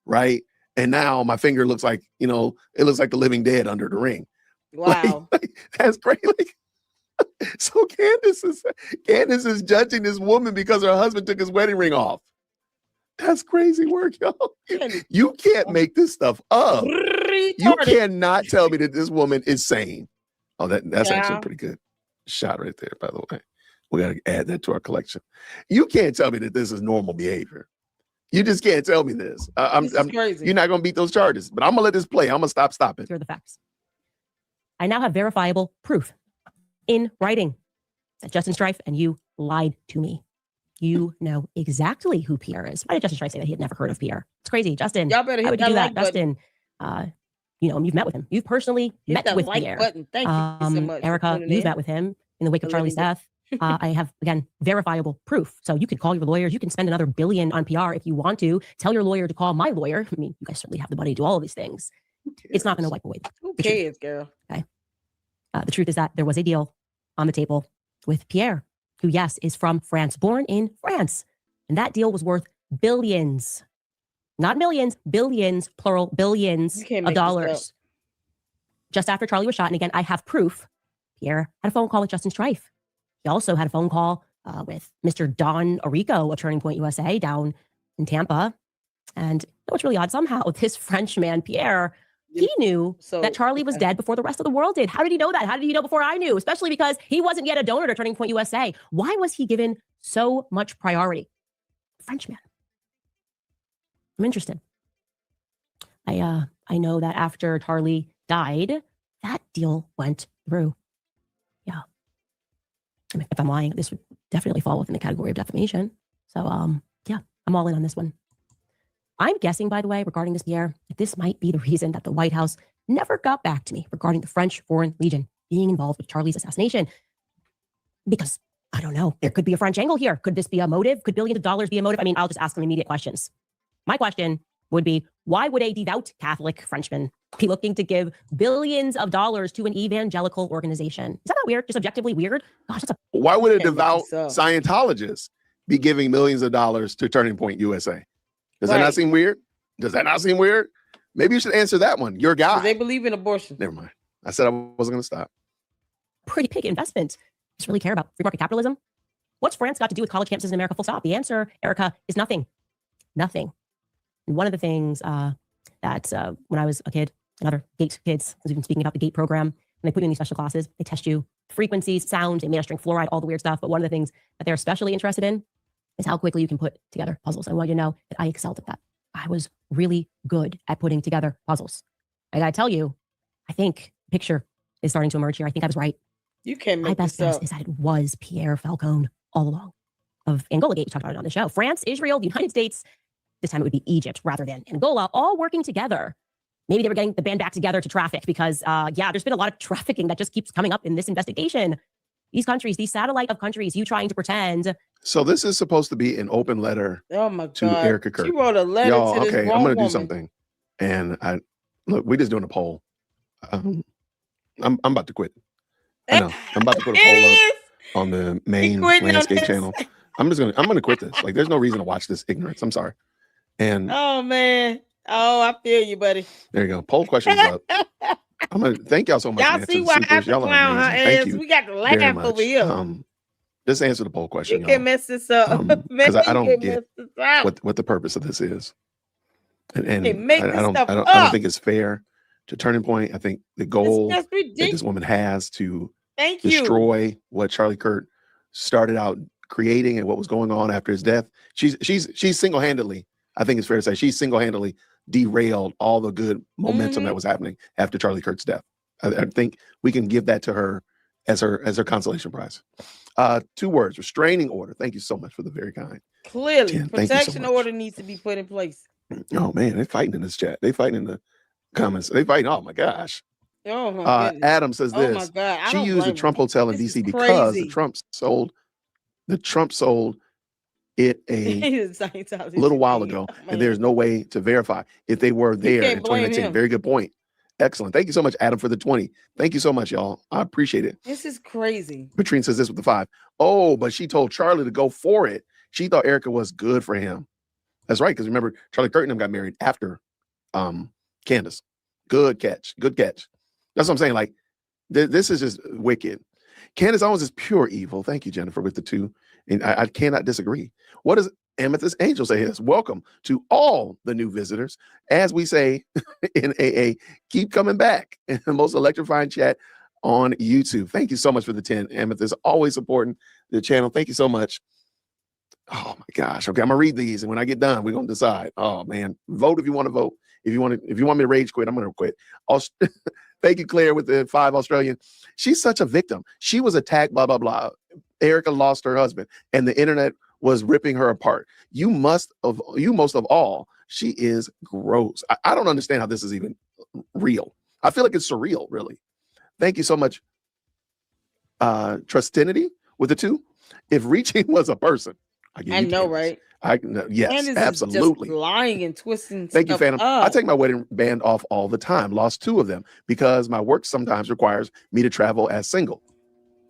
right? And now my finger looks like, it looks like the living dead under the ring. Wow. Like, that's great. Like, so CandICE is judging this woman because her husband took his wedding ring off. That's crazy work, y'all. You can't make this stuff up. You cannot tell me that this woman is sane. Oh, that's actually a pretty good shot right there, by the way. We got to add that to our collection. You can't tell me that this is normal behavior. You just can't tell me this. This is crazy. You're not going to beat those charges, but I'm going to let this play. I'm going to stop it. Here are the facts. I now have verifiable proof in writing that Justin Strife and you lied to me. You know exactly who Pierre is. Why did Justin Strife say that he had never heard of Pierre? It's crazy. Justin, y'all better hit why would you do that? like Justin, you've met with him. You've personally met with Pierre. Button. Thank you so much. Erica, you've met with him in the wake of Charlie's death. I have, again, verifiable proof. So you could call your lawyers. You can spend another $1 billion on PR if you want to. Tell your lawyer to call my lawyer. I mean, you guys certainly have the money to do all of these things. It's not going to wipe away. Who cares, girl? Okay. The truth is that there was a deal on the table with Pierre, who, yes, is from France, born in France. And that deal was worth billions, not millions, billions, plural, billions of dollars. Just after Charlie was shot, and again, I have proof, Pierre had a phone call with Justin Strife. He also had a phone call with Mr. Don Orico of Turning Point USA down in Tampa. And what's really odd, somehow this French man, Pierre, he knew that Charlie was dead before the rest of the world did. How did he know that? How did he know before I knew? Especially because he wasn't yet a donor to Turning Point USA. Why was he given so much priority? Frenchman. I'm interested. I know that after Charlie died, that deal went through. Yeah. if I'm lying, this would definitely fall within the category of defamation. So, yeah, I'm all in on this one. I'm guessing, by the way, regarding this, Pierre, that this might be the reason that the White House never got back to me regarding the French Foreign Legion being involved with Charlie's assassination. Because, I don't know, there could be a French angle here. Could this be a motive? Could billions of dollars be a motive? I mean, I'll just ask them immediate questions. My question would be, why would a devout Catholic Frenchman be looking to give billions of dollars to an evangelical organization? Is that not weird? Just objectively weird? Gosh, that's Why would a devout Scientologist be giving millions of dollars to Turning Point USA? Does that not seem weird? Does that not seem weird? Maybe you should answer that one. Your guy. They believe in abortion. Never mind. I said I wasn't going to stop. Pretty big investment. Just really care about free market capitalism. What's France got to do with college campuses in America? Full stop. The answer, Erica, is nothing. Nothing. And one of the things that when I was a kid, and other GATE kids, as we've been speaking about the GATE program, when they put you in these special classes, they test you frequencies, sound, they made us drink fluoride, all the weird stuff. But one of the things that they're especially interested in is how quickly you can put together puzzles. I want you to know that I excelled at that. I was really good at putting together puzzles. I gotta tell you, I think the picture is starting to emerge here. I think I was right. You can't make My best guess is that it was Pierre Falcone all along of Angola Gate. We talked about it on the show. France, Israel, the United States. This time it would be Egypt rather than Angola, all working together. Maybe they were getting the band back together to traffic because, yeah, there's been a lot of trafficking that just keeps coming up in this investigation. These countries, these satellite of countries, you trying to pretend. So this is supposed to be an open letter to Erica Kirk. She wrote a letter to this okay, wrong I'm going to do woman. something. And we're just doing a poll. I'm about to quit. I know. I'm about to put a poll up on the main landscape channel. I'm going to quit this. Like, there's no reason to watch this ignorance. I'm sorry. And oh man. Oh, I feel you, buddy. There you go. Poll questions up. I'm gonna thank y'all so much. Y'all man, see why I have to y'all clown her amazing. Thank ass? you We got the very laugh much. over here. Just answer the poll question. You can mess this up. Because I don't You can get mess this up. what the purpose of this is. And Hey, make I this don't stuff I don't up. think it's fair to Turning Point. I think the goal That's that ridiculous. this woman has to Thank you. destroy what Charlie Kirk started out creating and what was going on after his death. She's single-handedly, I think it's fair to say, she's single-handedly derailed all the good momentum that was happening after Charlie Kirk's death. I think we can give that to her as her consolation prize. 2 words: restraining order. Thank you so much for the very kind. Clearly, Jen, thank you so protection much. order needs to be put in place. Oh man, they're fighting in this chat. They fighting in the comments. They fighting. Oh my gosh. Oh my goodness. Adam says Oh this. my God. I She don't used the blame Trump her. Hotel in This DC is because crazy. the Trump sold it a little while ago, and there's no way to verify if they were there in can't blame 2019. him. Very good point. Excellent. Thank you so much, Adam, for the 20. Thank you so much, y'all. I appreciate it. This is crazy. Patrine says this with the 5. Oh, but she told Charlie to go for it. She thought Erica was good for him. That's right, because remember, Charlie Kirk and them got married after Candace. Good catch. Good catch. That's what I'm saying. Like, this is just wicked. Candace Owens is pure evil. Thank you, Jennifer, with the 2. And I cannot disagree. What does Amethyst Angel say? Yes. Welcome to all the new visitors. As we say in AA, keep coming back. In the most electrifying chat on YouTube. Thank you so much for the 10. Amethyst, always supporting the channel. Thank you so much. Oh my gosh. Okay, I'm gonna read these, and when I get done, we're gonna decide. Oh man, vote if you want to vote. If you want me to rage quit, I'm gonna quit. Thank you, Claire, with the 5 Australian. She's such a victim. She was attacked, blah blah blah. Erica lost her husband, and the internet was ripping her apart. You most of all, she is gross. I don't understand how this is even real. I feel like it's surreal, really. Thank you so much, Trustinity with the 2. If reaching was a person, I know, right? Yes, Candace absolutely. Is just lying and twisting. Thank you, stuff Phantom. up. I take my wedding band off all the time. Lost 2 of them because my work sometimes requires me to travel as single.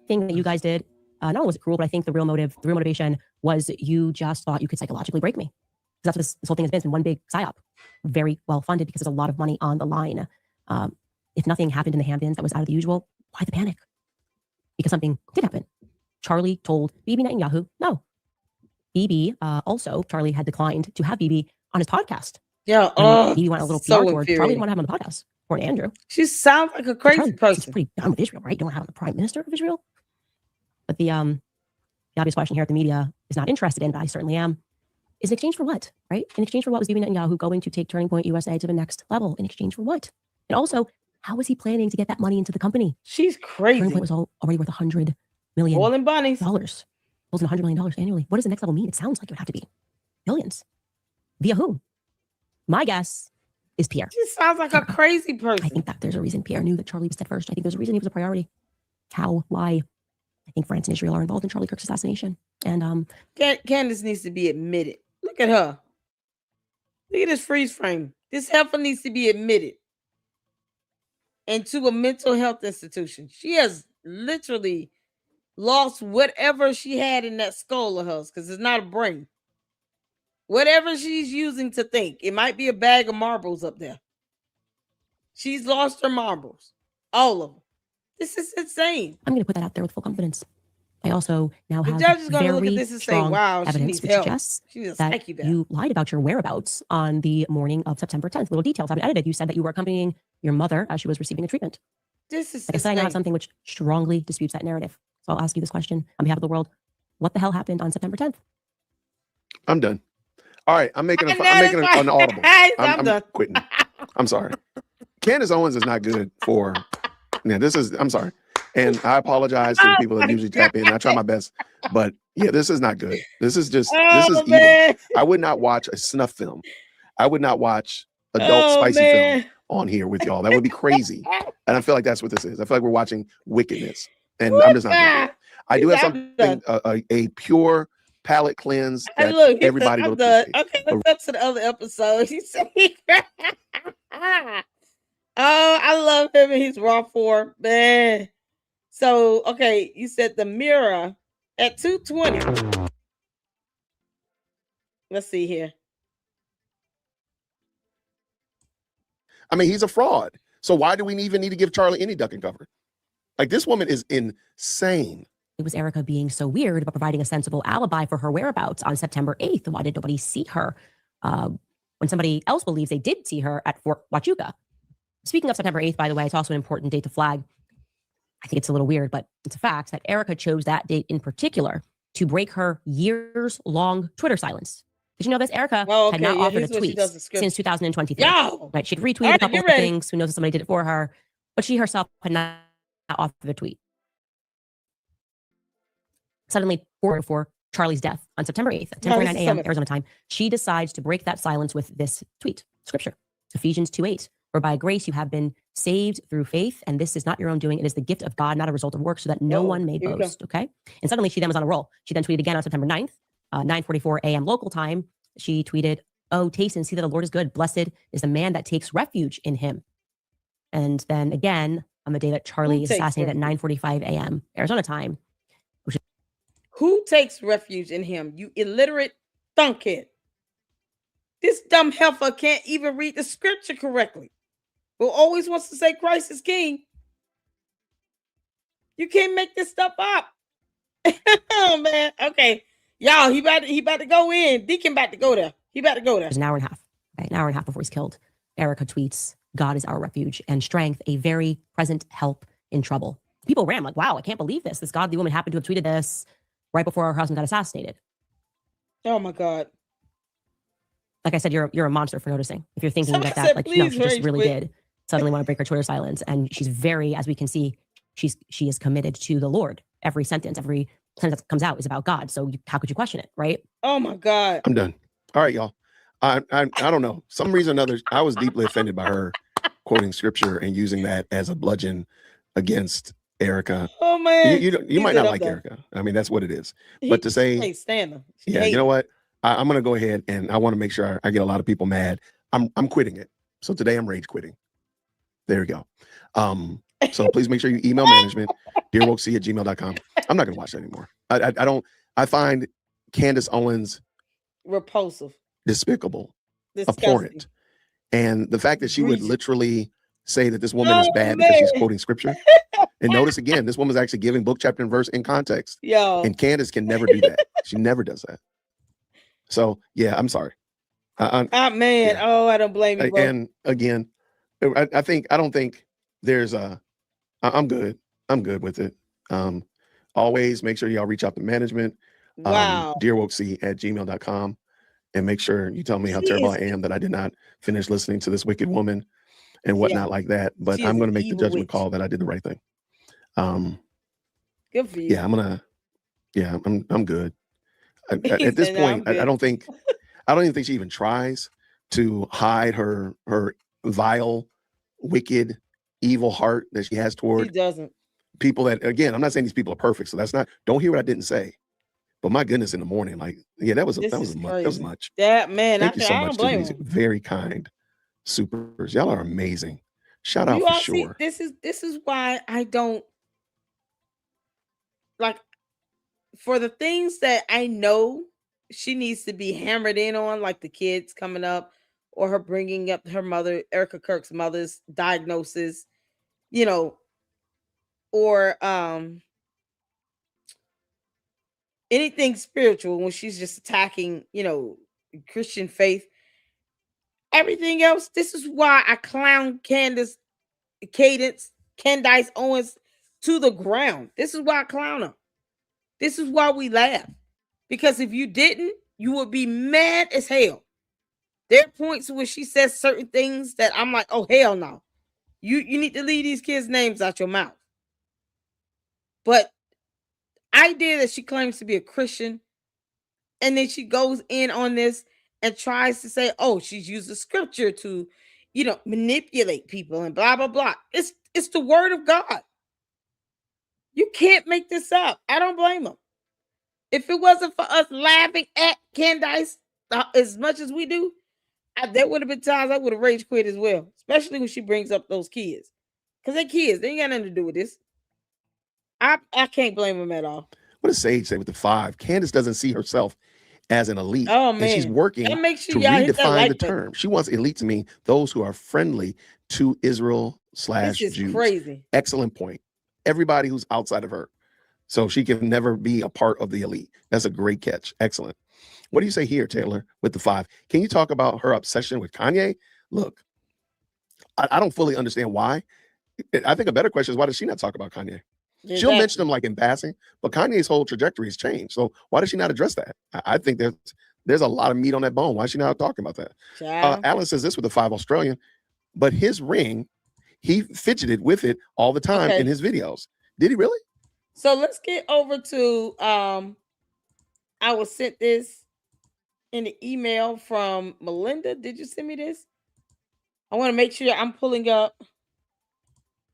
Thing that you guys did, not only was it cruel, but I think the real motivation was you just thought you could psychologically break me. Because that's what this whole thing has been. It's been one big psyop, very well funded because there's a lot of money on the line. If nothing happened in the Hamptons that was out of the usual, why the panic? Because something did happen. Charlie told Bibi Netanyahu no. Bibi, also, Charlie had declined to have Bibi on his podcast. Yeah, Bibi went a little so PR tour. Charlie didn't want to have him on the podcast. Or Andrew. She sounds like a crazy person. She's pretty done with Israel, right? You don't have the prime minister of Israel. But the obvious question here at the media is not interested in, but I certainly am, is in exchange for what, right? In exchange for what was Bibi Netanyahu going to take Turning Point USA to the next level? In exchange for what? And also, how was he planning to get that money into the company? She's crazy. Turning Point was already worth $100 million Oil and bunnies. dollars. More than $100 million annually. What does the next level mean? It sounds like it would have to be billions. Via whom? My guess is Pierre. She sounds like a crazy person. I think that there's a reason Pierre knew that Charlie was dead first. I think there's a reason he was a priority. How? Why? I think France and Israel are involved in Charlie Kirk's assassination. And CandICE needs to be admitted. Look at her. Look at this freeze frame. This heifer needs to be admitted into a mental health institution. She has literally lost whatever she had in that skull of hers, because it's not a brain. Whatever she's using to think, it might be a bag of marbles up there. She's lost her marbles, all of them. This is insane. I'm going to put that out there with full confidence. I also now The have judge is going to very look at this and say, strong wow, she evidence needs which help. suggests She needs a that psyche bath. you lied about your whereabouts on the morning of September 10th. Little details have been edited. You said that you were accompanying your mother as she was receiving a treatment. This is Like I said, I now have something which strongly disputes that narrative. So I'll ask you this question on behalf of the world. What the hell happened on September 10th? I'm done. All right, I'm making an audible. I'm done. quitting. I'm sorry. Candace Owens is not good for. Yeah, I'm sorry, and I apologize to the people that usually tap in. I try my best, but yeah, this is not good. This is just this is evil. I would not watch a snuff film. I would not watch adult spicy film on here with y'all. That would be crazy. And I feel like that's what this is. I feel like we're watching wickedness, and I'm just not doing it. I do have something a pure palate cleanse that everybody will appreciate. Okay, let's up to the other episode. He said, "Oh, I love him in his raw form, man." So, okay, you said the mirror at 2:20. Let's see here. I mean, he's a fraud. So why do we even need to give Charlie any duck and cover? Like, this woman is insane. It was Erica being so weird about providing a sensible alibi for her whereabouts on September 8th. Why did nobody see her? When somebody else believes they did see her at Fort Huachuca. Speaking of September 8th, by the way, it's also an important date to flag. I think it's a little weird, but it's a fact that Erica chose that date in particular to break her years-long Twitter silence. Did you know this? Erica had not offered a tweet since 2023. Right? She'd retweeted a couple of things. Who knows if somebody did it for her, but she herself had not offered a tweet. Suddenly, before Charlie's death on September 8th at 10:49 a.m. Arizona time, she decides to break that silence with this tweet, scripture, Ephesians 2:8, for by grace you have been saved through faith, and this is not your own doing. It is the gift of God, not a result of work, so that no one may boast. Okay? And suddenly she then was on a roll. She then tweeted again on September 9th, 9:44 a.m. local time. She tweeted, "Oh, taste and see that the Lord is good. Blessed is the man that takes refuge in him." And then again, on the day that Charlie is assassinated at 9:45 a.m. Arizona time. Who takes refuge in him? You illiterate thunkhead. This dumb heifer can't even read the scripture correctly. Who always wants to say Christ is king. You can't make this stuff up. Oh man. Okay. Y'all, he about to go in. Deacon about to go there. He about to go there. It was an hour and a half. Okay, an hour and a half before he's killed. Erica tweets, "God is our refuge and strength, a very present help in trouble." People ran like, wow, I can't believe this. This godly woman happened to have tweeted this right before her husband got assassinated. Oh my God. Like I said, you're a monster for noticing. If you're thinking about that, like, no, she just really did suddenly want to break her Twitter silence. And she's very, as we can see, she is committed to the Lord. Every sentence that comes out is about God. So how could you question it, right? Oh my God. I'm done. All right, y'all. I don't know. Some reason or another, I was deeply offended by her quoting scripture and using that as a bludgeon against Erica. Oh man. You might not like Erica. I mean, that's what it is. But to say, can't stand her. Yeah, you know what? I'm going to go ahead and I want to make sure I get a lot of people mad. I'm quitting it. So today I'm rage quitting. There we go. So please make sure you email management, dearwokec@gmail.com. I'm not going to watch that anymore. I find Candace Owens repulsive, despicable, disgusting, abhorrent. And the fact that she would literally say that this woman is bad because she's quoting scripture. And notice again, this woman's actually giving book, chapter, and verse in context. And Candace can never do that. She never does that. So yeah, I'm sorry. Man. Yeah. Oh, I don't blame you, bro. And again, I don't think there's I'm good. I'm good with it. Always make sure y'all reach out to management. Wow. dearwokec@gmail.com, and make sure you tell me how terrible I am that I did not finish listening to this wicked woman and whatnot like that. But I'm going to make the judgment call that I did the right thing. Good for you. I'm good. At this point, I don't even think she even tries to hide her vile, wicked, evil heart that she has toward people that, again, I'm not saying these people are perfect, so don't hear what I didn't say. But my goodness, in the morning, that was much. That man, Thank you so much to these very kind supers. Y'all are amazing. Shout out for sure. This is why I don't like, for the things that I know she needs to be hammered in on, like the kids coming up, or her bringing up her mother, Erica Kirk's mother's diagnosis, or anything spiritual, when she's just attacking, Christian faith. Everything else, this is why I clown CandICE, Owens to the ground. This is why I clown her. This is why we laugh. Because if you didn't, you would be mad as hell. There are points where she says certain things that I'm like, oh, hell no. You need to leave these kids' names out your mouth. But idea that she claims to be a Christian, and then she goes in on this and tries to say, oh, she's used the scripture to, manipulate people and blah, blah, blah. It's the word of God. You can't make this up. I don't blame them. If it wasn't for us laughing at CandICE as much as we do, there would have been times I would have rage quit as well, especially when she brings up those kids. Because they're kids. They ain't got nothing to do with this. I can't blame them at all. What does Sage say with the 5? CandICE doesn't see herself as an elite. Oh, man. And she's working to redefine the term. She wants elite to mean those who are friendly to Israel/Jews. This is crazy. Excellent point. Everybody who's outside of her. So she can never be a part of the elite. That's a great catch. Excellent. What do you say here, Taylor, with the 5? Can you talk about her obsession with Kanye? Look, I don't fully understand why. I think a better question is, why does she not talk about Kanye? Exactly. She'll mention him like in passing, but Kanye's whole trajectory has changed. So why does she not address that? I think there's a lot of meat on that bone. Why is she not talking about that? Alan says this with the 5 Australian, but his ring, he fidgeted with it all the time in his videos. Did he really? So let's get over to, I was sent this in the email from Melinda. Did you send me this? I want to make sure I'm pulling up.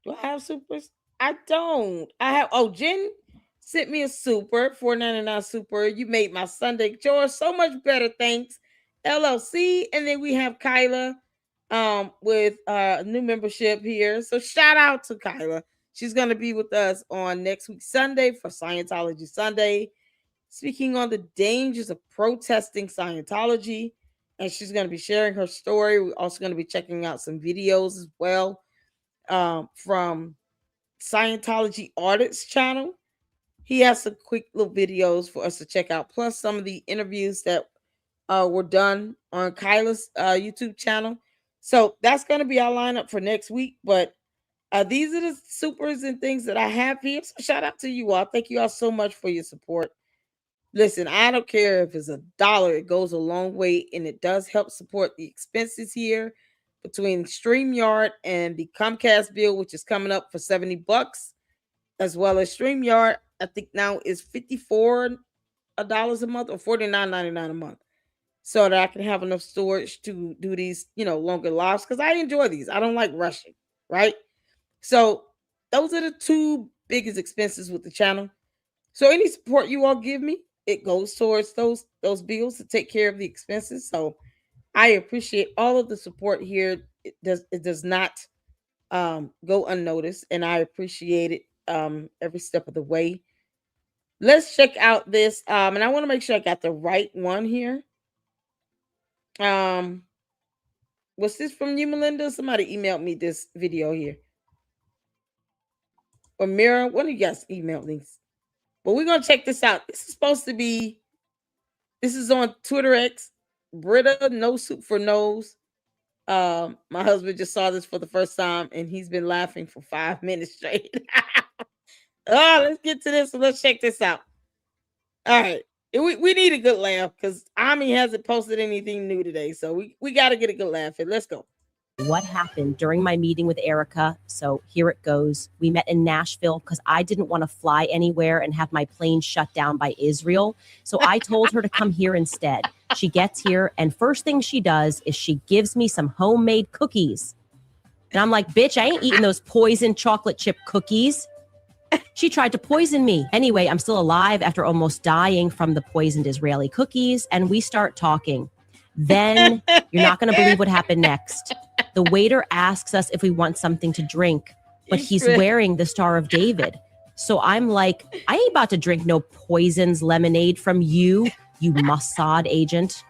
Do I have supers? I don't. I have, Jen sent me a super, $4.99 super. You made my Sunday chores so much better. Thanks. LLC. And then we have Kyla with a new membership here. So shout out to Kyla. She's going to be with us on next week, Sunday, for Scientology Sunday, speaking on the dangers of protesting Scientology. And she's going to be sharing her story. We're also going to be checking out some videos as well from Scientology Audits channel. He has some quick little videos for us to check out, plus some of the interviews that were done on Kyla's YouTube channel. So that's going to be our lineup for next week. But these are the supers and things that I have here. So shout out to you all. Thank you all so much for your support. Listen, I don't care if it's $1. It goes a long way, and it does help support the expenses here between StreamYard and the Comcast bill, which is coming up for $70, as well as StreamYard. I think now is $54 a month or $49.99 a month, so that I can have enough storage to do these, longer lives, because I enjoy these. I don't like rushing, right? So those are the 2 biggest expenses with the channel. So any support you all give me, it goes towards those bills to take care of the expenses. So I appreciate all of the support here. It does not go unnoticed, and I appreciate it every step of the way. Let's check out this, and I want to make sure I got the right one here. Was this from you, Melinda? Somebody emailed me this video here. Or Mira, one of you guys emailed these. But we're going to check this out. This is on Twitter X. Britta, No Soup for Nose. My husband just saw this for the first time, and he's been laughing for 5 minutes straight. Let's get to this. So let's check this out. All right. We need a good laugh, because Ami hasn't posted anything new today. So we got to get a good laugh in. Let's go. what happened during my meeting with Erica. So here it goes. We met in Nashville because I didn't want to fly anywhere and have my plane shut down by Israel. So I told her to come here instead. She gets here, and first thing she does is she gives me some homemade cookies. And I'm like, bitch, I ain't eating those poison chocolate chip cookies. She tried to poison me. Anyway, I'm still alive after almost dying from the poisoned Israeli cookies, and we start talking. Then you're not going to believe what happened next. The waiter asks us if we want something to drink, but he's wearing the Star of David. So I'm like, I ain't about to drink no poisons lemonade from you, you Mossad agent.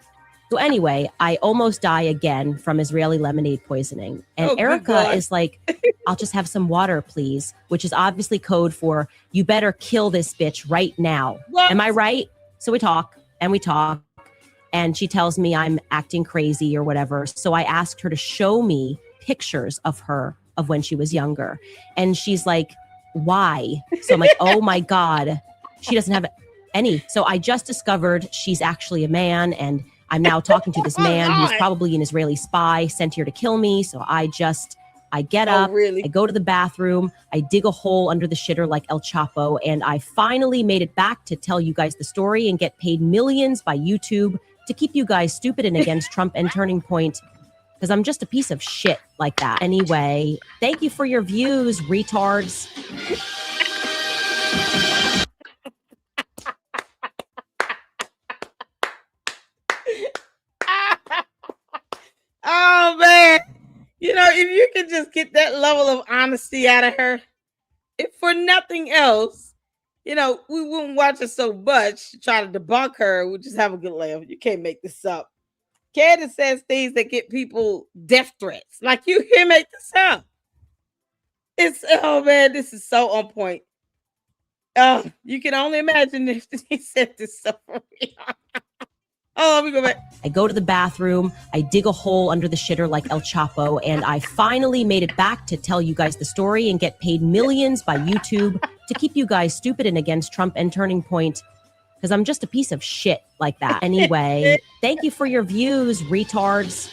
So anyway, I almost die again from Israeli lemonade poisoning. And Erica is like, I'll just have some water, please, which is obviously code for, you better kill this bitch right now. What? Am I right? So we talk and we talk. And she tells me I'm acting crazy or whatever. So I asked her to show me pictures of her of when she was younger. And she's like, why? So I'm like, oh my God, she doesn't have any. So I just discovered she's actually a man, and I'm now talking to this man who's probably an Israeli spy sent here to kill me. So I get up, I go to the bathroom, I dig a hole under the shitter like El Chapo, and I finally made it back to tell you guys the story and get paid millions by YouTube to keep you guys stupid and against Trump and Turning Point, because I'm just a piece of shit like that. Anyway, thank you for your views, retards. Oh, man. You know, if you could just get that level of honesty out of her, if for nothing else, you know, we wouldn't watch her so much to try to debunk her. We'll just have a good laugh. You can't make this up. CandICE says things that get people death threats. Like, you can't make this up. It's, oh man, this is so on point. You can only imagine if he said this stuff for me. Oh, let me go back. I go to the bathroom, I dig a hole under the shitter like El Chapo, and I finally made it back to tell you guys the story and get paid millions by YouTube to keep you guys stupid and against Trump and Turning Point, because I'm just a piece of shit like that. Anyway, thank you for your views, retards.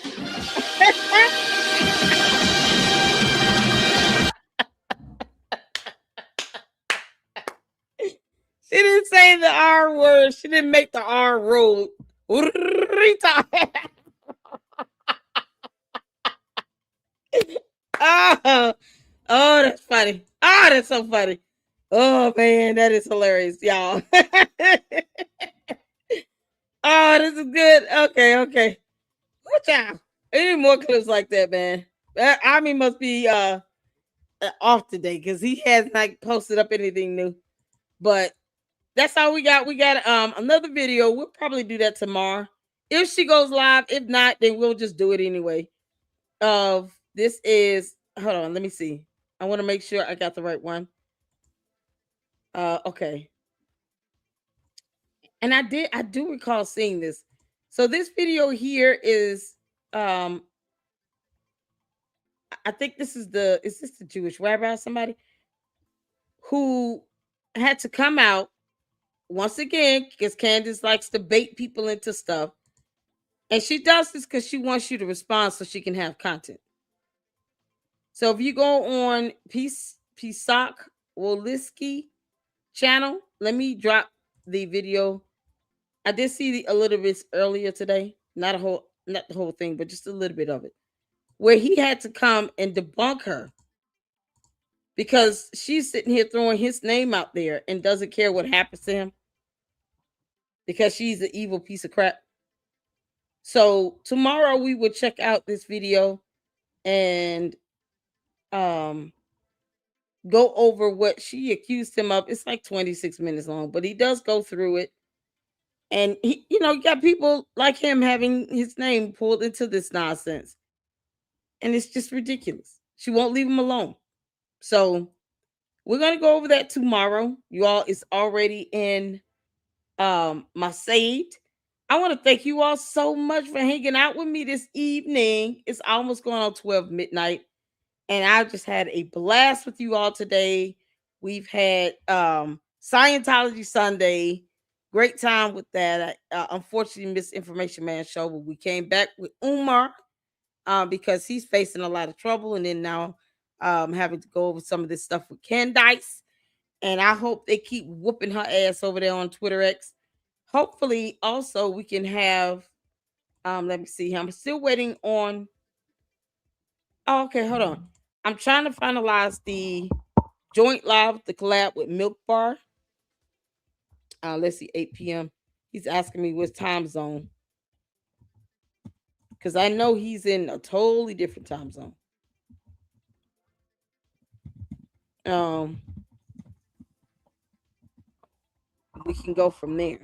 She didn't say the R word. She didn't make the R roll. Oh, that's funny. Oh, that's so funny. Oh man, that is hilarious, y'all. Oh, this is good. Okay. Watch out. Any more clips like that, man? Army must be off today because he hasn't like posted up anything new. But that's all we got. We got another video. We'll probably do that tomorrow if she goes live. If not, then we'll just do it anyway. This is, hold on, let me see. I want to make sure I got the right one. Okay. And I do recall seeing this. So this video here is I think this is is this the Jewish rabbi, somebody who had to come out once again, because CandICE likes to bait people into stuff. And she does this because she wants you to respond so she can have content. So if you go on PSOC Wolisky channel, let me drop the video. I did see a little bit earlier today. Not the whole thing, but just a little bit of it. Where he had to come and debunk her. Because she's sitting here throwing his name out there and doesn't care what happens to him. Because she's an evil piece of crap. So tomorrow we will check out this video and go over what she accused him of. It's like 26 minutes long, but he does go through it. And he, you got people like him having his name pulled into this nonsense. And it's just ridiculous. She won't leave him alone. So we're going to go over that tomorrow. You all, it's already in my saved. I want to thank you all so much for hanging out with me this evening. It's almost going on 12 midnight. And I just had a blast with you all today. We've had Scientology Sunday. Great time with that. I unfortunately missed Information Man show, but we came back with Umar because he's facing a lot of trouble, and then now having to go over some of this stuff with CandICE. And I hope they keep whooping her ass over there on Twitter X. Hopefully, also we can have. Let me see. I'm still waiting on. Oh, okay, hold on. I'm trying to finalize the joint live, the collab with Milk Bar. Let's see, 8 p.m. He's asking me what time zone. Because I know he's in a totally different time zone. We can go from there.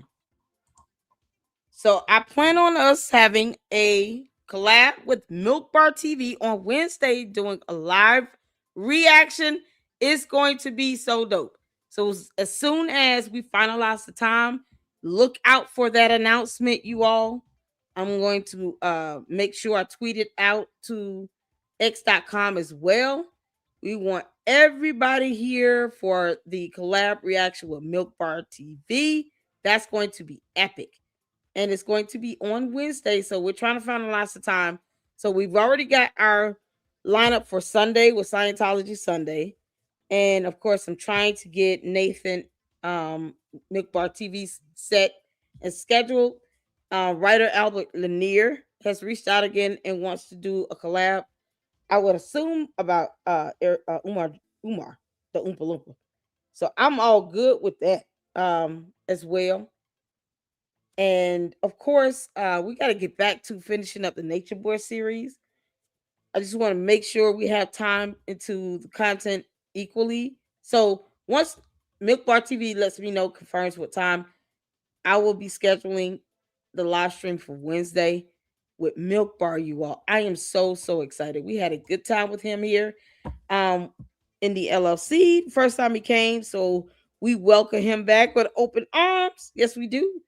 So I plan on us having a collab with Milk Bar TV on Wednesday, doing a live reaction. It's going to be so dope. So as soon as we finalize the time, look out for that announcement, you all. I'm going to make sure I tweet it out to x.com as well. We want everybody here for the collab reaction with Milk Bar TV. That's going to be epic. And it's going to be on Wednesday. So we're trying to finalize the time. So we've already got our lineup for Sunday with Scientology Sunday. And of course, I'm trying to get Nathan Milk Bar TV set and scheduled. Writer Albert Lanier has reached out again and wants to do a collab. I would assume about Umar, the Oompa Loompa. So I'm all good with that as well. And of course, we got to get back to finishing up the Nature Boy series. I just want to make sure we have time into the content equally. So once Milk Bar TV lets me know, confirms what time, I will be scheduling the live stream for Wednesday with Milk Bar, you all. I am so excited. We had a good time with him here in the LLC first time he came. So we welcome him back with open arms. Yes, we do.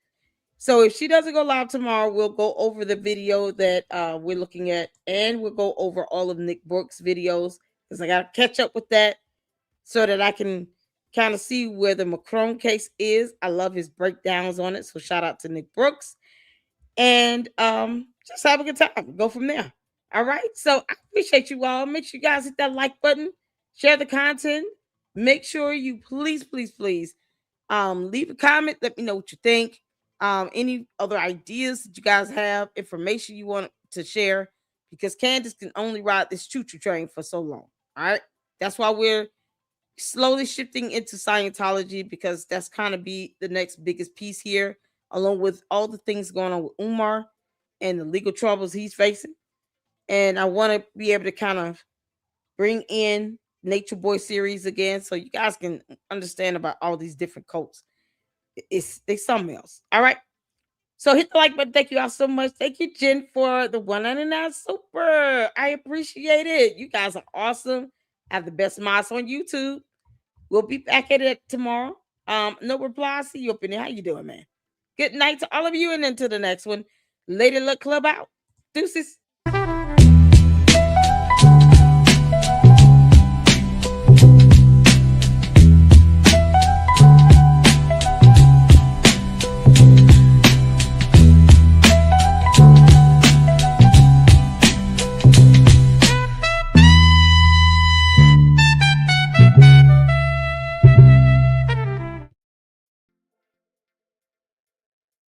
So if she doesn't go live tomorrow, we'll go over the video that we're looking at, and we'll go over all of Nick Brooks' videos, because I got to catch up with that so that I can kind of see where the Macron case is. I love his breakdowns on it. So shout out to Nick Brooks. And just have a good time. Go from there. All right. So I appreciate you all. Make sure you guys hit that like button, share the content. Make sure you please leave a comment. Let me know what you think. Any other ideas that you guys have, information you want to share, because Candace can only ride this choo-choo train for so long. All right. That's why we're slowly shifting into Scientology, because that's kind of be the next biggest piece here, along with all the things going on with Umar and the legal troubles he's facing. And I want to be able to kind of bring in Nature Boy series again, so you guys can understand about all these different cults. It's something else. All right. So hit the like button. Thank you all so much. Thank you, Jen, for the 199 super. I appreciate it. You guys are awesome. Have the best mods on YouTube. We'll be back at it tomorrow. No reply. See you up in there. How you doing, man? Good night to all of you, and into the next one. Lady Luck Club out. Deuces.